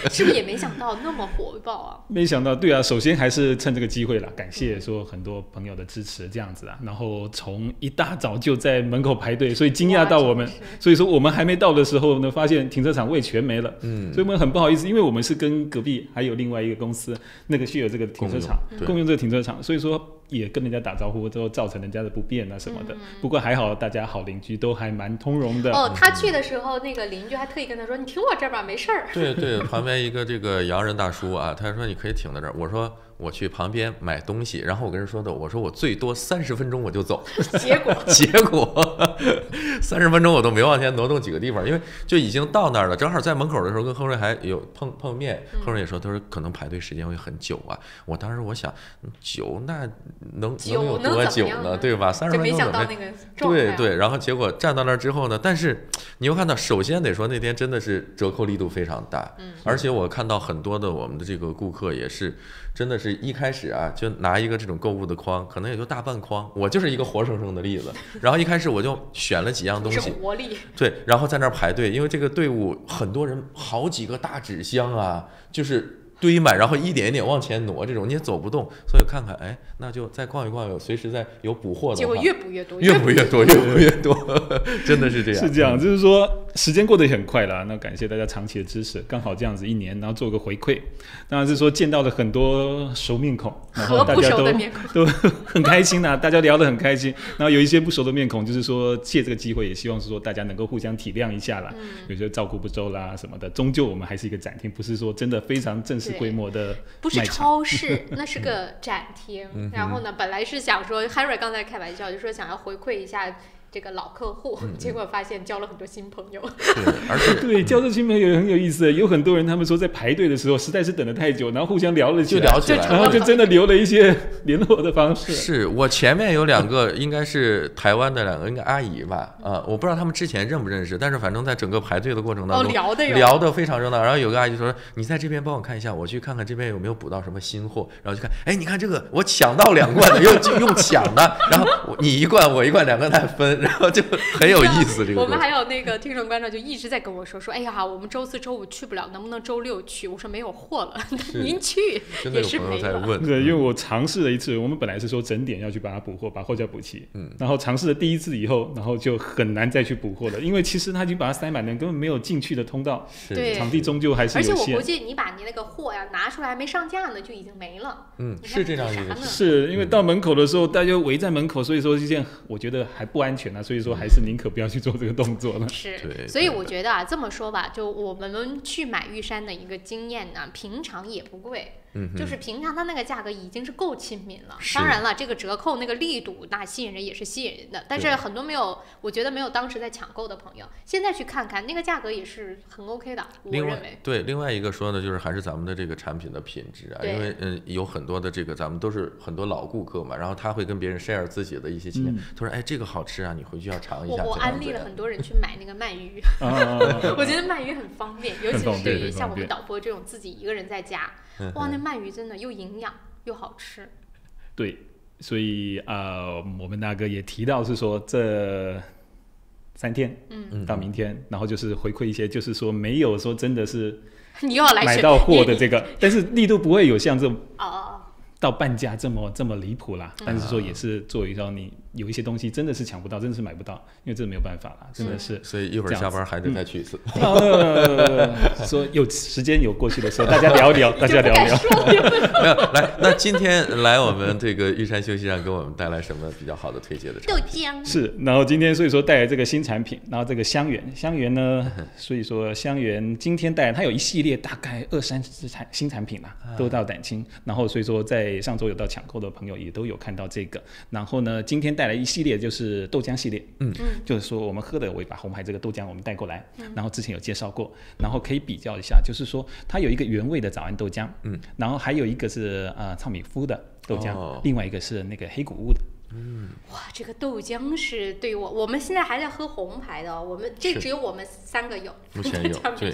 是不是也没想到那么火爆啊？没想到，对啊，首先还是趁这个机会啦，感谢说很多朋友的支持这样子啊，然后从一大早就在门口排队，所以惊讶到我们，所以说我们还没到的时候呢，发现停车场位全没了，所以我们很不好意思，因为我们是跟隔壁还有另外一个公司那个share这个停车场共用这个停车场，所以说也跟人家打招呼，都造成人家的不便啊什么的。不过还好，大家好邻居都还蛮通融的。他去的时候，那个邻居还特意跟他说：“你停我这儿吧，没事儿。”对，旁边一个这个洋人大叔啊，他说：“你可以停在这儿。”我说：“我去旁边买东西。”然后我跟人说的，我说我最多30分钟我就走。结果30分钟我都没往前挪动几个地方，因为就已经到那儿了。正好在门口的时候跟亨瑞还有碰面，亨瑞也说，他说可能排队时间会很久啊。我当时我想，久那能有多久呢？对吧？30分钟没想到那个状态。对，然后结果站到那儿之后呢，但是你又看到，首先得说那天真的是折扣力度非常大，而且我看到很多的我们的这个顾客也是。真的是一开始啊，就拿一个这种购物的筐，可能也就大半筐，我就是一个活生生的例子。然后一开始我就选了几样东西，是活力。对，然后在那儿排队，因为这个队伍很多人，好几个大纸箱啊，就是堆满，然后一点一点往前挪，这种你也走不动，所以看看，哎，那就再逛一逛，随时在有补货的话，结果越补越多，真的是这样。是这样，就是说时间过得也很快啦。那感谢大家长期的支持，刚好这样子1年，然后做个回馈。当然是说见到了很多熟面孔，然后大家都很开心啦，大家聊得很开心。然后有一些不熟的面孔，就是说借这个机会，也希望是说大家能够互相体谅一下啦。有些照顾不周啦什么的，终究我们还是一个展厅，不是说真的非常正式规模的，不是超市，那是个展厅。然后呢，本来是想说 Henry 刚才开玩笑，就说想要回馈一下这个老客户，结果发现交了很多新朋友。对，交这新朋友也很有意思。有很多人他们说在排队的时候实在是等得太久，然后互相聊了起来，然后就真的留了一些联络的方式。是我前面有2个，应该是台湾的2个，应该阿姨吧，我不知道他们之前认不认识，但是反正在整个排队的过程当中，聊得非常热闹。然后有个阿姨说：“你在这边帮我看一下，我去看看这边有没有补到什么新货。”然后就看，哎，你看这个，我抢到2罐的，又用抢的，然后你1罐我1罐，2个再分。然后就很有意思，这个我们还有那个听众观众就一直在跟我说，哎呀，我们周4、周5去不了，能不能周6去？我说没有货了，您去也是没有。对，因为我尝试了一次，我们本来是说整点要去把它补货，把货架补齐，然后尝试了第1次以后，然后就很难再去补货了，因为其实他已经把它塞满了，根本没有进去的通道，场地终究还是有限。而且我估计你把你那个货呀拿出来还没上架呢，就已经没了。是这样一个，是因为到门口的时候，大家围在门口，所以说这件我觉得还不安全。所以说还是宁可不要去做这个动作了。是，所以我觉得啊，这么说吧，就我们去买玉山的一个经验呢，平常也不贵。就是平常它那个价格已经是够亲民了。当然了，这个折扣那个力度，那吸引人也是吸引人的。但是很多我觉得没有当时在抢购的朋友，现在去看看那个价格也是很 OK 的。我认为。对，另外一个说的就是还是咱们的这个产品的品质啊，因为有很多的这个咱们都是很多老顾客嘛，然后他会跟别人 share 自己的一些经验，他说哎这个好吃啊，你回去要尝一下。我安利了很多人去买那个鳗鱼，我觉得鳗鱼很方便，尤其是对于像我们导播这种自己一个人在家。哇，那鳗鱼真的又营养又好吃。对，所以我们大哥也提到是说这3天，到明天，然后就是回馈一些，就是说没有说真的是你又要来买到货的这个，但是力度不会有像这种到半价这么离谱啦。但是说也是作为让你有一些东西真的是抢不到，真的是买不到，因为这没有办法啦，真的是。所以一会儿下班还得再去一次。说有时间有过去的时候，大家聊一聊，大家聊一聊。没有来，那今天来我们这个玉山休息站，给我们带来什么比较好的推荐的产品？豆浆。是，然后今天所以说带来这个新产品，然后这个香橼呢，所以说香橼今天带来它有一系列大概2-3支新产品啦，都到展厅，然后所以说在上周有到抢购的朋友也都有看到这个，然后呢今天带来一系列就是豆浆系列，就是说我们喝的我也把红牌这个豆浆我们带过来，然后之前有介绍过，然后可以比较一下，就是说它有一个原味的早安豆浆，然后还有一个是糙米麸的豆浆，另外一个是那个黑谷物的。哇，这个豆浆是对于我们现在还在喝红牌的，我们这只有我们3个有，目前有，对，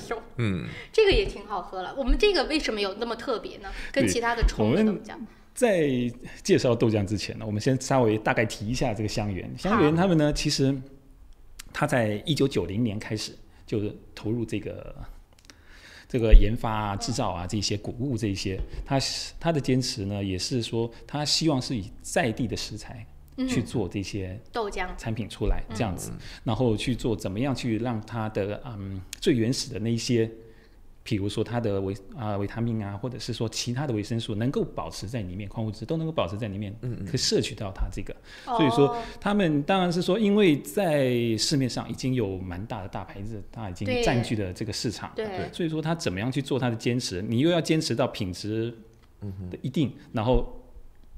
这个也挺好喝了。我们这个为什么有那么特别呢？跟其他的冲的豆浆，在介绍豆浆之前呢，我们先稍微大概提一下这个香园。香园他们呢，其实他在1990年开始就是投入这个研发啊、制造啊这些谷物这些，他的坚持呢，也是说他希望是以在地的食材去做这些豆浆产品出来，这样子，然后去做怎么样去让它的最原始的那一些，比如说它的维他命啊，或者是说其他的维生素能够保持在里面，矿物质都能够保持在里面，可以摄取到它这个。所以说他们当然是说，因为在市面上已经有蛮大的大牌子，它已经占据了这个市场，对，所以说他怎么样去做他的坚持，你又要坚持到品质的一定，然后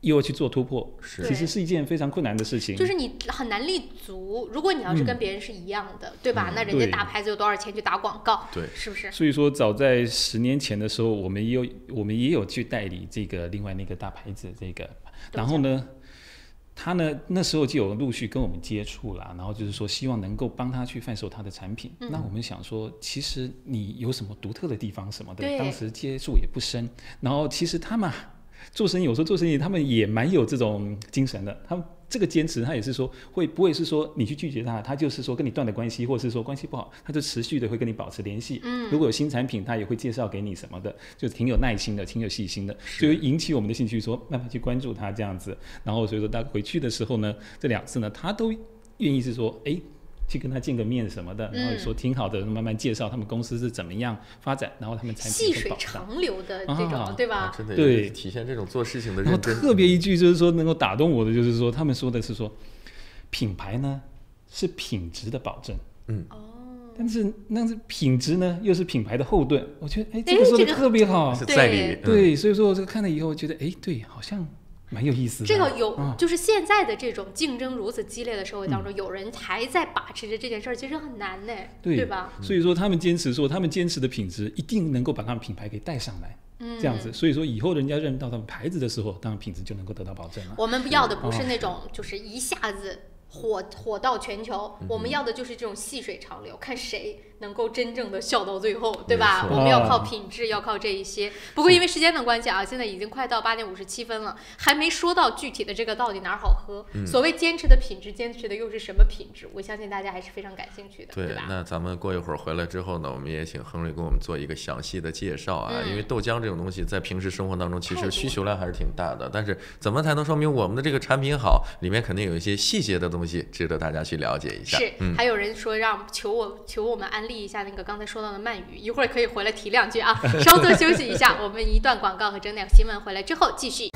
又要去做突破，其实是一件非常困难的事情。就是你很难立足，如果你要是跟别人是一样的，对吧？那人家大牌子有多少钱去打广告，对，是不是？所以说，早在10年前的时候，我们也有去代理这个另外那个大牌子这个，然后呢，他呢那时候就有陆续跟我们接触啦，然后就是说希望能够帮他去贩售他的产品。那我们想说，其实你有什么独特的地方什么的，当时接触也不深，然后其实他们做生意，有时候做生意他们也蛮有这种精神的，他们这个坚持他也是说不会是说你去拒绝他就是说跟你断了关系，或者是说关系不好，他就持续的会跟你保持联系。如果有新产品他也会介绍给你什么的，就挺有耐心的，挺有细心的，就会引起我们的兴趣，说慢慢去关注他这样子。然后所以说他回去的时候呢，这2次呢他都愿意是说去跟他见个面什么的，然后说挺好的，慢慢介绍他们公司是怎么样发展，然后他们产品细水长流的这种，对吧？真的对，体现这种做事情的认真。然后特别一句就是说能够打动我的，就是说他们说的是说，品牌呢是品质的保证，但是品质呢又是品牌的后盾。我觉得这个说的特别好，是在理。对，所以说我这个看了以后，我觉得对，好像蛮有意思的。这个就是现在的这种竞争如此激烈的社会当中，有人还在把持着这件事儿，其实很难呢，对吧？所以说他们坚持说，他们坚持的品质一定能够把他们品牌给带上来，这样子。所以说以后人家认到他们牌子的时候，当然品质就能够得到保证了。我们要的不是那种就是一下子火到全球，我们要的就是这种细水长流，看谁能够真正的笑到最后，对吧？我们要靠品质，要靠这一些。不过因为时间的关系啊，现在已经快到8点57分了，还没说到具体的这个到底哪儿好喝。所谓坚持的品质，坚持的又是什么品质？我相信大家还是非常感兴趣的，对吧？那咱们过一会儿回来之后呢，我们也请亨瑞给我们做一个详细的介绍啊。因为豆浆这种东西在平时生活当中其实需求量还是挺大的，但是怎么才能说明我们的这个产品好？里面肯定有一些细节的东西值得大家去了解一下。是，还有人说求我们安利一下那个刚才说到的鳗鱼，一会儿可以回来提2句啊。稍作休息一下，我们一段广告和整点新闻回来之后继续。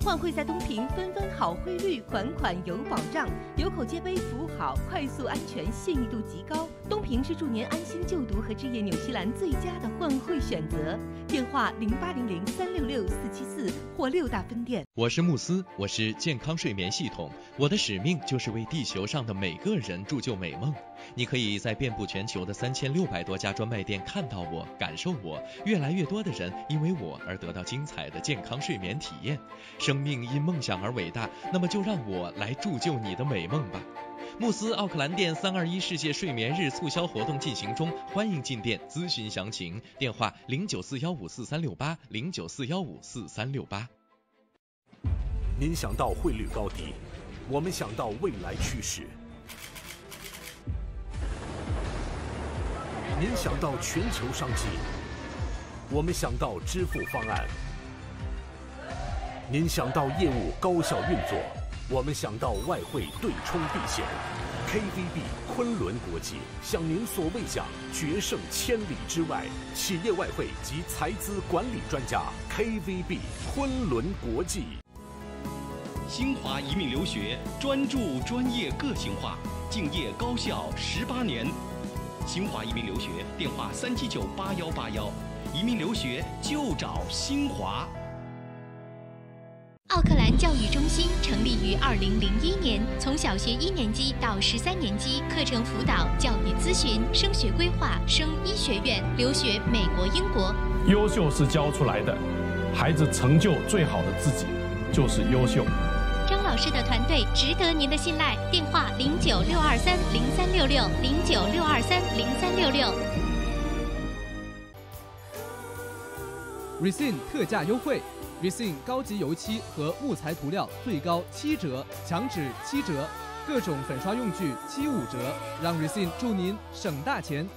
换汇在东平，纷纷好汇率，款款有保障，有口皆碑，服务好，快速安全，信誉度极高。东平是祝您安心就读和置业纽西兰最佳的换汇选择。电话0800366474或6大分店。我是慕斯，我是健康睡眠系统，我的使命就是为地球上的每个人铸就美梦。你可以在遍布全球的3600多家专卖店看到我，感受我。越来越多的人因为我而得到精彩的健康睡眠体验。生命因梦想而伟大，那么就让我来铸就你的美梦吧。慕斯奥克兰店321世界睡眠日促销活动进行中，欢迎进店咨询详情。电话0941544368 0941544368。您想到汇率高低，我们想到未来趋势。您想到全球商机，我们想到支付方案。您想到业务高效运作，我们想到外汇对冲避险。KVB 昆仑国际向您所未想，决胜千里之外。企业外汇及财资管理专家 KVB 昆仑国际。新华移民留学专注专业个性化，敬业高效18年。新华移民留学电话3798181，移民留学就找新华。奥克兰教育中心成立于2001年，从小学1年级到13年级，课程辅导、教育咨询、升学规划、升医学院、留学美国、英国。优秀是教出来的，孩子成就最好的自己就是优秀。张老师的团队值得您的信赖，电话0962303366 0962303366。Resin 特价优惠 ，Resin 高级油漆和木材涂料最高7折，墙纸7折，各种粉刷用具75折，让 Resin 祝您省大钱。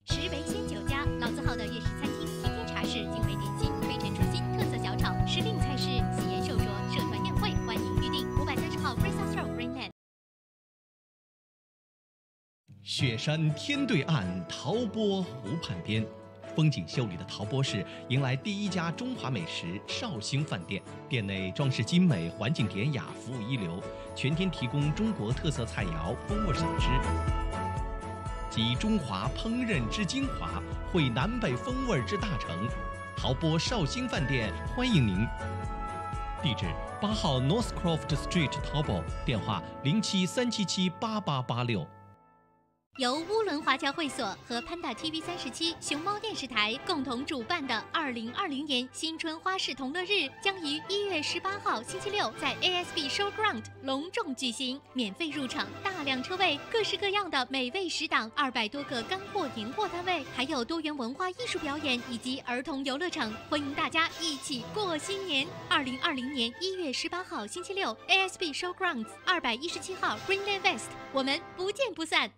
石围鲜酒家，老字号的粤式餐厅，天天茶室，精美点心，推陈出新，特色小炒，时令菜式，喜宴寿桌，社团宴会，欢迎预订。530号 Fraser Road Greenland。雪山天对岸，陶波湖畔边，风景秀丽的陶波市迎来第一家中华美食绍兴饭店。店内装饰精美，环境典雅，服务一流，全天提供中国特色菜肴、风味小吃，集中华烹饪之精华，汇南北风味之大成。陶波绍兴饭店欢迎您。地址8号 Northcroft Street 淘宝，电话0737788886。由乌伦华侨会所和 Panda TV 37、熊猫电视台共同主办的2020年新春花市同乐日将于1月18号星期六在 ASB Showground 隆重举行，免费入场，大量车位，各式各样的美味食档，200多个干货年货摊位，还有多元文化艺术表演以及儿童游乐场，欢迎大家一起过新年。2020年1月18号星期六 ASB Showgrounds 217号 Greenland West， 我们不见不散。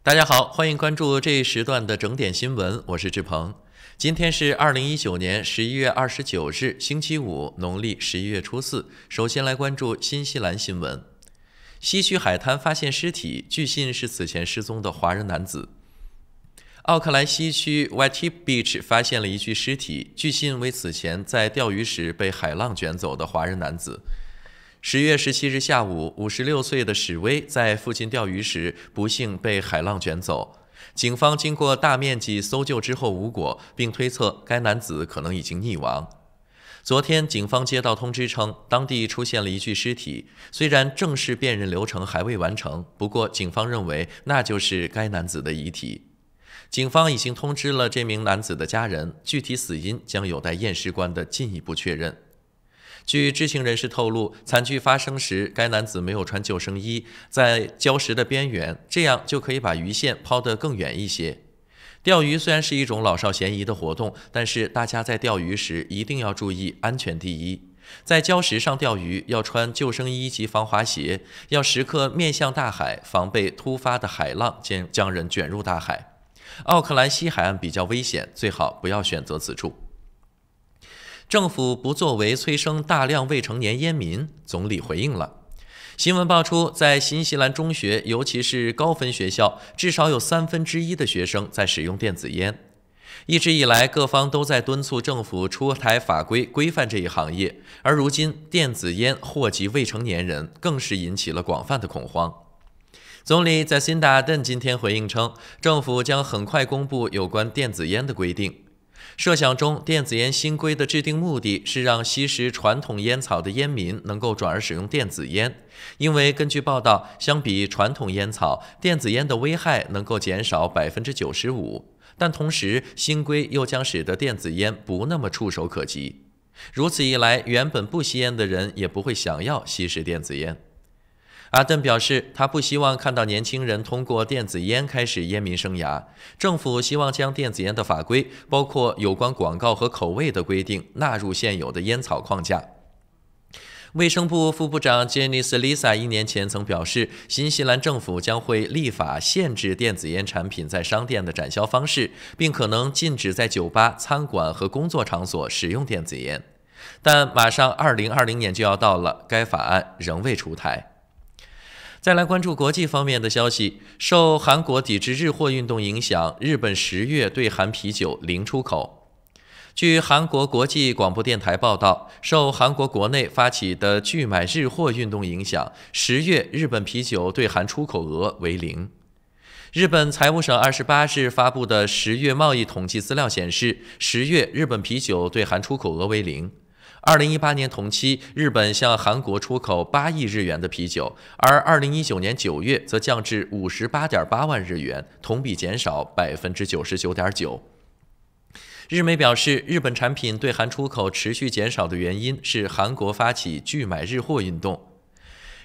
大家好，欢迎关注这一时段的整点新闻，我是志鹏。今天是2019年11月29日，星期五，农历11月初4。首先来关注新西兰新闻。西区海滩发现尸体，据信是此前失踪的华人男子。奥克兰西区 White Beach 发现了一具尸体，据信为此前在钓鱼时被海浪卷走的华人男子。10月17日下午，56岁的史威在附近钓鱼时不幸被海浪卷走。警方经过大面积搜救之后无果，并推测该男子可能已经溺亡。昨天，警方接到通知称，当地出现了一具尸体，虽然正式辨认流程还未完成，不过警方认为那就是该男子的遗体。警方已经通知了这名男子的家人，具体死因将有待验尸官的进一步确认。据知情人士透露，惨剧发生时，该男子没有穿救生衣，在礁石的边缘，这样就可以把鱼线抛得更远一些。钓鱼虽然是一种老少咸宜的活动，但是大家在钓鱼时一定要注意安全第一。在礁石上钓鱼要穿救生衣及防滑鞋，要时刻面向大海，防备突发的海浪将人卷入大海。奥克兰西海岸比较危险，最好不要选择此处。政府不作为催生大量未成年烟民，总理回应了。新闻爆出，在新西兰中学，尤其是高分学校，至少有1/3的学生在使用电子烟。一直以来，各方都在敦促政府出台法规规范这一行业，而如今电子烟祸及未成年人，更是引起了广泛的恐慌。总理在辛达顿今天回应称，政府将很快公布有关电子烟的规定。设想中，电子烟新规的制定目的是让吸食传统烟草的烟民能够转而使用电子烟，因为根据报道，相比传统烟草，电子烟的危害能够减少95%，但同时新规又将使得电子烟不那么触手可及。如此一来，原本不吸烟的人也不会想要吸食电子烟。阿登表示，他不希望看到年轻人通过电子烟开始烟民生涯。政府希望将电子烟的法规，包括有关广告和口味的规定，纳入现有的烟草框架。卫生部副部长 Janice Lisa 1年前曾表示，新西兰政府将会立法限制电子烟产品在商店的展销方式，并可能禁止在酒吧、餐馆和工作场所使用电子烟。但马上2020年就要到了，该法案仍未出台。再来关注国际方面的消息，受韩国抵制日货运动影响，日本10月对韩啤酒零出口。据韩国国际广播电台报道，受韩国国内发起的拒买日货运动影响，10月日本啤酒对韩出口额为0。日本财务省28日发布的10月贸易统计资料显示，10月日本啤酒对韩出口额为0。2018年同期，日本向韩国出口8亿日元的啤酒，而2019年9月则降至58.8万日元，同比减少99.9%。日媒表示，日本产品对韩出口持续减少的原因是韩国发起拒买日货运动。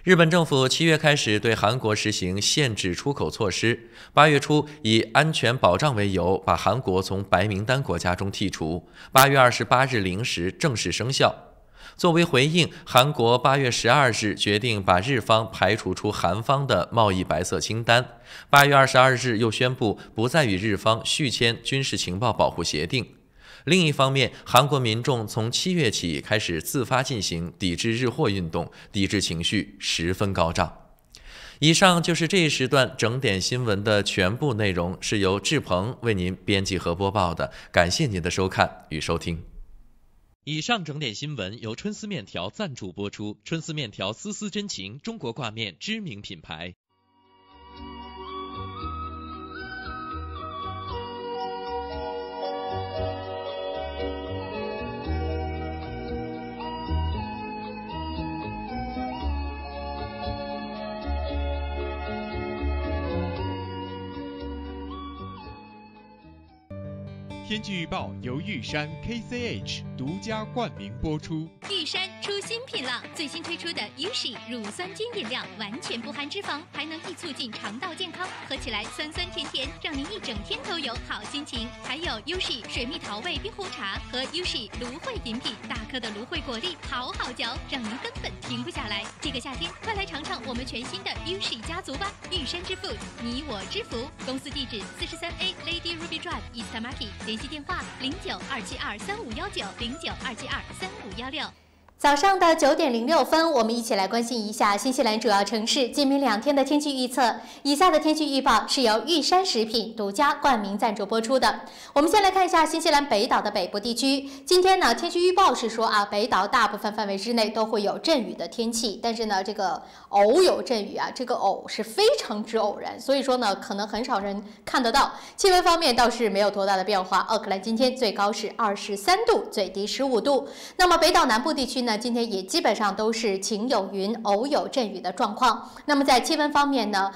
日本政府7月开始对韩国实行限制出口措施，8月初以安全保障为由，把韩国从白名单国家中剔除，8月28日0时正式生效。作为回应，韩国8月12日决定把日方排除出韩方的贸易白色清单，8月22日又宣布不再与日方续签军事情报保护协定。另一方面，韩国民众从7月起开始自发进行抵制日货运动，抵制情绪十分高涨。以上就是这一时段整点新闻的全部内容，是由志鹏为您编辑和播报的，感谢您的收看与收听。以上整点新闻由春丝面条赞助播出，春丝面条丝丝真情，中国挂面知名品牌。天气预报由玉山 KCH 独家冠名播出。玉山出新品了，最新推出的 Ushi 乳酸菌饮料，完全不含脂肪，还能益促进肠道健康，喝起来酸酸甜甜，让您一整天都有好心情。还有 Ushi 水蜜桃味冰红茶和 Ushi 芦荟饮品，大颗的芦荟果粒好好嚼，让您根本停不下来。这个夏天，快来尝尝我们全新的 Ushi 家族吧！玉山之 Food， 你我之福。公司地址43A Lady Ruby Drive Istamaki， 联系电话0927235519，0927235516。早上的9点06分，我们一起来关心一下新西兰主要城市今明2天的天气预测。以下的天气预报是由玉山食品独家冠名赞助播出的。我们先来看一下新西兰北岛的北部地区。今天呢，天气预报是说北岛大部分范围之内都会有阵雨的天气，但是呢，这个偶有阵雨这个偶是非常之偶然，所以说呢，可能很少人看得到。气温方面倒是没有多大的变化，奥克兰今天最高是23度，最低15度。那么北岛南部地区呢，今天也基本上都是晴有云，偶有阵雨的状况。那么在气温方面呢，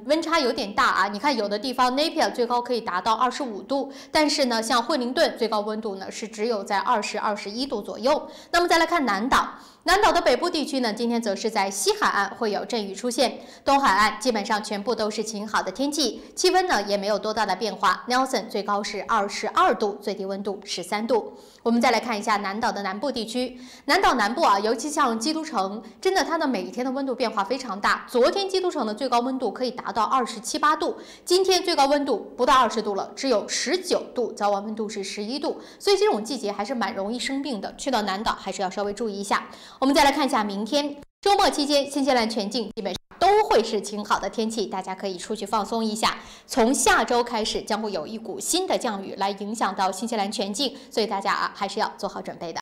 温差有点大你看有的地方 Napier 最高可以达到25度，但是呢，像惠灵顿最高温度呢是只有在20、21度左右。那么再来看南岛。南岛的北部地区呢，今天则是在西海岸会有阵雨出现，东海岸基本上全部都是晴好的天气，气温呢也没有多大的变化。Nelson 最高是22度，最低温度13度。我们再来看一下南岛的南部地区，南岛南部尤其像基督城，真的它的每一天的温度变化非常大。昨天基督城的最高温度可以达到27、8度，今天最高温度不到20度了，只有19度，早晚温度是11度，所以这种季节还是蛮容易生病的，去到南岛还是要稍微注意一下。我们再来看一下明天周末期间，新西兰全境基本上都会是晴好的天气，大家可以出去放松一下。从下周开始，将会有一股新的降雨来影响到新西兰全境，所以大家还是要做好准备的。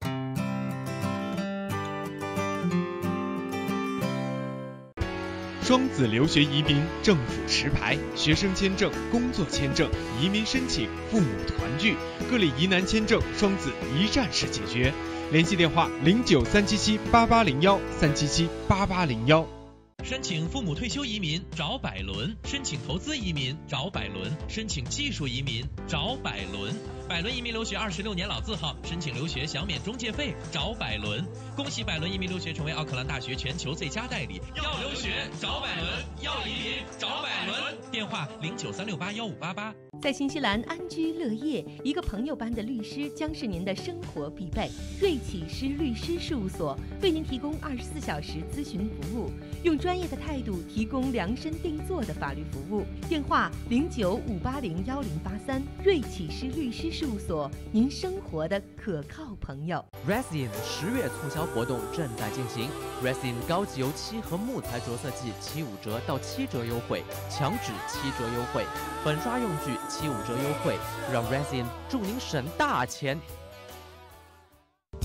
双子留学移民政府持牌，学生签证、工作签证、移民申请、父母团聚，各类疑难签证，双子一站式解决。联系电话0937788013778801。申请父母退休移民找百伦，申请投资移民找百伦，申请技术移民找百伦。百伦移民留学26年老字号，申请留学享免中介费找百伦。恭喜百伦移民留学成为奥克兰大学全球最佳代理。要留学找百伦，要移民找百伦。电话0936815588。在新西兰安居乐业，一个朋友般的律师将是您的生活必备。瑞启诗律师事务所为您提供24小时咨询服务，用专业的态度提供量身定做的法律服务。电话0958011083。瑞启诗律师事务所，您生活的可靠朋友。Resin 10月促销活动正在进行 ，Resin 高级油漆和木材着色剂75折到7折优惠，墙纸7折优惠，粉刷用具75折优惠，让 Resin 助您省大钱。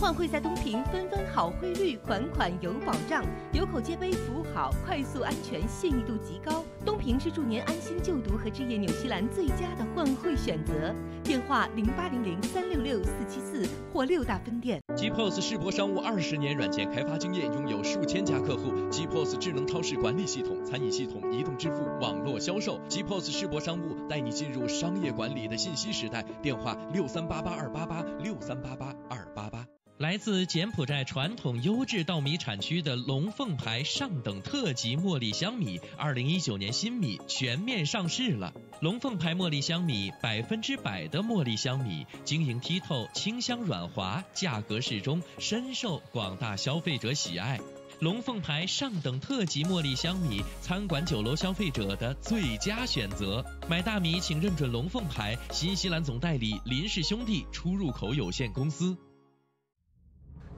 换汇在东平，纷纷好汇率，款款有保障，有口皆碑服务好，快速安全，信誉度极高。东平是祝您安心就读和置业纽西兰最佳的换汇选择。电话0800366474或6大分店。GPOS 世博商务20年软件开发经验，拥有数千家客户。GPOS 智能超市管理系统、餐饮系统、移动支付、网络销售。GPOS 世博商务带你进入商业管理的信息时代。电话6388-288，6388-288。来自柬埔寨传统优质稻米产区的龙凤牌上等特级茉莉香米，2019年新米全面上市了。龙凤牌茉莉香米100%的茉莉香米，晶莹剔透，清香软滑，价格适中，深受广大消费者喜爱。龙凤牌上等特级茉莉香米，餐馆酒楼消费者的最佳选择。买大米请认准龙凤牌，新西兰总代理林氏兄弟出入口有限公司。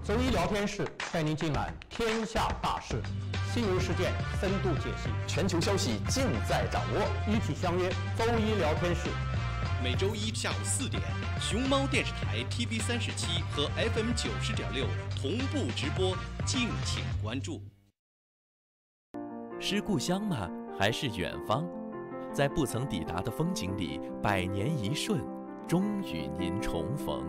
周一聊天室带您尽览天下大事，新闻事件深度解析，全球消息尽在掌握。一起相约周一聊天室。每周一下午4点，熊猫电视台 TV37和 FM 90.6同步直播，敬请关注。是故乡吗？还是远方？在不曾抵达的风景里，百年一瞬，终与您重逢。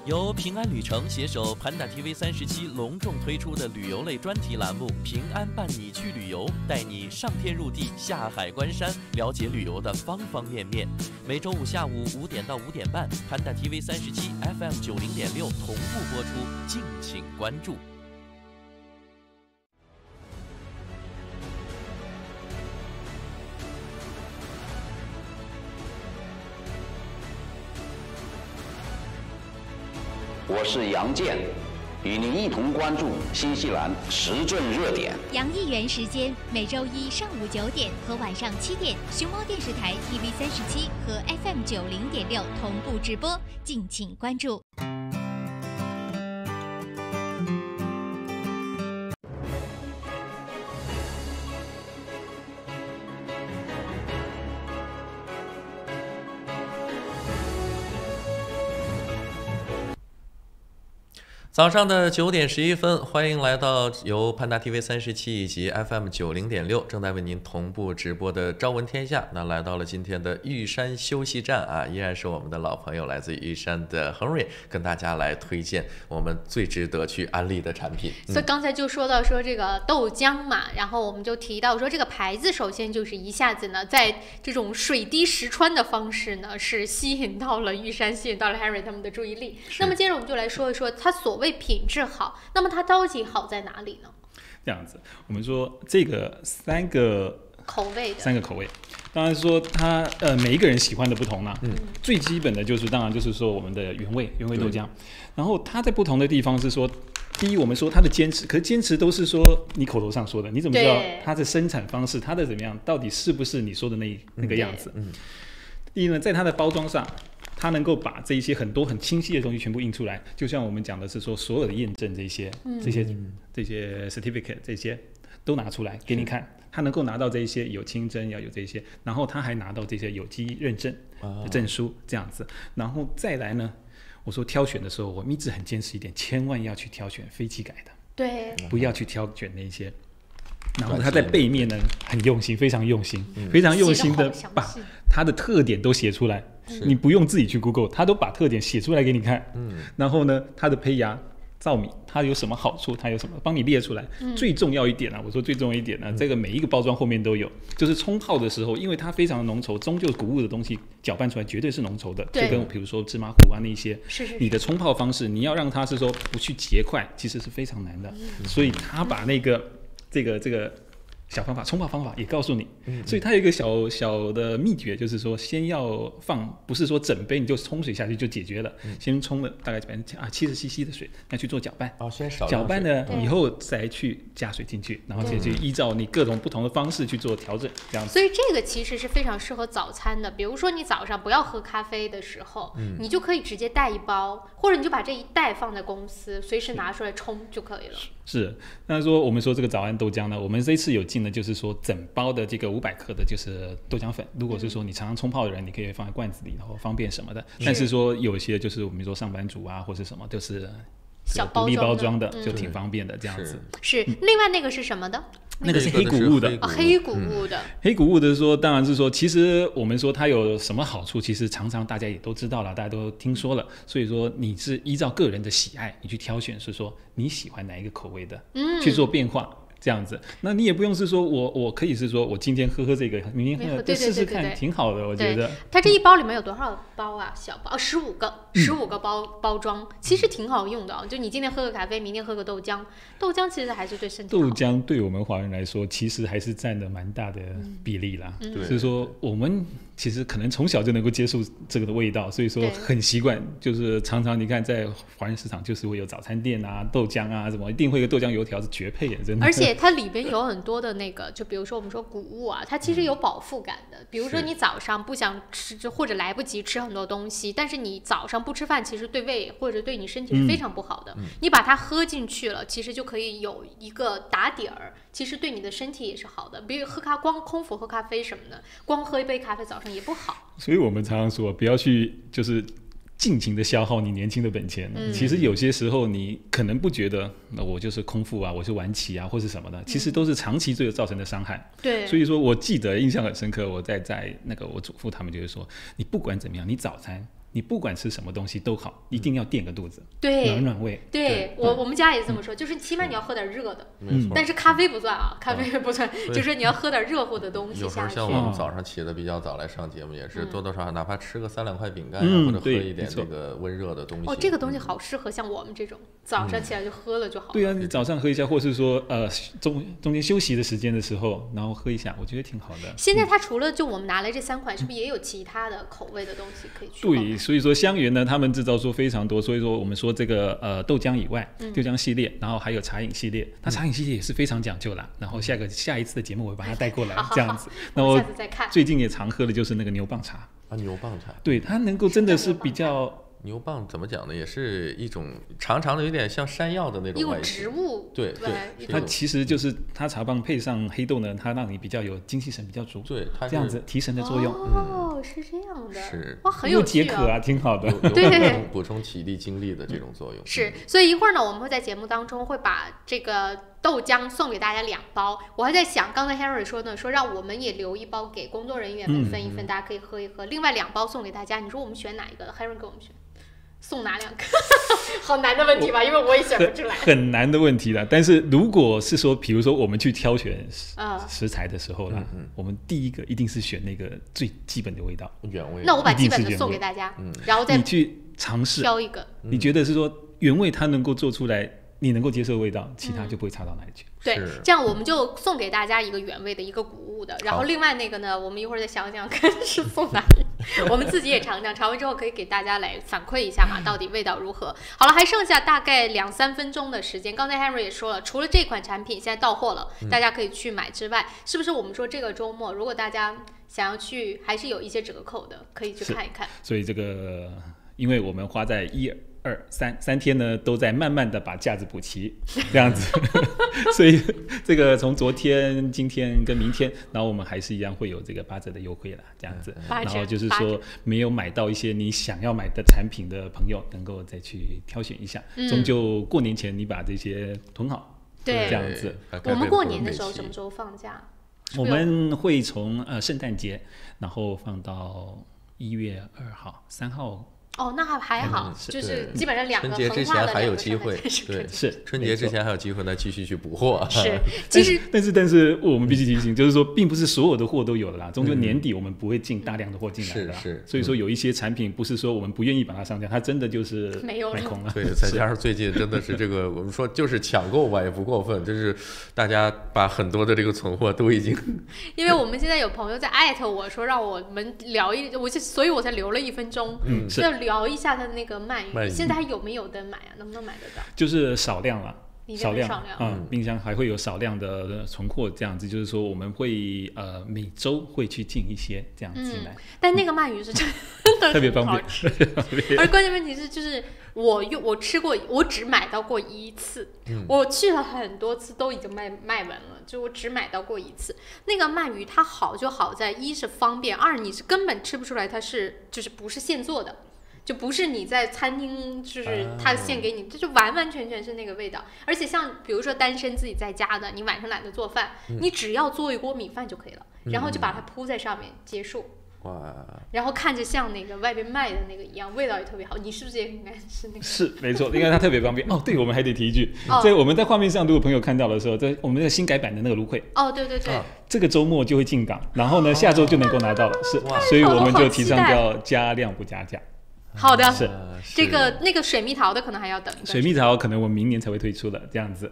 由平安旅程携手 Panda TV37隆重推出的旅游类专题栏目《平安伴你去旅游》，带你上天入地、下海观山，了解旅游的方方面面。每周五下午5点到5点半，Panda TV37 FM 90.6同步播出，敬请关注。我是杨健，与您一同关注新西兰时政热点。杨议员时间每周一上午9点和晚上7点，熊猫电视台 TV37和 FM 90.6同步直播，敬请关注。早上的9点11分，欢迎来到由Panda TV37以及 FM 90.6正在为您同步直播的《朝闻天下》。那来到了今天的玉山休息站啊，依然是我们的老朋友，来自玉山的 Henry 跟大家来推荐我们最值得去安利的产品。所以刚才就说到说这个豆浆嘛，然后我们就提到说这个牌子，首先就是一下子呢，在这种水滴石穿的方式呢，是吸引到了玉山，吸引到了 Henry 他们的注意力。那么接着我们就来说一说它所谓品质好，那么它到底好在哪里呢？这样子，我们说这个三个口味，当然说它每一个人喜欢的不同啦。最基本的就是当然就是说我们的原味豆浆，然后它在不同的地方是说，第一我们说它的坚持，可是坚持都是说你口头上说的，你怎么知道它的生产方式，它的怎么样，到底是不是你说的那个样子？第一呢，在它的包装上。它能够把这一些很多很清晰的东西全部印出来，就像我们讲的是说所有的验证这些 certificate 这些都拿出来给你看，它能够拿到这一些有清真要有这些，然后它还拿到这些有机认证的证书这样子，然后再来呢，我说挑选的时候，我们一直很坚持一点，千万要去挑选非机改的，对，不要去挑选那些。然后他在背面呢很用心，非常用心，非常用心的把它的特点都写出来，你不用自己去 Google， 他都把特点写出来给你看。然后呢，它的胚芽糙米它有什么好处，它有什么帮你列出来。最重要一点啊，我说最重要一点呢，这个每一个包装后面都有，就是冲泡的时候，因为它非常的浓稠，终究谷物的东西搅拌出来绝对是浓稠的，就跟比如说芝麻糊啊那些，你的冲泡方式，你要让它是说不去结块，其实是非常难的。所以他把那个这个小方法，冲泡方法也告诉你，所以它有一个小小的秘诀，就是说先要放，不是说整杯你就冲水下去就解决了，先冲了大概70cc 的水，那去做搅拌，先少搅拌了以后再去加水进去，然后再去依照你各种不同的方式去做调整，这样子。所以这个其实是非常适合早餐的，比如说你早上不要喝咖啡的时候，你就可以直接带一包，或者你就把这一袋放在公司，随时拿出来冲就可以了。是，那说我们说这个早安豆浆呢，我们这一次有进的就是说整包的这个500克的就是豆浆粉，如果是说你常常冲泡的人，你可以放在罐子里，然后方便什么的。但是说有些就是我们说上班族啊或是什么，就是小独立包装的，嗯、就挺方便的这样子。是，另外那个是什么的？那个是黑谷物的，黑谷物的。黑谷物的说，当然是说，其实我们说它有什么好处，其实常常大家也都知道了，大家都听说了。所以说你是依照个人的喜爱，你去挑选，是说你喜欢哪一个口味的，去做变化。这样子，那你也不用是说我可以是说我今天喝这个，明天喝试试看，挺好的，我觉得。它这一包里面有多少包啊？小包15个包装，其实挺好用的啊。就你今天喝个咖啡，明天喝个豆浆，豆浆其实还是对身体好。豆浆对我们华人来说，其实还是占了蛮大的比例啦。所以说我们其实可能从小就能够接受这个的味道，所以说很习惯，就是常常你看在华人市场就是会有早餐店啊、豆浆啊什么，一定会有豆浆油条是绝配的，真的。而且它里边有很多的那个，就比如说我们说谷物啊，它其实有饱腹感的。比如说你早上不想吃或者来不及吃很多东西，但是你早上不吃饭，其实对胃或者对你身体是非常不好的。你把它喝进去了，其实就可以有一个打底儿，其实对你的身体也是好的。比如光空腹喝咖啡什么的，光喝一杯咖啡早上也不好。所以我们常常说，不要去就是尽情的消耗你年轻的本钱。其实有些时候你可能不觉得，那我就是空腹啊，我是晚起啊，或是什么的，其实都是长期对造成的伤害。对，所以说我记得印象很深刻，我在那个我祖父他们就是说，你不管怎么样，你早餐你不管吃什么东西都好，一定要垫个肚子，对，暖胃。对，我们家也是这么说，就是起码你要喝点热的，但是咖啡不算啊，咖啡不算，就是你要喝点热乎的东西下去。有时候像我们早上起的比较早来上节目，也是多多少少哪怕吃个3-2块饼干或者喝一点这个温热的东西。哦，这个东西好适合像我们这种早上起来就喝了就好了。对啊，你早上喝一下，或是说中间休息的时间的时候，然后喝一下，我觉得挺好的。现在它除了就我们拿来这3款，是不是也有其他的口味的东西可以去？对，所以说香园呢，他们制造出非常多，所以说我们说这个豆浆以外，豆浆系列，然后还有茶饮系列，它茶饮系列也是非常讲究啦。然后下一次的节目我会把它带过来，这样子。那我下次再看。最近也常喝的就是那个牛蒡茶啊，牛蒡茶，对，它能够真的是比较。牛蒡怎么讲呢？也是一种长长的，有点像山药的那种外形。植物。对，它其实就是它茶棒配上黑豆呢，它让你比较有精气神比较足。对，它这样子提神的作用。哦，是这样的。是。哇，很有趣啊。又解渴啊，挺好的。对，补充体力精力的这种作用。是，所以一会儿呢，我们会在节目当中会把这个豆浆送给大家2包。我还在想，刚才 Henry 说呢，说让我们也留1包给工作人员们分一分，大家可以喝一喝。另外2包送给大家，你说我们选哪一个 ？Henry 给我们选。送哪2个？好难的问题吧，因为我也选不出来。很难的问题了。但是如果是说，比如说我们去挑选食材的时候啦，我们第一个一定是选那个最基本的味道，原味。那我把基本的送给大家，然后再你去尝试挑一个。你觉得是说原味它能够做出来，你能够接受的味道，其他就不会差到哪里去。对，这样我们就送给大家一个原味的，一个谷物的，然后另外那个呢，我们一会儿再想想看是送哪里，我们自己也尝尝，尝完之后可以给大家来反馈一下嘛，到底味道如何。好了，还剩下大概2-3分钟的时间，刚才 Henry 也说了，除了这款产品现在到货了，大家可以去买之外，是不是我们说这个周末如果大家想要去，还是有一些折扣的，可以去看一看。所以这个，因为我们花在3天呢，都在慢慢的把架子补齐，这样子，所以这个从昨天、今天跟明天，然后我们还是一样会有这个8折的优惠啦，这样子。然后就是说，没有买到一些你想要买的产品的朋友，能够再去挑选一下。终究过年前你把这些囤好，对，这样子。我们过年的时候什么时候放假？我们会从圣诞节，然后放到1月2号、3号。哦，那还好，就是基本上2个春节之前还有机会，对，是春节之前还有机会呢，继续去补货。是，其实但是我们必须提醒，就是说，并不是所有的货都有了啦，终究年底我们不会进大量的货进来的，是，所以说有一些产品不是说我们不愿意把它上架，它真的就是没有卖空了。对，再加上最近真的是这个，我们说就是抢购吧，也不过分，就是大家把很多的这个存货都已经，因为我们现在有朋友在艾特我说让我们聊所以我才留了1分钟，要聊一下他的那个鳗鱼，现在还有没有得买啊？能不能买得到？就是少量了。少量冰箱还会有少量的存货，这样子就是说我们会每周会去进一些这样进来。但那个鳗鱼是真的特别方便，而关键问题是就是我吃过，我只买到过1次，我去了很多次都已经卖完了，就我只买到过1次。那个鳗鱼它好就好在1是方便，2你是根本吃不出来它是就是不是现做的。就不是你在餐厅就是他献给你，这就完完全全是那个味道。而且像比如说单身自己在家的，你晚上懒得做饭，你只要做一锅米饭就可以了，然后就把它铺在上面结束。哇！然后看着像那个外边卖的那个一样，味道也特别好。你是不是也应该吃那个？是没错，因为它特别方便。哦，对，我们还得提一句，所以我们在画面上，如果朋友看到的时候，在我们那个新改版的那个芦荟。哦，对对对。这个周末就会进港，然后呢，下周就能够拿到了。是，所以我们就提倡叫加量不加价。好的，是这个那个水蜜桃的可能还要等。水蜜桃可能我们明年才会推出的，这样子。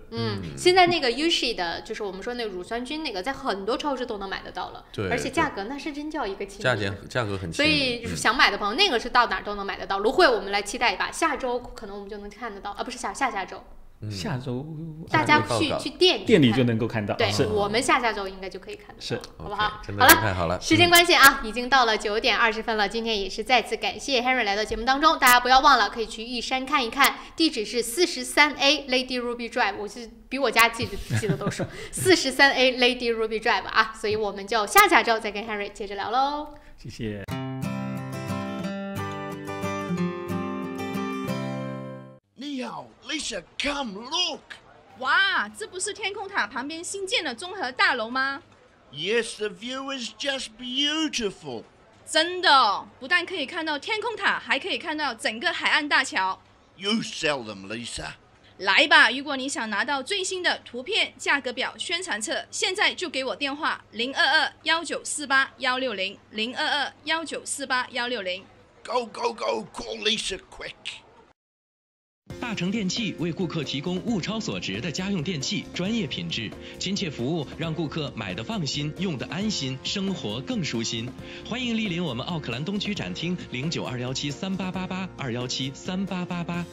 现在那个 Ushi 的，就是我们说那个乳酸菌那个，在很多超市都能买得到了，对，而且价格那是真叫一个亲民，价格很亲民。所以想买的朋友，那个是到哪儿都能买得到。芦荟我们来期待一把，下周可能我们就能看得到啊，不是下周。下周大家去店里就能够看到，对，我们下周应该就可以看到，是，好不好？真的太好了，时间关系啊，已经到了9点20分了。今天也是再次感谢 Henry 来到节目当中，大家不要忘了可以去玉山看一看，地址是43A Lady Ruby Drive， 我是比我家记得都熟，43A Lady Ruby Drive 啊，所以我们就下周再跟 Henry 接着聊喽。谢谢。你好 ，Lisa， come look。哇，这不是天空塔旁边新建的综合大楼吗 ？Yes, the view is just beautiful。真的，不但可以看到天空塔，还可以看到整个海岸大桥。You sell them, Lisa。来吧，如果你想拿到最新的图片、价格表、宣传册，现在就给我电话022-1948-160，022-1948-160。Go, go, go, call Lisa quick。大成电器为顾客提供物超所值的家用电器，专业品质、亲切服务，让顾客买得放心，用得安心，生活更舒心。欢迎莅临我们奥克兰东区展厅，092173888，2173888。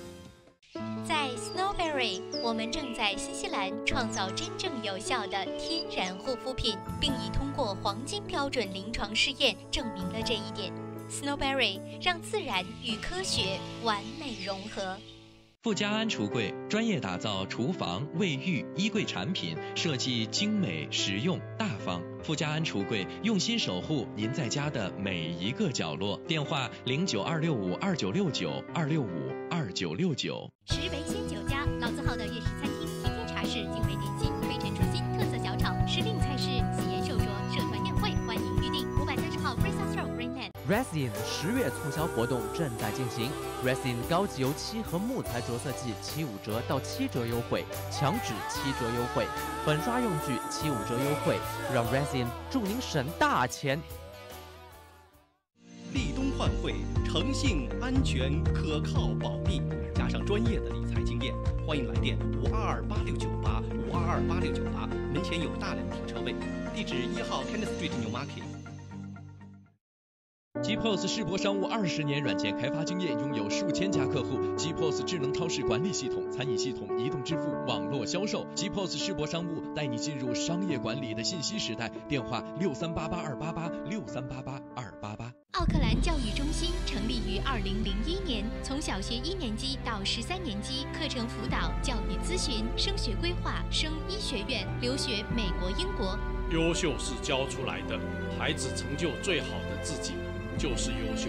在 Snowberry， 我们正在新西兰创造真正有效的天然护肤品，并已通过黄金标准临床试验证明了这一点。Snowberry 让自然与科学完美融合。富家安橱柜专业打造厨房、卫浴、衣柜产品，设计精美、实用、大方。富家安橱柜用心守护您在家的每一个角落。电话092652969，2652969。石围鲜酒家，老字号的粤式餐厅，天天茶室，精美点心，非常出新，特色小炒，时令菜式，喜宴寿桌，社团宴会，欢迎预订。530号 Fraser Road Greenland。Resin 10月促销活动正在进行 ，Resin 高级油漆和木材着色剂75折到7折优惠，墙纸7折优惠，粉刷用具75折优惠，让 Resin 助您省大钱。立冬换汇，诚信、安全、可靠、保密，加上专业的理财经验，欢迎来电5228698，5228698，门前有大量停车位，地址1号 Kenneth Street Newmarket。GPOS 世博商务20年软件开发经验，拥有数千家客户。GPOS 智能超市管理系统、餐饮系统、移动支付、网络销售。GPOS 世博商务带你进入商业管理的信息时代。电话6388-288，6388-288。奥克兰教育中心成立于2001年，从小学1年级到13年级，课程辅导、教育咨询、升学规划、升医学院、留学美国、英国。优秀是教出来的，孩子成就最好的自己就是优秀。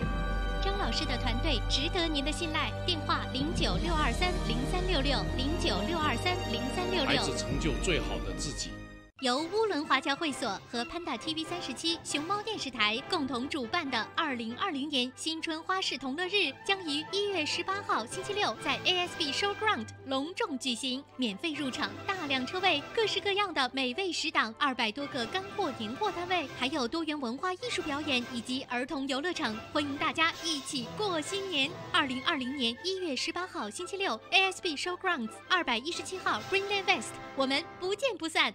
张老师的团队值得您的信赖。电话096230366，096230366。孩子成就最好的自己。由乌伦华侨会所和潘达 TV37、熊猫电视台共同主办的2020年新春花市同乐日将于1月18号星期六在 ASB Showground 隆重举行，免费入场，大量车位，各式各样的美味食档，200多个干货年货摊位，还有多元文化艺术表演以及儿童游乐场，欢迎大家一起过新年。2020年1月18号星期六 ASB Showgrounds 217号 Greenland West， 我们不见不散。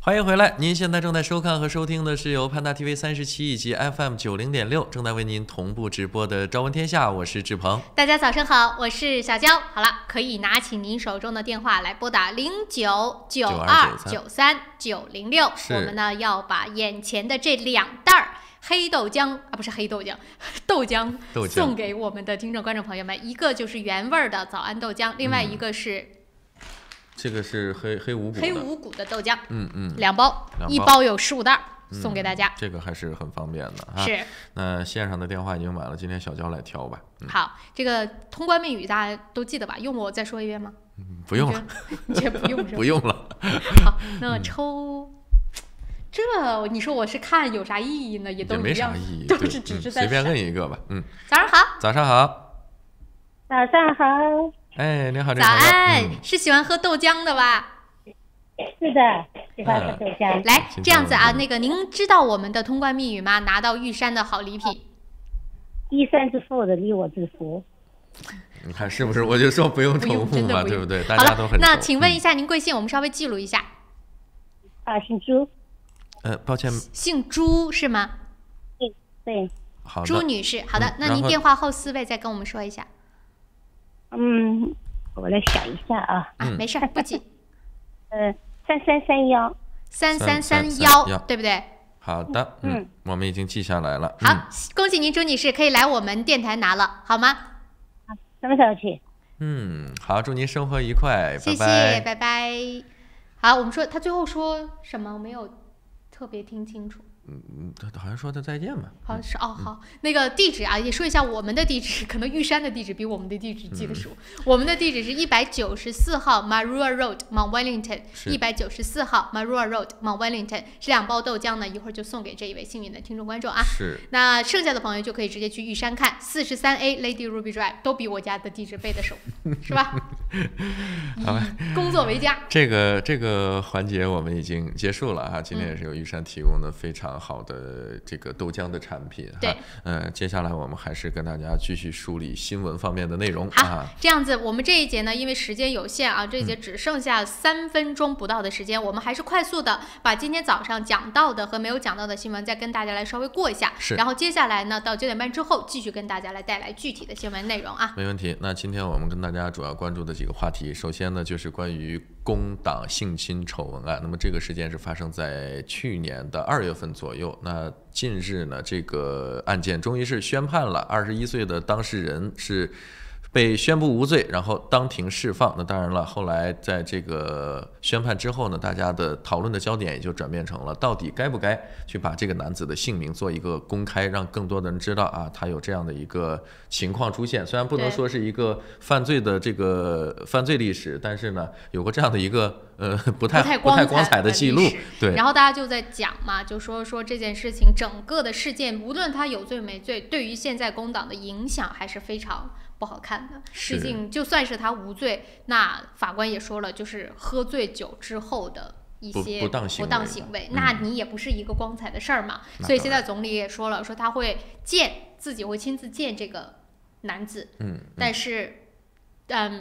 欢迎回来，您现在正在收看和收听的是由潘达 TV 37以及 FM 90.6正在为您同步直播的《朝闻天下》，我是志鹏。大家早上好，我是小娇。好了，可以拿起您手中的电话来拨打0992939006。我们呢要把眼前的这2袋黑豆浆啊，不是黑豆浆，豆浆送给我们的听众观众朋友们。一个就是原味的早安豆浆，另外一个是。这个是黑五谷的豆浆，2包，1包有15袋，送给大家。这个还是很方便的啊。是。那线上的电话已经满了，今天小娇来挑吧。好，这个通关密语大家都记得吧？用我再说一遍吗？不用了。你觉得不用是吧？不用了。好，那抽。这你说我是看有啥意义呢？也都没啥意义，都是只是在随便摁一个吧。早上好。早上好。早上好。哎，你好，早安，是喜欢喝豆浆的吧？是的，喜欢喝豆浆。来，这样子啊，那个您知道我们的通关密语吗？拿到玉山的好礼品。衣衫之父的离我之福。你看是不是？我就说不用重复嘛，对不对？大家都很熟。那请问一下，您贵姓？我们稍微记录一下。姓朱。抱歉。姓朱是吗？对。好的。朱女士，好的。那您电话后4位再跟我们说一下。我来想一下啊。没事，不急。3331，对不对？好的，我们已经记下来了。好，恭喜您，朱女士可以来我们电台拿了，好吗？什么时候去？好，祝您生活愉快，谢谢，拜拜。好，我们说他最后说什么？我没有特别听清楚。他好像说的再见吧。好是好，那个地址啊，也说一下我们的地址，可能玉山的地址比我们的地址记得熟。我们的地址是194号 Marua Road Mount Wellington， 194号 Marua Road Mount Wellington。这2包豆浆呢，一会儿就送给这一位幸运的听众观众啊。是。那剩下的朋友就可以直接去玉山看43A Lady Ruby Drive， 都比我家的地址背得熟，是吧？好吧。工作为家。这个环节我们已经结束了哈，今天也是由玉山提供的非常好的这个豆浆的产品哈。接下来我们还是跟大家继续梳理新闻方面的内容。好，这样子，我们这一节呢，因为时间有限啊，这一节只剩下3分钟不到的时间，我们还是快速的把今天早上讲到的和没有讲到的新闻再跟大家来稍微过一下。然后接下来呢，到9点半之后继续跟大家来带来具体的新闻内容啊。没问题。那今天我们跟大家主要关注的几个话题，首先呢就是关于工党性侵丑闻案。那么这个事件是发生在去年的2月份左右。那近日呢，这个案件终于是宣判了，21岁的当事人是被宣布无罪，然后当庭释放。那当然了，后来在这个宣判之后呢，大家的讨论的焦点也就转变成了到底该不该去把这个男子的姓名做一个公开，让更多的人知道啊，他有这样的一个情况出现。虽然不能说是一个犯罪的这个犯罪历史，但是呢，有过这样的一个不太光彩的记录。对。然后大家就在讲嘛，就说这件事情整个的事件，无论他有罪没罪，对于现在工党的影响还是非常不好看的。毕竟就算是他无罪，那法官也说了，就是喝醉酒之后的一些不当行为，那你也不是一个光彩的事儿嘛。所以现在总理也说了，说他会自己会亲自见这个男子。但是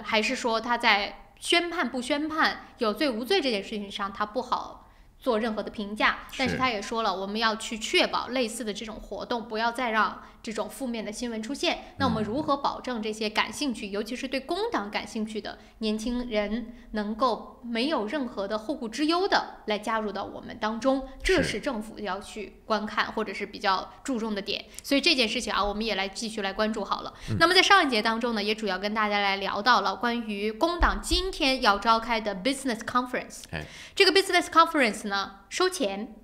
还是说他在宣判不宣判、有罪无罪这件事情上，他不好做任何的评价。但是他也说了，我们要去确保类似的这种活动不要再让这种负面的新闻出现。那我们如何保证这些感兴趣，尤其是对工党感兴趣的年轻人能够没有任何的后顾之忧的来加入到我们当中？这是政府要去观看或者是比较注重的点。所以这件事情啊，我们也来继续来关注好了。那么在上一节当中呢，也主要跟大家来聊到了关于工党今天要召开的 Business Conference。这个 Business Conference 呢，收钱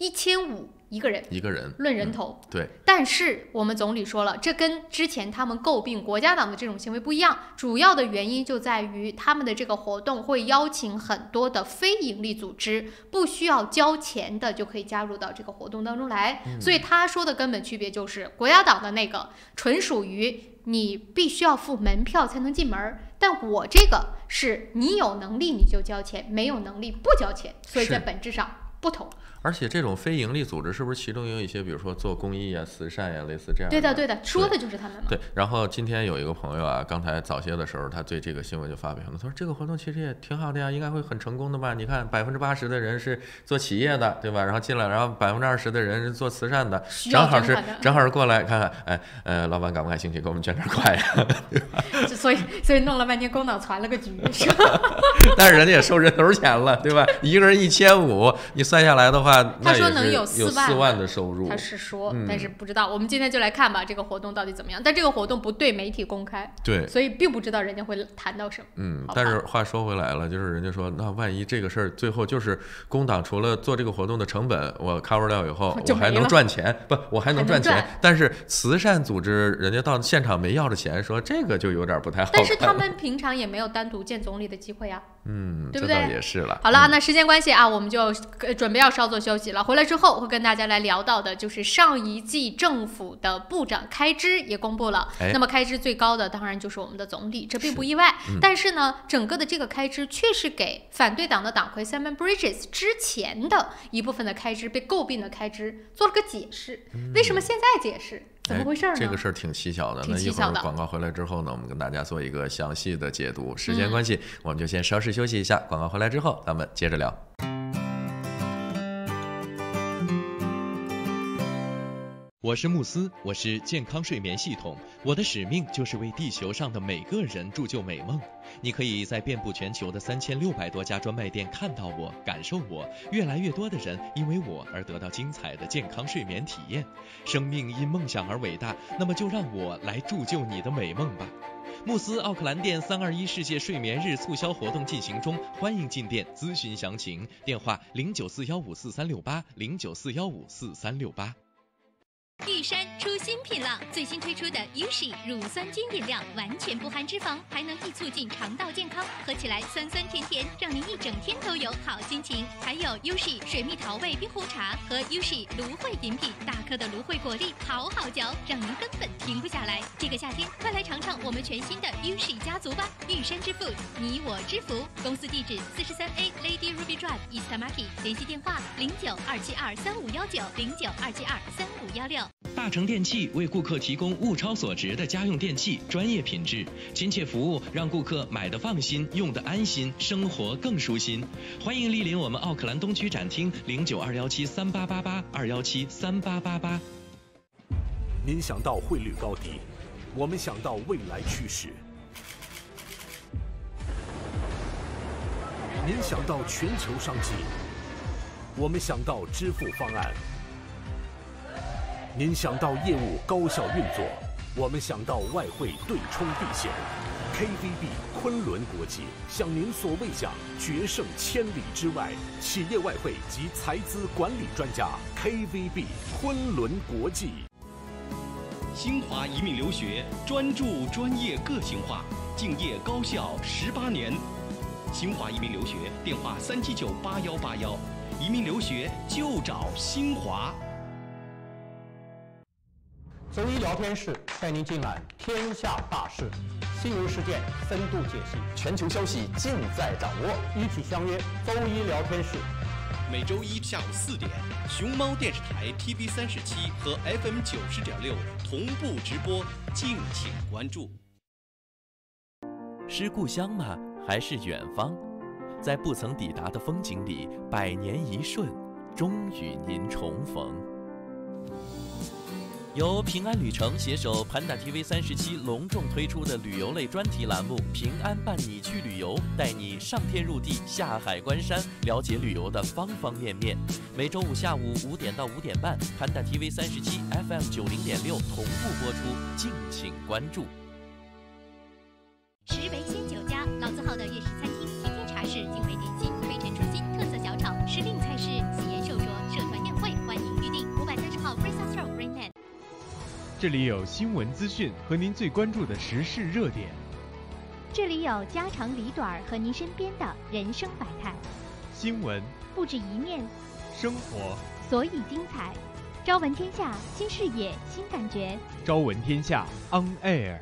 1500一个人，论人头。对。但是我们总理说了，这跟之前他们诟病国家党的这种行为不一样，主要的原因就在于他们的这个活动会邀请很多的非营利组织，不需要交钱的就可以加入到这个活动当中来。所以他说的根本区别就是，国家党的那个纯属于你必须要付门票才能进门，但我这个是你有能力你就交钱，没有能力不交钱。所以在本质上不同。而且这种非营利组织是不是其中有一些，比如说做公益啊、慈善呀，类似这样的？对的，对的，说的就是他们嘛。对。然后今天有一个朋友啊，刚才早些的时候，他对这个新闻就发表了，他说这个活动其实也挺好的呀，应该会很成功的吧？你看80%的人是做企业的，对吧？然后进来，然后20%的人是做慈善的，正好是过来看看，老板感不感兴趣，给我们捐点块呀，对吧？所以弄了半天，工党传了个局，是吧？但是人家也收人头钱了，对吧？一个人1500，你算下来的话，他说能有4万的收入。他是说，但是不知道。我们今天就来看吧，这个活动到底怎么样？但这个活动不对媒体公开，对，所以并不知道人家会谈到什么。但是话说回来了，就是人家说，那万一这个事儿最后就是工党除了做这个活动的成本我 cover 掉以后，我还能赚钱，我还能赚钱。但是慈善组织人家到现场没要着钱，说这个就有点不太好看。但是他们平常也没有单独见总理的机会啊。对不对？这倒也是了。好了，那时间关系啊，我们就准备要稍作休息了。回来之后会跟大家来聊到的，就是上一季政府的部长开支也公布了。那么开支最高的当然就是我们的总理，这并不意外。但是呢，整个的这个开支却是给反对党的党魁 Simon Bridges 之前的一部分的开支被诟病的开支做了个解释。为什么现在解释？怎么回事呢？这个事儿挺蹊跷的。那一会儿广告回来之后呢，我们跟大家做一个详细的解读。时间关系，我们就先稍事休息一下。广告回来之后，咱们接着聊。我是慕斯，我是健康睡眠系统，我的使命就是为地球上的每个人铸就美梦。你可以在遍布全球的3600多家专卖店看到我，感受我。越来越多的人因为我而得到精彩的健康睡眠体验。生命因梦想而伟大，那么就让我来铸就你的美梦吧。慕斯奥克兰店321世界睡眠日促销活动进行中，欢迎进店咨询详情，电话0941544368 0941544368。玉山出新品了，最新推出的 Yushi 乳酸菌饮料，完全不含脂肪，还能益促进肠道健康，喝起来酸酸甜甜，让您一整天都有好心情。还有 Yushi 水蜜桃味冰红茶和 Yushi 芦荟饮品，大颗的芦荟果粒好好嚼，让您根本停不下来。这个夏天，快来尝尝我们全新的 Yushi 家族吧！玉山之父，你我之福。公司地址43A Lady Ruby Drive East Market， 联系电话0927235519 0927235516。大成电器为顾客提供物超所值的家用电器，专业品质、亲切服务，让顾客买得放心，用得安心，生活更舒心。欢迎莅临我们奥克兰东区展厅0921738888 2173888。您想到汇率高低，我们想到未来趋势。您想到全球商机，我们想到支付方案。您想到业务高效运作，我们想到外汇对冲避险。KVB 昆仑国际向您所未想，决胜千里之外。企业外汇及财资管理专家 KVB 昆仑国际。新华移民留学专注专业个性化，敬业高效18年。新华移民留学电话3798181，移民留学就找新华。周一聊天室带您尽览天下大事，新闻事件深度解析，全球消息尽在掌握。一起相约周一聊天室。每周一下午4点，熊猫电视台 TV37和 FM 90.6同步直播，敬请关注。是故乡吗？还是远方？在不曾抵达的风景里，百年一瞬，终与您重逢。由平安旅程携手盘打 TV37隆重推出的旅游类专题栏目《平安伴你去旅游》，带你上天入地，下海观山，了解旅游的方方面面。每周五下午5点到5点半，盘打 TV37 FM 90.6同步播出，敬请关注。食为鲜酒家，老字号的粤式餐厅，天天茶室，精美点心，推陈出新，特色小炒，时令菜式，喜宴寿桌，社团宴会，欢迎预订。530号 Princess Road Rainman。这里有新闻资讯和您最关注的时事热点，这里有家长里短和您身边的人生百态。新闻不止一面，生活所以精彩。朝闻天下，新视野，新感觉。朝闻天下 On Air。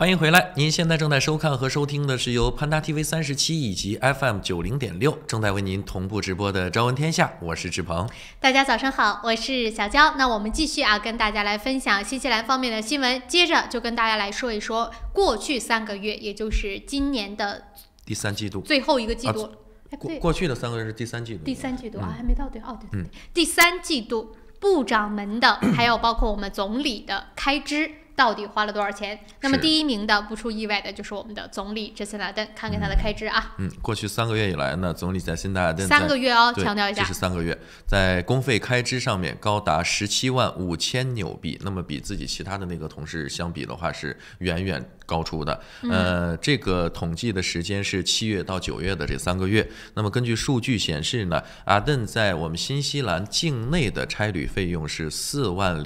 欢迎回来，您现在正在收看和收听的是由潘达 TV 37以及 FM 90.6正在为您同步直播的《朝闻天下》，我是志鹏。大家早上好，我是小娇。那我们继续跟大家来分享新西兰方面的新闻，接着就跟大家来说一说过去3个月，也就是今年的第3季度最后一个季度。过去的3个月是第3季度。第3季度还没到对对，第3季度部长们的还有包括我们总理的开支到底花了多少钱？那么第一名的不出意外的就是我们的总理杰森·阿登，看看他的开支啊。过去3个月以来呢，总理杰森·阿登3个月强调一下，这是3个月，在公费开支上面高达17万5千纽币，那么比自己其他的那个同事相比的话是远远高出的。这个统计的时间是7月到9月的这3个月。那么根据数据显示呢，阿登在我们新西兰境内的差旅费用是4万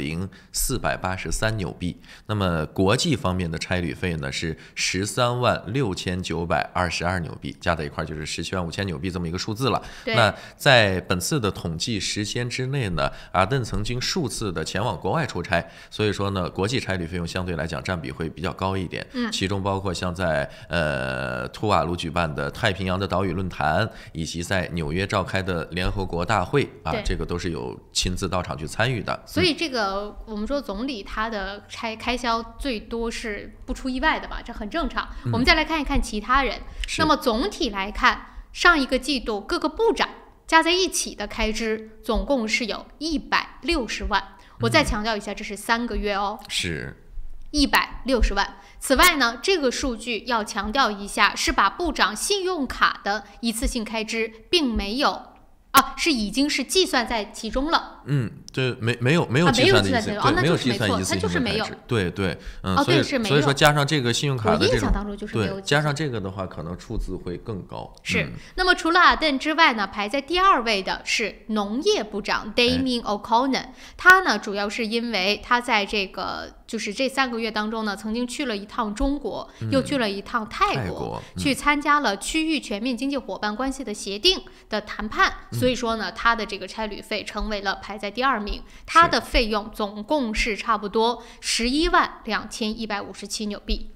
0483纽币。那么国际方面的差旅费呢是13万6922纽币，加在一块就是17万5千纽币这么一个数字了。那在本次的统计时间之内呢，阿登曾经数次的前往国外出差，所以说呢，国际差旅费用相对来讲占比会比较高一点。其中包括像在图瓦卢举办的太平洋的岛屿论坛，以及在纽约召开的联合国大会这个都是有亲自到场去参与的。所以这个我们说总理他的开销最多是不出意外的吧，这很正常。我们再来看一看其他人。那么总体来看，上一个季度各个部长加在一起的开支总共是有160万。我再强调一下，这是3个月是160万。此外呢，这个数据要强调一下，是把部长信用卡的一次性开支并没有是已经是计算在其中了。这没有计算的意思，对，没有计算一次性的开支，对，所以说加上这个信用卡的这种，我印象当中就是没有，加上这个的话，可能数字会更高。是。那么除了阿登之外呢，排在第2位的是农业部长 Damien O'Connor，他呢主要是因为他在这个就是这3个月当中呢，曾经去了一趟中国，又去了一趟泰国，去参加了区域全面经济伙伴关系的协定的谈判，所以说呢，他的这个差旅费成为了排在第2名，他的费用总共是差不多11万2157纽币。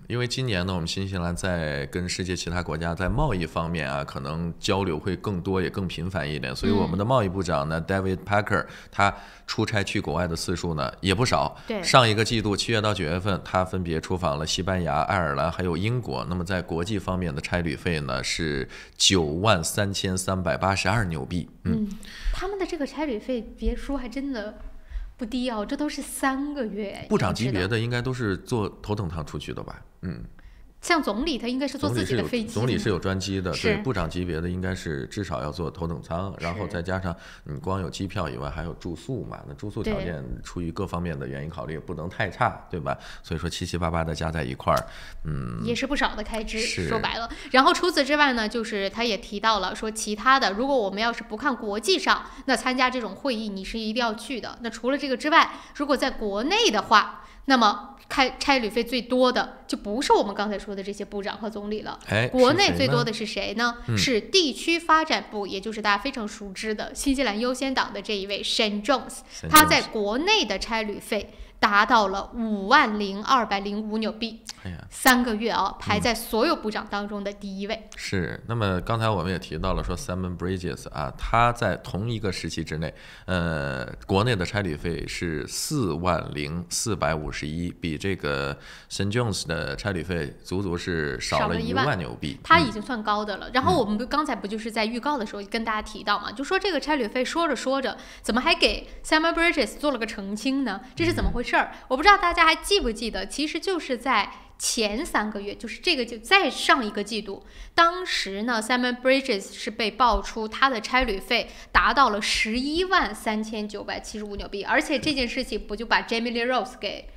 因为今年呢，我们新西兰在跟世界其他国家在贸易方面可能交流会更多也更频繁一点，所以我们的贸易部长呢 David Packer 他出差去国外的次数呢也不少。上一个季度7月到9月份，他分别出访了西班牙、爱尔兰还有英国。那么在国际方面的差旅费呢是9万3382纽币。他们的这个差旅费别说还真的不低这都是3个月。部长级别的应该都是坐头等舱出去的吧？像总理他应该是坐自己的飞机，总理是有专机的，对，部长级别的应该是至少要坐头等舱，然后再加上你光有机票以外还有住宿嘛，那住宿条件出于各方面的原因考虑不能太差，对吧？所以说7七8八的加在一块儿，也是不少的开支，说白了。然后除此之外呢，就是他也提到了说其他的，如果我们要是不看国际上，那参加这种会议你是一定要去的。那除了这个之外，如果在国内的话，那么差旅费最多的就不是我们刚才说的这些部长和总理了。国内最多的是谁呢？是地区发展部，也就是大家非常熟知的新西兰优先党的这一位 Shane Jones， 他在国内的差旅费达到了5万0205纽币。3个月排在所有部长当中的第1位。是。那么刚才我们也提到了说 Simon Bridges 他在同一个时期之内，国内的差旅费是4万0451，比这个 St. John's 的差旅费足足是少了1万纽币。他已经算高的了。然后我们刚才不就是在预告的时候跟大家提到嘛，就说这个差旅费说着说着，怎么还给 Simon Bridges 做了个澄清呢？这是怎么回事？我不知道大家还记不记得，其实就是在前3个月，就是这个就再上一个季度，当时呢 Simon Bridges 是被爆出他的差旅费达到了11万3975纽币，而且这件事情不就把 Jamie Lee Rose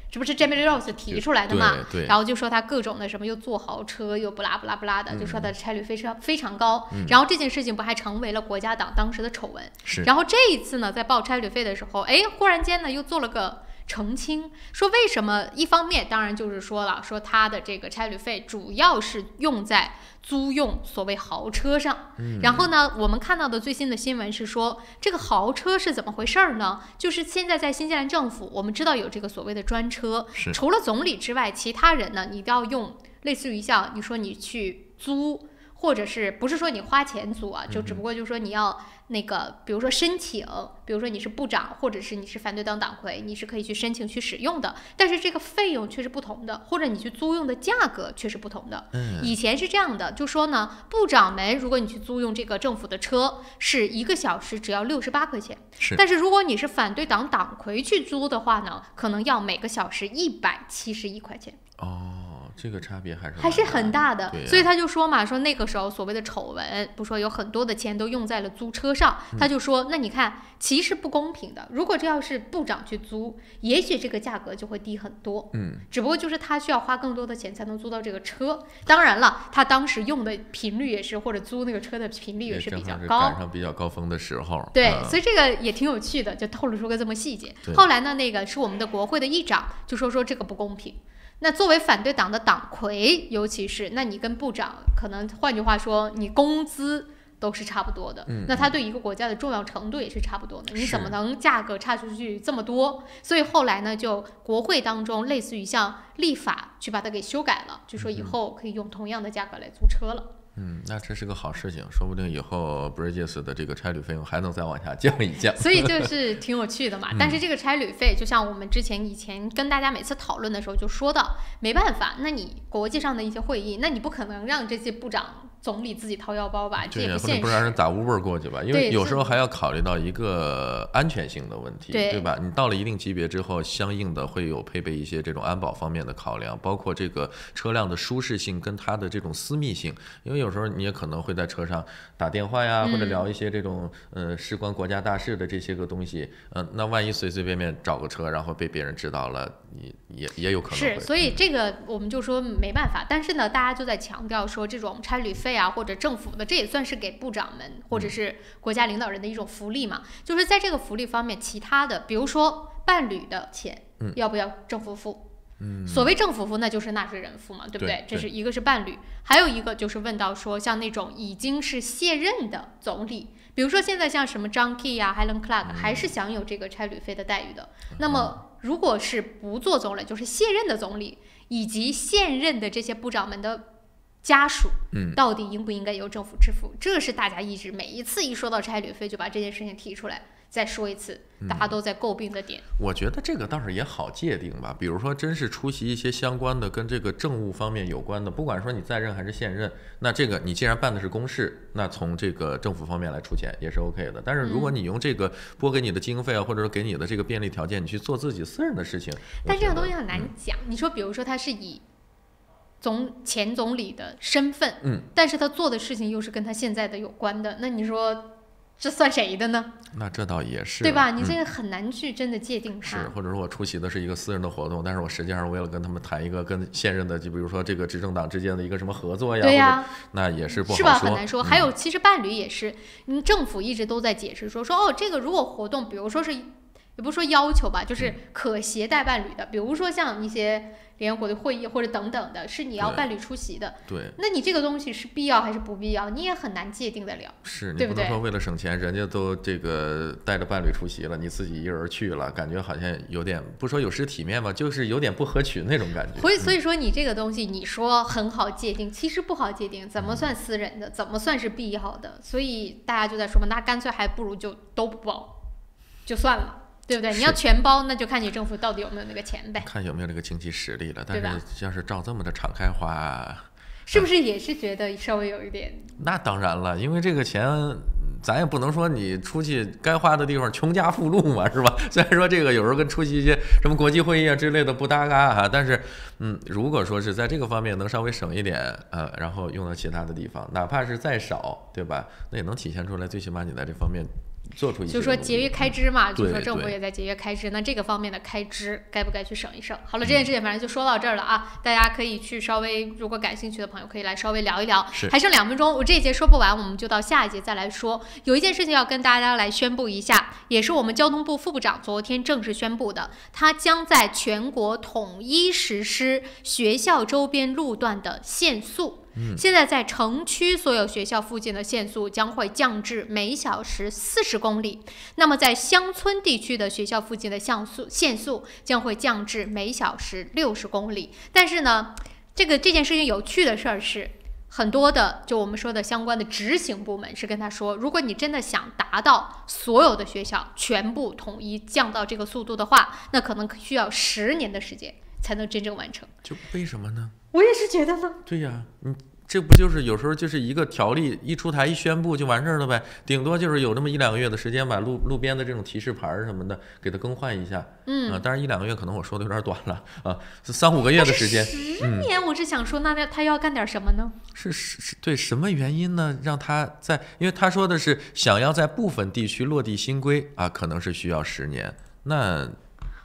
这不是 Jamie Lee Rose 提出来的嘛？然后就说他各种的什么又坐豪车又不拉不拉不拉的，就说他的差旅费是非常高。然后这件事情不还成为了国家党当时的丑闻？然后这一次呢，在报差旅费的时候，忽然间呢又做了个澄清，说为什么一方面当然就是说了，说它的这个差旅费主要是用在租用所谓豪车上。然后呢，我们看到的最新的新闻是说，这个豪车是怎么回事呢？就是现在在新西兰政府，我们知道有这个所谓的专车，除了总理之外，其他人呢，你都要用类似于像你说你去租。或者是不是说你花钱租啊？就只不过就是说你要那个，比如说申请，比如说你是部长，或者是你是反对党党魁，你是可以去申请去使用的。但是这个费用却是不同的，或者你去租用的价格却是不同的。以前是这样的，就说呢，部长们如果你去租用这个政府的车，是1个小时只要68块钱。但是如果你是反对党党魁去租的话呢，可能要每个小时171块钱。这个差别还是很大的，所以他就说嘛，说那个时候所谓的丑闻，不说有很多的钱都用在了租车上，他就说，那你看其实不公平的，如果这要是部长去租，也许这个价格就会低很多，只不过就是他需要花更多的钱才能租到这个车。当然了，他当时用的频率也是，或者租那个车的频率也是比较高，赶上比较高峰的时候。对，所以这个也挺有趣的，就透露出个这么细节。后来呢，那个是我们的国会的议长就说这个不公平。那作为反对党的党魁，尤其是那你跟部长，可能换句话说，你工资都是差不多的，那他对一个国家的重要程度也是差不多的，你怎么能价格差出去这么多？所以后来呢，就国会当中类似于像立法去把它给修改了，就说以后可以用同样的价格来租车了。那这是个好事情，说不定以后 Bridges 的这个差旅费用还能再往下降一降。所以就是挺有趣的嘛。但是这个差旅费，就像我们以前跟大家每次讨论的时候就说到，没办法，那你国际上的一些会议，那你不可能让这些部长、总理自己掏腰包吧？这也不现实。不让人打Uber过去吧？因为有时候还要考虑到一个安全性的问题，对吧？你到了一定级别之后，相应的会有配备一些这种安保方面的考量，包括这个车辆的舒适性跟它的这种私密性，因为有时候你也可能会在车上打电话呀，或者聊一些这种事关国家大事的这些个东西，那万一随随便便找个车，然后被别人知道了，也有可能是，所以这个我们就说没办法。但是呢，大家就在强调说，这种差旅费啊，或者政府的，这也算是给部长们或者是国家领导人的一种福利嘛。就是在这个福利方面，其他的，比如说伴侣的钱，要不要政府付？所谓政府付，那就是纳税人付嘛，对不对？这是一个是伴侣，还有一个就是问到说，像那种已经是卸任的总理，比如说现在像什么John Key 啊、Helen Clark 还是享有这个差旅费的待遇的。那么如果是不做总理，就是卸任的总理以及现任的这些部长们的家属，到底应不应该由政府支付？这是大家一直每一次一说到差旅费就把这件事情提出来。再说一次，大家都在诟病的点。我觉得这个倒是也好界定吧，比如说真是出席一些相关的跟这个政务方面有关的，不管说你在任还是现任，那这个你既然办的是公事，那从这个政府方面来出钱也是 OK 的。但是如果你用这个拨给你的经费啊，或者说给你的这个便利条件，你去做自己私人的事情，但这个东西很难讲。你说，比如说他是以前总理的身份，但是他做的事情又是跟他现在的有关的，那你说这算谁的呢？那这倒也是，对吧？你这个很难去真的界定它。是，或者说我出席的是一个私人的活动，但是我实际上为了跟他们谈一个跟现任的，就比如说这个执政党之间的一个什么合作呀，对呀，那也是不好说，是吧？很难说。还有，其实伴侣也是，政府一直都在解释说这个如果活动，比如说是。也不是说要求吧，就是可携带伴侣的，比如说像一些联合国的会议或者等等的，是你要伴侣出席的。对，那你这个东西是必要还是不必要，你也很难界定得了。是，对不对？你不能说为了省钱，人家都这个带着伴侣出席了，你自己一人去了，感觉好像有点不说有失体面吧，就是有点不合群那种感觉。所以说你这个东西，你说很好界定，其实不好界定，怎么算私人的，怎么算是必要的？所以大家就在说嘛，那干脆还不如就都不包，就算了。对不对？你要全包，那就看你政府到底有没有那个钱呗，看有没有这个经济实力了。但是要是照这么的敞开花，是不是也是觉得稍微有一点？那当然了，因为这个钱，咱也不能说你出去该花的地方穷家富路嘛，是吧？虽然说这个有时候跟出席一些什么国际会议啊之类的不搭嘎哈，但是如果说是在这个方面能稍微省一点然后用到其他的地方，哪怕是再少，对吧？那也能体现出来，最起码你在这方面做出一些，就是说节约开支嘛，就是说对政府也在节约开支，那这个方面的开支该不该去省一省？好了，这件事情反正就说到这儿了啊，大家可以去稍微，如果感兴趣的朋友可以来稍微聊一聊。还剩2分钟，我这一节说不完，我们就到下一节再来说。有一件事情要跟大家来宣布一下，也是我们交通部副部长昨天正式宣布的，他将在全国统一实施学校周边路段的限速。现在在城区所有学校附近的限速将会降至每小时40公里，那么在乡村地区的学校附近的限速将会降至每小时60公里。但是呢，这件事情有趣的事儿是，很多的就我们说的相关的执行部门是跟他说，如果你真的想达到所有的学校全部统一降到这个速度的话，那可能需要10年的时间才能真正完成。就为什么呢？我也是觉得呢。对呀，这不就是有时候就是一个条例一出台一宣布就完事儿了呗？顶多就是有这么1-2个月的时间，把路边的这种提示牌什么的给它更换一下。当然1-2个月可能我说的有点短了啊，3-5个月的时间。10年，我是想说，那他要干点什么呢？是对什么原因呢？让他因为他说的是想要在部分地区落地新规啊，可能是需要10年。那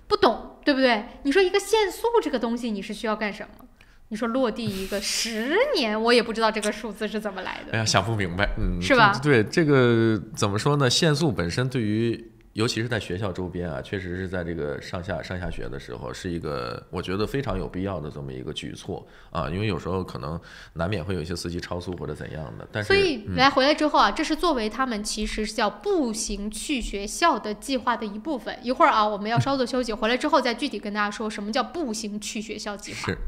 不懂，对不对？你说一个限速这个东西，你是需要干什么？你说落地一个10年，我也不知道这个数字是怎么来的。哎呀，想不明白，是吧？对，这个怎么说呢？限速本身对于，尤其是在学校周边啊，确实是在这个上下学的时候，是一个我觉得非常有必要的这么一个举措啊。因为有时候可能难免会有一些司机超速或者怎样的，但是所以回来之后啊，这是作为他们其实是叫步行去学校的计划的一部分。一会儿啊，我们要稍作休息，回来之后再具体跟大家说什么叫步行去学校计划。是。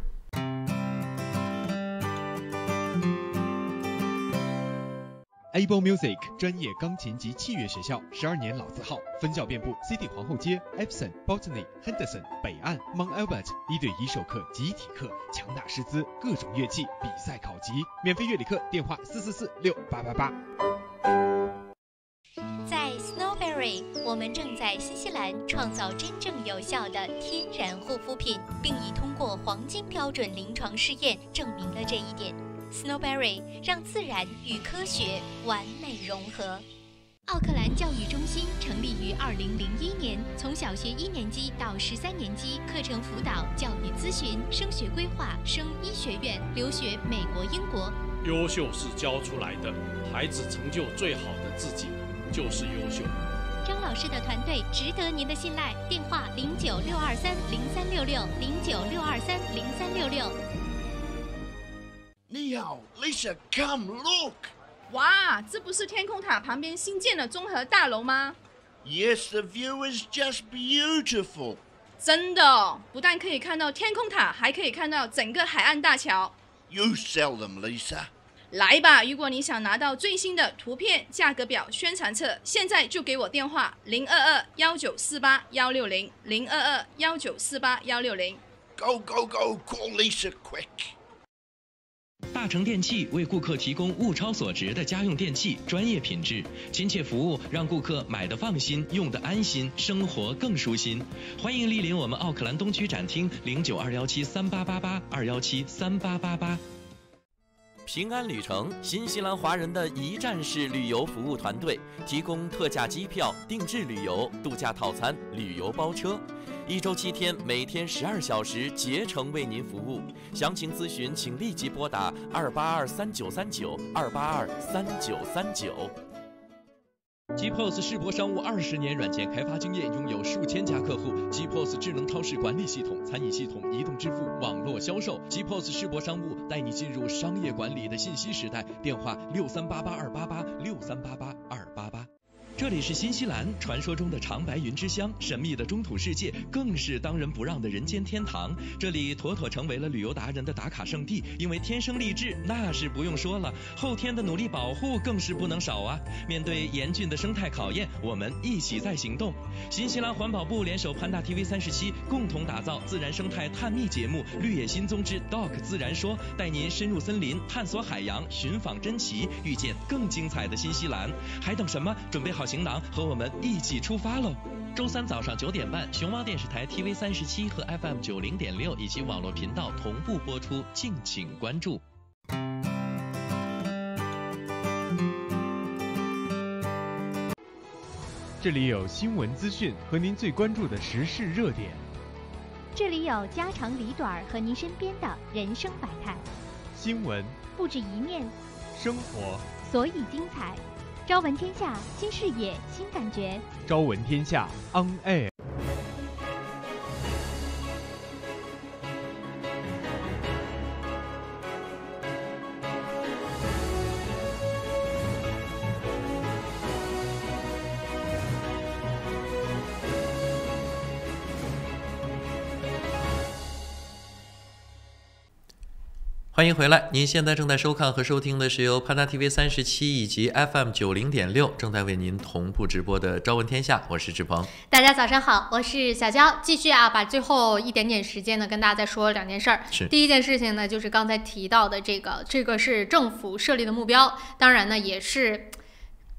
Able Music 专业钢琴及器乐学校，12年老字号，分校遍布 CD 皇后街、Epson、Botany、Henderson、北岸、Mount Albert， 1对1授课、集体课，强大师资，各种乐器，比赛考级，免费乐理课，电话444-6888。在 Snowberry， 我们正在新西兰创造真正有效的天然护肤品，并已通过黄金标准临床试验证明了这一点。Snowberry 让自然与科学完美融合。奥克兰教育中心成立于2001年，从小学1年级到13年级，课程辅导、教育咨询、升学规划、升医学院、留学美国、英国。优秀是教出来的，孩子成就最好的自己就是优秀。张老师的团队值得您的信赖，电话0962303366，0962303366。你好 ，Lisa, come look. 哇，这不是天空塔旁边新建的综合大楼吗？ Yes, the view is just beautiful. 真的，不但可以看到天空塔，还可以看到整个海岸大桥。You sell them, Lisa. 来吧，如果你想拿到最新的图片、价格表、宣传册，现在就给我电话022-1948-160，022-1948-160。Go, go, go, call Lisa quick. 大成电器为顾客提供物超所值的家用电器，专业品质、亲切服务，让顾客买得放心，用得安心，生活更舒心。欢迎莅临我们奥克兰东区展厅，092173888，2173888。平安旅程，新西兰华人的一站式旅游服务团队，提供特价机票、定制旅游、度假套餐、旅游包车，1周7天，每天12小时，竭诚为您服务。详情咨询，请立即拨打2823939，2823939。GPOS 世博商务20年软件开发经验，拥有数千家客户。GPOS 智能超市管理系统、餐饮系统、移动支付、网络销售。GPOS 世博商务带你进入商业管理的信息时代。电话6388288，6388288。这里是新西兰，传说中的长白云之乡，神秘的中土世界，更是当仁不让的人间天堂。这里妥妥成为了旅游达人的打卡圣地，因为天生丽质那是不用说了，后天的努力保护更是不能少啊！面对严峻的生态考验，我们一起在行动。新西兰环保部联手潘大 TV37，共同打造自然生态探秘节目《绿野新踪之 Doc 自然说》，带您深入森林，探索海洋，寻访珍奇，遇见更精彩的新西兰。还等什么？准备好行囊，和我们一起出发喽！周3早上9点半，熊猫电视台 TV37和 FM 90.6以及网络频道同步播出，敬请关注。这里有新闻资讯和您最关注的时事热点，这里有家长里短和您身边的人生百态。新闻不止一面，生活所以精彩。朝闻天下，新视野，新感觉。朝闻天下 On Air。欢迎回来，您现在正在收看和收听的是由潘达 TV 37以及 FM 90.6正在为您同步直播的《朝闻天下》，我是志鹏。大家早上好，我是小娇。继续把最后一点点时间呢，跟大家再说2件事儿。第一件事情呢，就是刚才提到的这个是政府设立的目标，当然呢也是。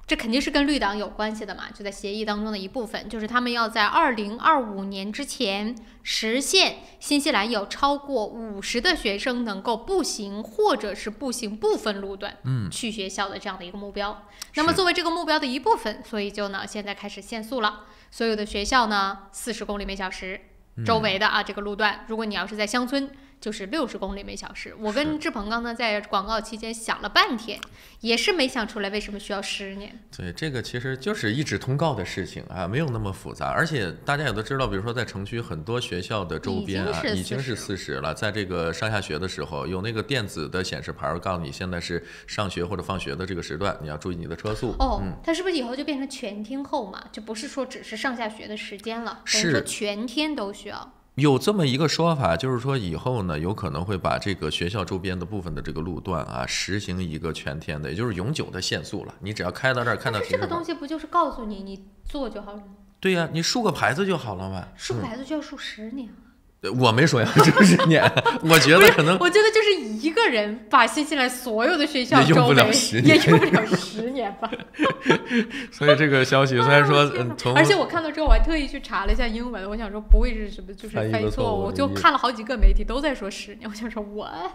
这肯定是跟绿党有关系的嘛，就在协议当中的一部分，就是他们要在2025年之前实现新西兰有超过50%的学生能够步行或者是步行部分路段去学校的这样的一个目标。那么作为这个目标的一部分，所以就呢现在开始限速了，所有的学校呢40公里每小时周围的这个路段，如果你要是在乡村就是60公里每小时。我跟志鹏刚才在广告期间想了半天，也是没想出来为什么需要10年。对，这个其实就是一纸通告的事情没有那么复杂。而且大家也都知道，比如说在城区很多学校的周边已经是40了，在这个上下学的时候有那个电子的显示牌告诉你现在是上学或者放学的这个时段，你要注意你的车速。它是不是以后就变成全天候嘛？就不是说只是上下学的时间了，等于说全天都需要。有这么一个说法，就是说以后呢，有可能会把这个学校周边的部分的这个路段实行一个全天的，也就是永久的限速了。你只要开到这儿，看到停车场。这个东西不就是告诉你，你做就好了吗？对呀，你竖个牌子就好了嘛。竖个牌子就要竖10年。我没说要10年，我觉得可能，我觉得就是一个人把新西兰所有的学校周围也用不了10年吧。所以这个消息虽然说而且我看到之后我还特意去查了一下英文，我想说不会是什么就是翻译错误，我就看了好几个媒体都在说10年，我想说 what。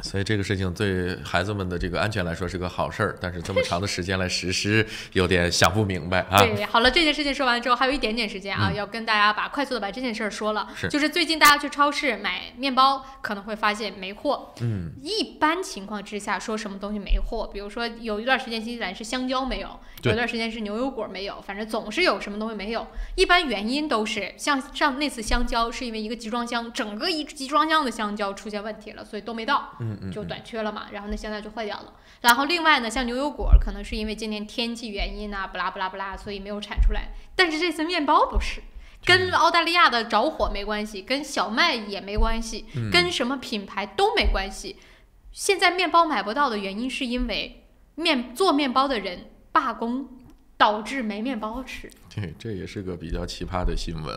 所以这个事情对孩子们的这个安全来说是个好事儿，但是这么长的时间来实施，有点想不明白对，好了，这件事情说完之后，还有一点点时间要跟大家快速的把这件事儿说了。就是最近大家去超市买面包，可能会发现没货。一般情况之下，说什么东西没货，比如说有一段时间新西兰是香蕉没有，有一段时间是牛油果没有，反正总是有什么东西没有。一般原因都是像上那次香蕉是因为一个集装箱，整个一集装箱的香蕉出现问题了，所以都没到。就短缺了嘛，然后呢现在就坏掉了。然后另外呢，像牛油果可能是因为今年天气原因不啦不啦不啦，所以没有产出来。但是这次面包不是，跟澳大利亚的着火没关系，跟小麦也没关系，跟什么品牌都没关系。现在面包买不到的原因是因为做面包的人罢工，导致没面包吃。对，这也是个比较奇葩的新闻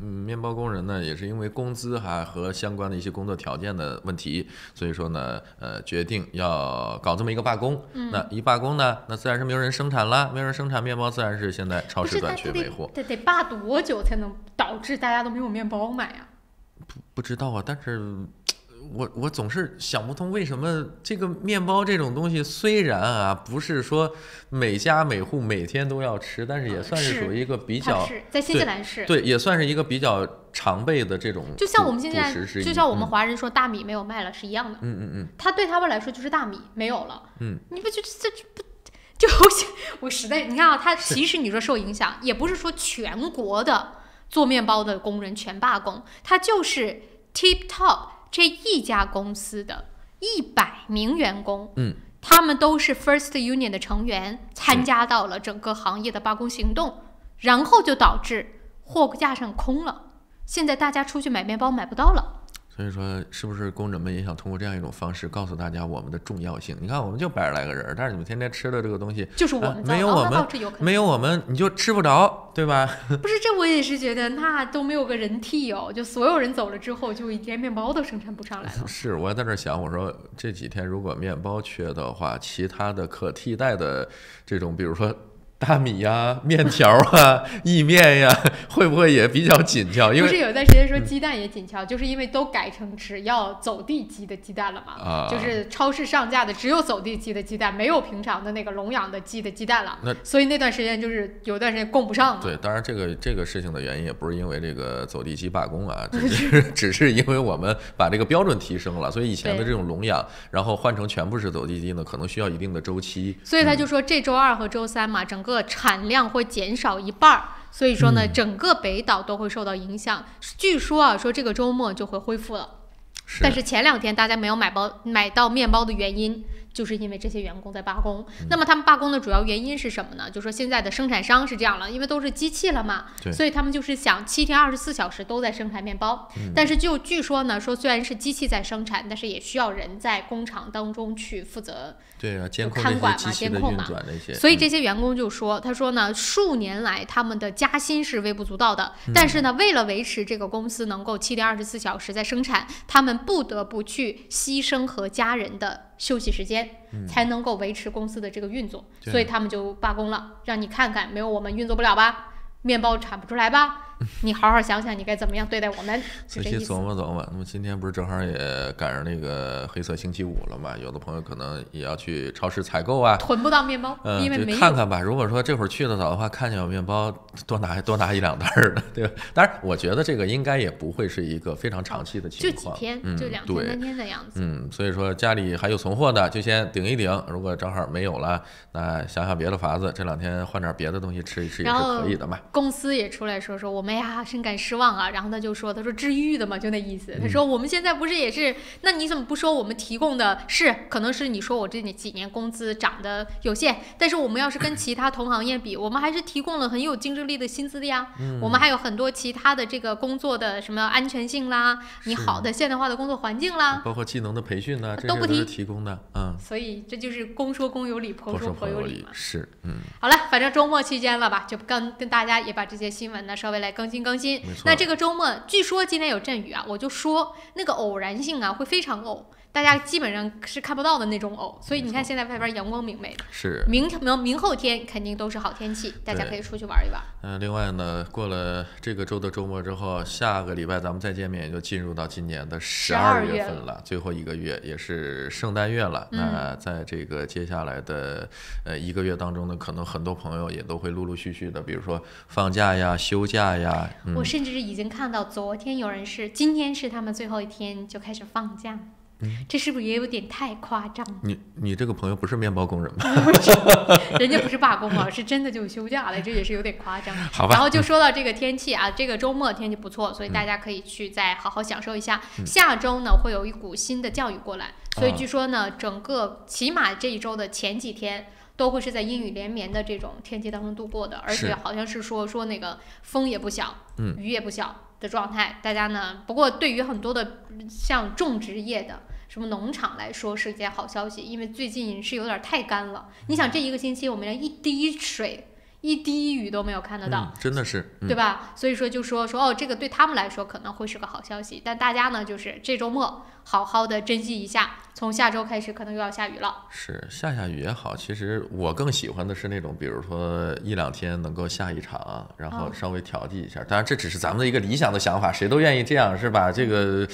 面包工人呢，也是因为工资和相关的一些工作条件的问题，所以说呢，决定要搞这么一个罢工。那一罢工呢，那自然是没有人生产了，没有人生产面包，自然是现在超市短缺没货。得罢多久才能导致大家都没有面包买啊？不知道但是。我总是想不通，为什么这个面包这种东西虽然不是说每家每户每天都要吃，但是也算是属于一个比较在新西兰是对，也算是一一个比较常备的这种，就像我们现在就像我们华人说大米没有卖了是一样的。它对他们来说就是大米没有了。你不觉得这不就我实在你看它其实你说受影响，也不是说全国的做面包的工人全罢工，它就是 Tip Top。这一家公司的100名员工，他们都是 First Union 的成员，参加到了整个行业的罢工行动，然后就导致货架上空了，现在大家出去买面包买不到了。所以说，是不是工人们也想通过这样一种方式告诉大家我们的重要性？你看，我们就100来个人，但是你们天天吃的这个东西，就是我们没有我们，没有我们你就吃不着，对吧？不是，这我也是觉得，那都没有个人替就所有人走了之后，就连面包都生产不上来了。是，我在这想，我说这几天如果面包缺的话，其他的可替代的这种，比如说大米呀、面条啊、意面呀，会不会也比较紧俏？因为不是有段时间说鸡蛋也紧俏，就是因为都改成只要走地鸡的鸡蛋了嘛，就是超市上架的只有走地鸡的鸡蛋，没有平常的那个笼养的鸡的鸡蛋了。所以那段时间就是有段时间供不上嘛。对，当然这个事情的原因也不是因为这个走地鸡罢工啊，只是因为我们把这个标准提升了，所以以前的这种笼养，然后换成全部是走地鸡呢，可能需要一定的周期。所以他就说这周2和周3嘛，整个产量会减少1半，所以说呢，整个北岛都会受到影响。据说啊，说这个周末就会恢复了，但是前2天大家没有买到面包的原因，就是因为这些员工在罢工。那么他们罢工的主要原因是什么呢？就说现在的生产商是这样了，因为都是机器了嘛，所以他们就是想7天24小时都在生产面包。但是就据说呢，说虽然是机器在生产，但是也需要人在工厂当中去负责。对啊，监控看管嘛，监控嘛，所以这些员工就说，他说呢，数年来他们的加薪是微不足道的，但是呢，为了维持这个公司能够7天24小时在生产，他们不得不去牺牲和家人的休息时间，才能够维持公司的这个运作，所以他们就罢工了，让你看看，没有我们运作不了吧，面包产不出来吧。你好好想想，你该怎么样对待我们？仔细琢磨琢磨。那么今天不是正好也赶上那个黑色星期五了嘛？有的朋友可能也要去超市采购啊，囤不到面包，因为没有。看看吧，如果说这会儿去的早的话，看见有面包，多拿1-2袋的，对吧？当然，我觉得这个应该也不会是一个非常长期的情况，就几天，就2天3天的样子。所以说家里还有存货的，就先顶一顶。如果正好没有了，那想想别的法子，这2天换点别的东西吃一吃也是可以的嘛。公司也出来说我们呀，深感失望啊。然后他就说，他说治愈的嘛，就那意思。他说我们现在不是也是，那你怎么不说我们提供的是，可能是你说我这几年工资涨得有限，但是我们要是跟其他同行业比，我们还是提供了很有竞争力的薪资的呀。我们还有很多其他的这个工作的什么安全性啦，你好的现代化的工作环境啦，包括技能的培训呢，都不提提供的。所以这就是公说公有理，婆说婆有理嘛。是，好了，反正周末期间了吧，就跟大家也把这些新闻呢稍微来更新。那这个周末据说今天有阵雨啊，我就说那个偶然性啊会非常偶，大家基本上是看不到的那种偶，所以你看现在外边阳光明媚的，是明后天肯定都是好天气，大家可以出去玩一玩。另外呢，过了这个周的周末之后，下个礼拜咱们再见面，也就进入到今年的12月份了，最后1个月也是圣诞月了。那在这个接下来的1个月当中呢，可能很多朋友也都会陆陆续续的，比如说放假呀、休假呀。我甚至已经看到昨天有人是今天是他们最后一天就开始放假。这是不是也有点太夸张？你这个朋友不是面包工人吗？人家不是罢工啊，是真的就休假了，这也是有点夸张。好吧。然后就说到这个天气啊，这个周末天气不错，所以大家可以去再好好享受一下。下周呢会有一股新的降雨过来，所以据说呢，整个起码这一周的前几天都会是在阴雨连绵的这种天气当中度过的，而且好像是说那个风也不小，雨也不小的状态。大家呢，不过对于很多的像种植业的什么农场来说是件好消息，因为最近是有点太干了。你想这1个星期我们连一滴水、一滴雨都没有看得到，真的是，对吧？所以说就说哦，这个对他们来说可能会是个好消息，但大家呢就是这周末好好的珍惜一下，从下周开始可能又要下雨了。是下雨也好，其实我更喜欢的是那种，比如说1-2天能够下一场，然后稍微调剂一下。当然这只是咱们的一个理想的想法，谁都愿意这样是吧？这个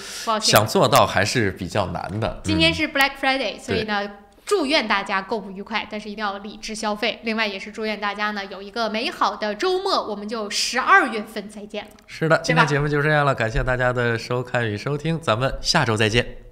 想做到还是比较难的。今天是 Black Friday，所以呢祝愿大家购物愉快，但是一定要理智消费。另外也是祝愿大家呢有一个美好的周末，我们就12月份再见了。是的，今天节目就这样了，感谢大家的收看与收听，咱们下周再见。